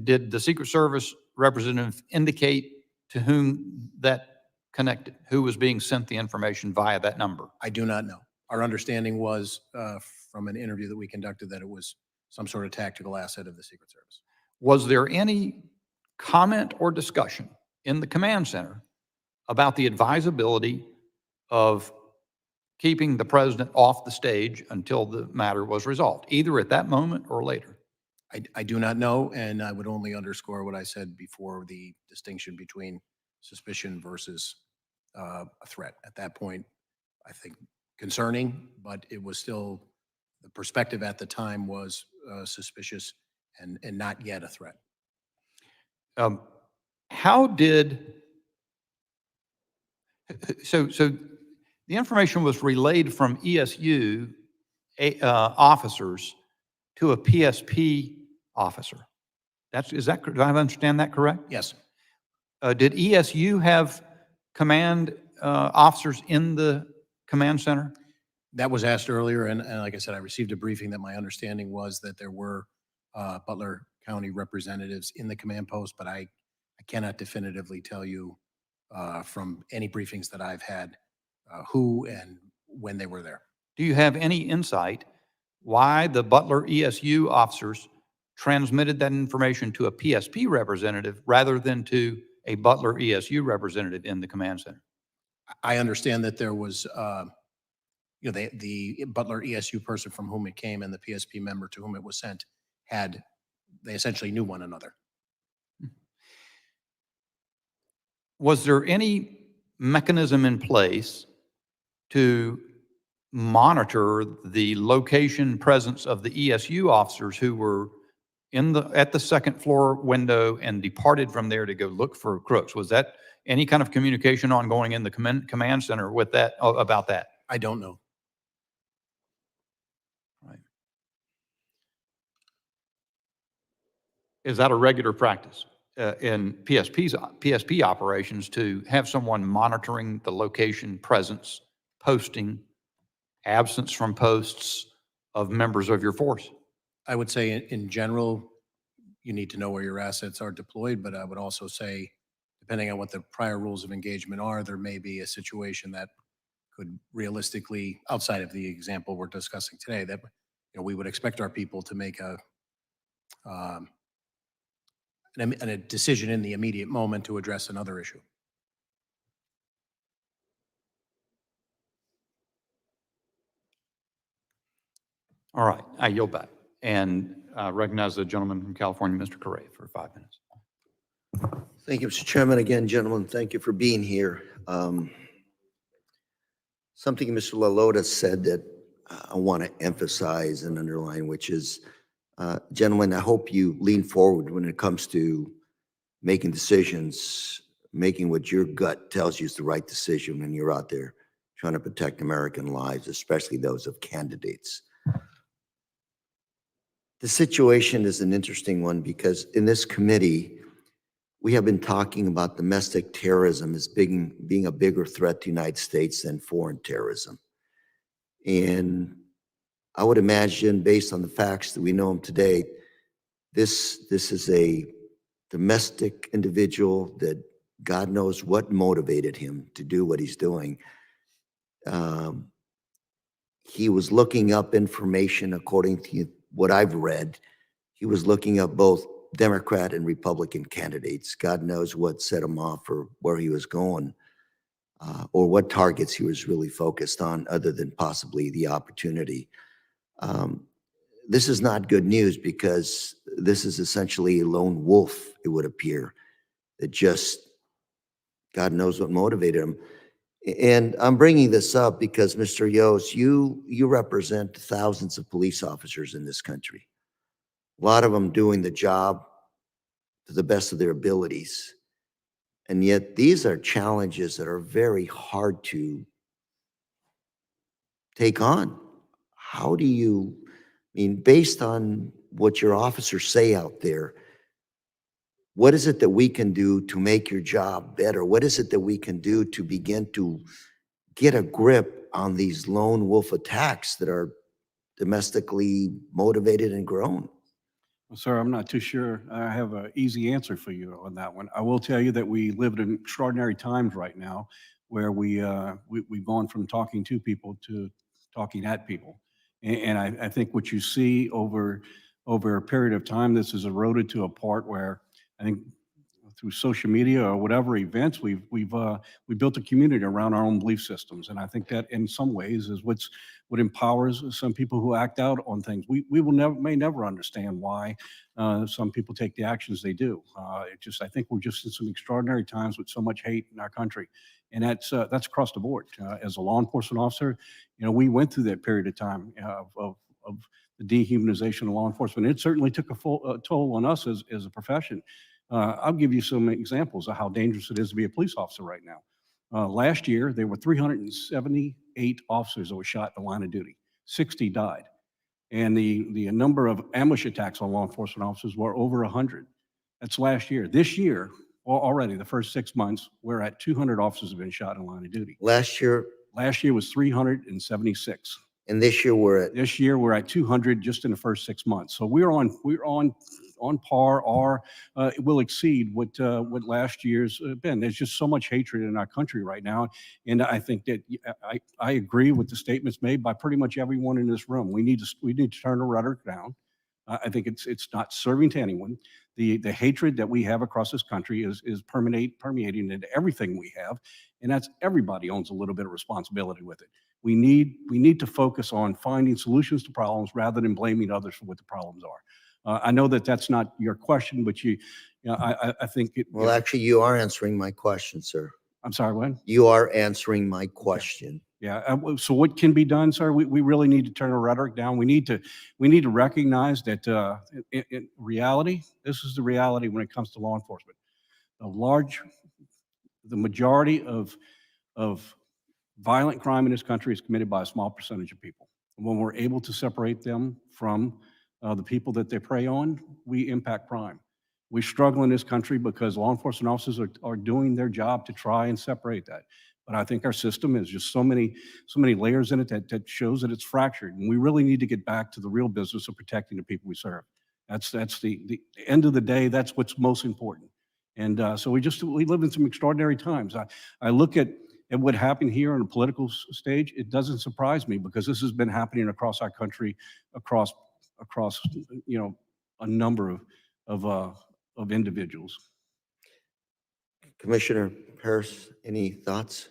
Did the Secret Service representative indicate to whom that connected? Who was being sent the information via that number? I do not know. Our understanding was from an interview that we conducted that it was some sort of tactical asset of the Secret Service. Was there any comment or discussion in the command center about the advisability of keeping the president off the stage until the matter was resolved, either at that moment or later? I do not know, and I would only underscore what I said before, the distinction between suspicion versus a threat. At that point, I think concerning, but it was still, the perspective at the time was suspicious and not yet a threat. How did, so the information was relayed from ESU officers to a PSP officer. Is that, do I understand that correct? Yes. Did ESU have command officers in the command center? That was asked earlier, and like I said, I received a briefing that my understanding was that there were Butler County representatives in the command post, but I cannot definitively tell you from any briefings that I've had who and when they were there. Do you have any insight why the Butler ESU officers transmitted that information to a PSP representative rather than to a Butler ESU representative in the command center? I understand that there was, the Butler ESU person from whom it came and the PSP member to whom it was sent they essentially knew one another. Was there any mechanism in place to monitor the location presence of the ESU officers who were at the second floor window and departed from there to go look for crooks? Was that any kind of communication ongoing in the command center with that, about that? I don't know. Right. Is that a regular practice in PSP operations to have someone monitoring the location, presence, posting, absence from posts of members of your force? I would say in general, you need to know where your assets are deployed, but I would also say, depending on what the prior rules of engagement are, there may be a situation that could realistically, outside of the example we're discussing today, that we would expect our people to make a decision in the immediate moment to address another issue. All right, I yield back and recognize the gentleman from California, Mr. Correa, for 5 minutes. Thank you, Mr. Chairman. Again, gentlemen, thank you for being here. Something Mr. LaLota said that I want to emphasize and underline, which is, gentlemen, I hope you lean forward when it comes to making decisions, making what your gut tells you is the right decision when you're out there trying to protect American lives, especially those of candidates. The situation is an interesting one because in this committee, we have been talking about domestic terrorism as being a bigger threat to the United States than foreign terrorism. And I would imagine, based on the facts that we know them today, this is a domestic individual that God knows what motivated him to do what he's doing. He was looking up information according to what I've read. He was looking up both Democrat and Republican candidates. God knows what set him off or where he was going, or what targets he was really focused on other than possibly the opportunity. This is not good news because this is essentially a lone wolf, it would appear, that just God knows what motivated him. And I'm bringing this up because, Mr. Yost, you represent thousands of police officers in this country. A lot of them doing the job to the best of their abilities. And yet these are challenges that are very hard to take on. How do you, based on what your officers say out there, what is it that we can do to make your job better? What is it that we can do to begin to get a grip on these lone wolf attacks that are domestically motivated and grown? Well, sir, I'm not too sure I have an easy answer for you on that one. I will tell you that we live in extraordinary times right now where we've gone from talking to people to talking at people. And I think what you see over a period of time, this is eroded to a part where I think through social media or whatever events, we built a community around our own belief systems. And I think that in some ways is what empowers some people who act out on things. We may never understand why some people take the actions they do. I think we're just in some extraordinary times with so much hate in our country. And that's across the board. As a law enforcement officer, we went through that period of time of the dehumanization of law enforcement. It certainly took a toll on us as a profession. I'll give you some examples of how dangerous it is to be a police officer right now. Last year, there were 378 officers that were shot in the line of duty. 60 died. And the number of ambush attacks on law enforcement officers were over 100. That's last year. This year, already the first 6 months, we're at 200 officers have been shot in line of duty. Last year, Was 376. and this year we're at, This year, we're at 200 just in the first 6 months. So we're on par, or it will exceed what last year's been. There's just so much hatred in our country right now, and I think that I agree with the statements made by pretty much everyone in this room. We need to turn the rhetoric down. I think it's not serving to anyone. The hatred that we have across this country is permeating into everything we have, and that's everybody owns a little bit of responsibility with it. We need to focus on finding solutions to problems rather than blaming others for what the problems are. I know that that's not your question, but I think it. well, actually, you are answering my question, sir. I'm sorry, what? You are answering my question. Yeah. So what can be done, sir? We really need to turn the rhetoric down. We need to recognize that in reality, this is the reality when it comes to law enforcement. The majority of violent crime in this country is committed by a small percentage of people. And when we're able to separate them from the people that they prey on, we impact crime. We struggle in this country because law enforcement officers are doing their job to try and separate that. But I think our system is just so many layers in it that shows that it's fractured. And we really need to get back to the real business of protecting the people we serve. That's the end of the day. That's what's most important. And so we live in some extraordinary times. I look at what happened here on the political stage. It doesn't surprise me because this has been happening across our country, across a number of individuals. Commissioner Harris, any thoughts?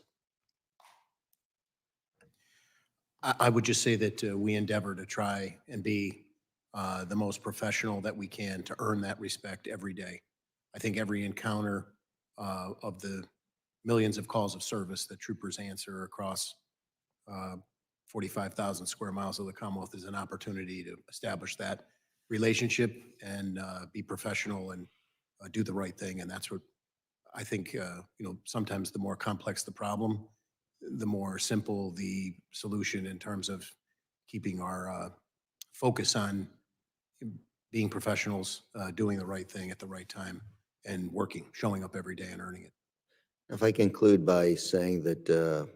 I would just say that we endeavor to try and be the most professional that we can to earn that respect every day. I think every encounter of the millions of calls of service that troopers answer across 45,000 square miles of the Commonwealth is an opportunity to establish that relationship and be professional and do the right thing. And that's what I think, sometimes the more complex the problem, the more simple the solution in terms of keeping our focus on being professionals, doing the right thing at the right time, and showing up every day and earning it. If I conclude by saying that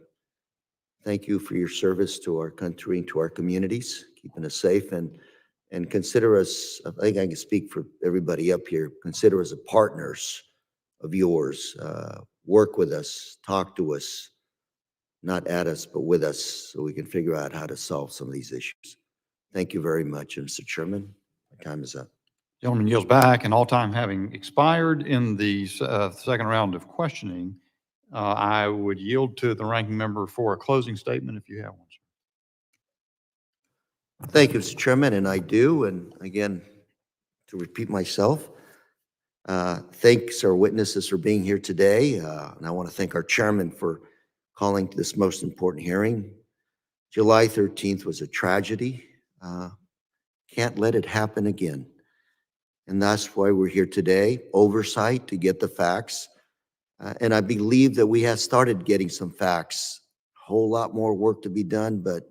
thank you for your service to our country and to our communities, keeping us safe, and consider us, I think I can speak for everybody up here, consider us partners of yours. Work with us, talk to us, not at us, but with us, so we can figure out how to solve some of these issues. Thank you very much, Mr. Chairman. My time is up. Gentleman yields back, and all time having expired in the second round of questioning, I would yield to the ranking member for a closing statement if you have one. Thank you, Mr. Chairman, and I do. And again, to repeat myself, thanks our witnesses for being here today. And I want to thank our chairman for calling this most important hearing. July 13th was a tragedy. Can't let it happen again. And that's why we're here today, oversight to get the facts. And I believe that we have started getting some facts. A whole lot more work to be done, but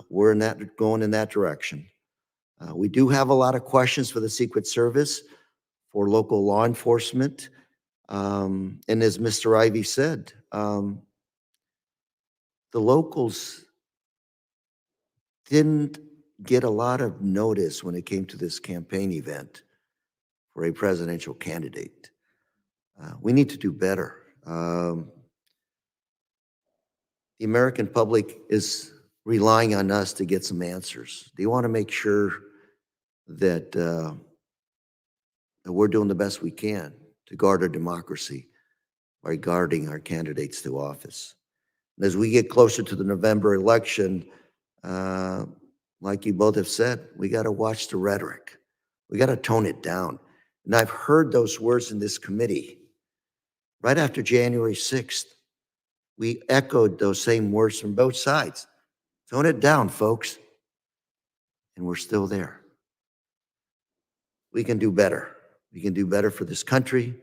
we're going in that direction. We do have a lot of questions for the Secret Service, for local law enforcement. And as Mr. Ivey said, the locals didn't get a lot of notice when it came to this campaign event for a presidential candidate. We need to do better. The American public is relying on us to get some answers. They want to make sure that, that we're doing the best we can. to guard our democracy by guarding our candidates to office. And as we get closer to the November election, like you both have said, we got to watch the rhetoric. We got to tone it down. And I've heard those words in this committee. Right after January 6th, we echoed those same words from both sides. Tone it down, folks. And we're still there. We can do better. We can do better for this country,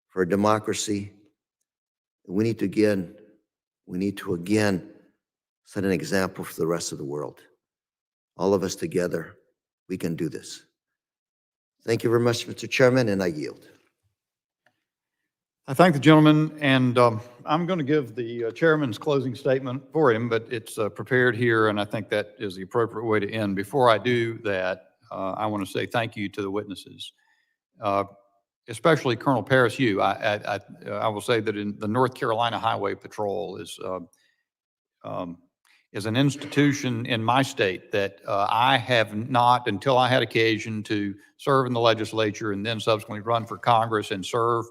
for our democracy. We need to again set an example for the rest of the world. All of us together, we can do this. Thank you very much, Mr. Chairman, and I yield. I thank the gentleman, and I'm going to give the chairman's closing statement for him, but it's prepared here, and I think that is the appropriate way to end. Before I do that, I want to say thank you to the witnesses, especially Colonel Paris. I will say that in the North Carolina Highway Patrol is an institution in my state that I have not, until I had occasion to serve in the legislature and then subsequently run for Congress and serve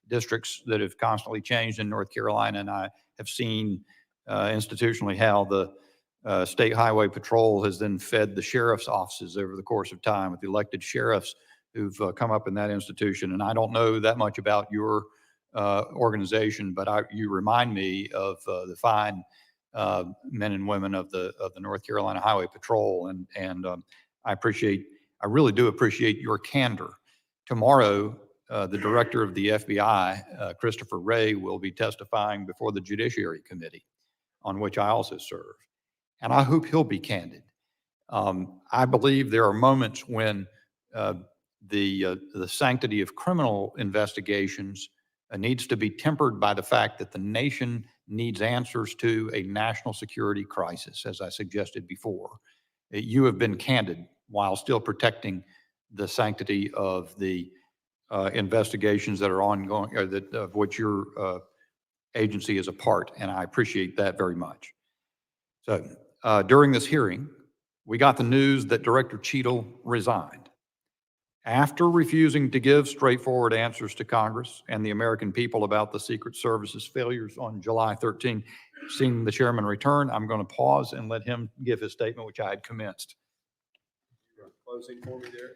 districts that have constantly changed in North Carolina. And I have seen institutionally how the State Highway Patrol has then fed the sheriff's offices over the course of time with the elected sheriffs who've come up in that institution. And I don't know that much about your organization, but you remind me of the fine men and women of the North Carolina Highway Patrol, and I really do appreciate your candor. Tomorrow, the director of the FBI, Christopher Wray, will be testifying before the Judiciary Committee, on which I also serve, and I hope he'll be candid. I believe there are moments when the sanctity of criminal investigations needs to be tempered by the fact that the nation needs answers to a national security crisis, as I suggested before. You have been candid while still protecting the sanctity of the investigations that are ongoing, or of which your agency is a part, and I appreciate that very much. So during this hearing, we got the news that Director Cheadle resigned. After refusing to give straightforward answers to Congress and the American people about the Secret Service's failures on July 13, seeing the chairman return, I'm going to pause and let him give his statement, which I had commenced. Closing for me there.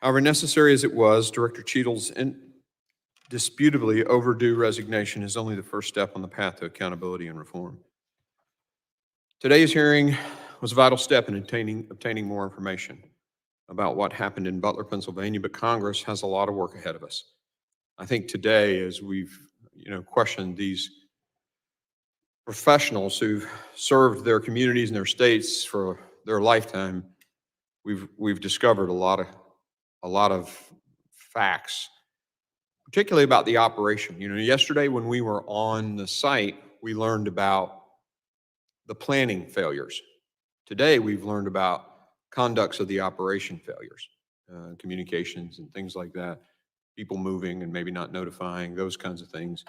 However necessary as it was, Director Cheadle's indisputably overdue resignation is only the first step on the path to accountability and reform. Today's hearing was a vital step in obtaining more information about what happened in Butler, Pennsylvania, but Congress has a lot of work ahead of us. I think today, as we've questioned these professionals who've served their communities and their states for their lifetime, we've discovered a lot of facts, particularly about the operation. Yesterday when we were on the site, we learned about the planning failures. Today, we've learned about conducts of the operation failures, communications and things like that, people moving and maybe not notifying, those kinds of things.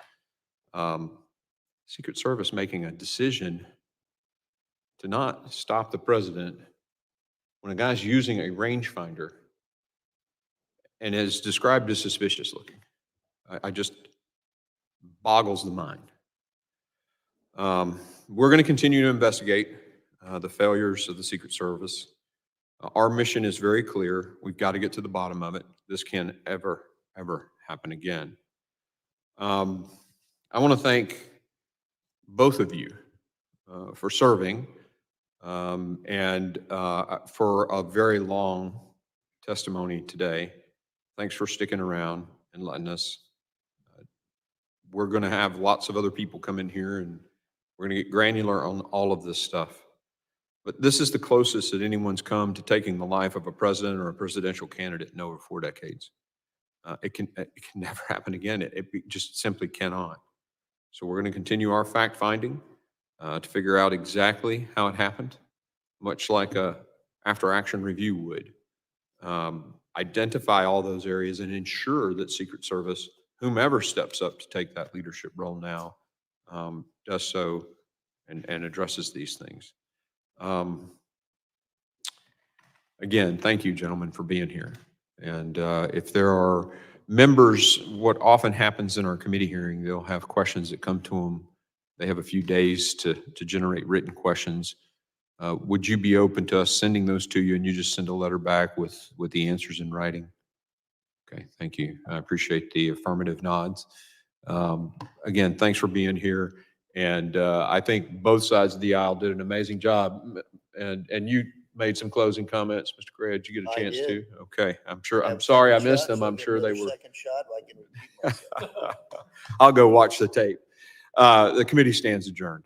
Secret Service making a decision to not stop the president when a guy's using a rangefinder and is described as suspicious looking. I just boggles the mind. We're going to continue to investigate the failures of the Secret Service. Our mission is very clear. We've got to get to the bottom of it. This can't ever happen again. I want to thank both of you for serving and for a very long testimony today. Thanks for sticking around and letting us. We're going to have lots of other people come in here, and we're going to get granular on all of this stuff. But this is the closest that anyone's come to taking the life of a president or a presidential candidate in over 4 decades. It can never happen again. It just simply cannot. So we're going to continue our fact finding to figure out exactly how it happened, much like a after action review would. Identify all those areas and ensure that Secret Service whomever steps up to take that leadership role now does so and addresses these things. Again, thank you, gentlemen, for being here. And if there are members, what often happens in our committee hearing, they'll have questions that come to them. They have a few days to generate written questions. Would you be open to us sending those to you and you just send a letter back with the answers in writing? Okay, thank you. I appreciate the affirmative nods. Again, thanks for being here. And I think both sides of the aisle did an amazing job. And you made some closing comments, Mr. Gray. Did you get a chance to? Okay, I'm sorry I missed them. I'm sure they were. Second shot, I can repeat myself. I'll go watch the tape. The committee stands adjourned.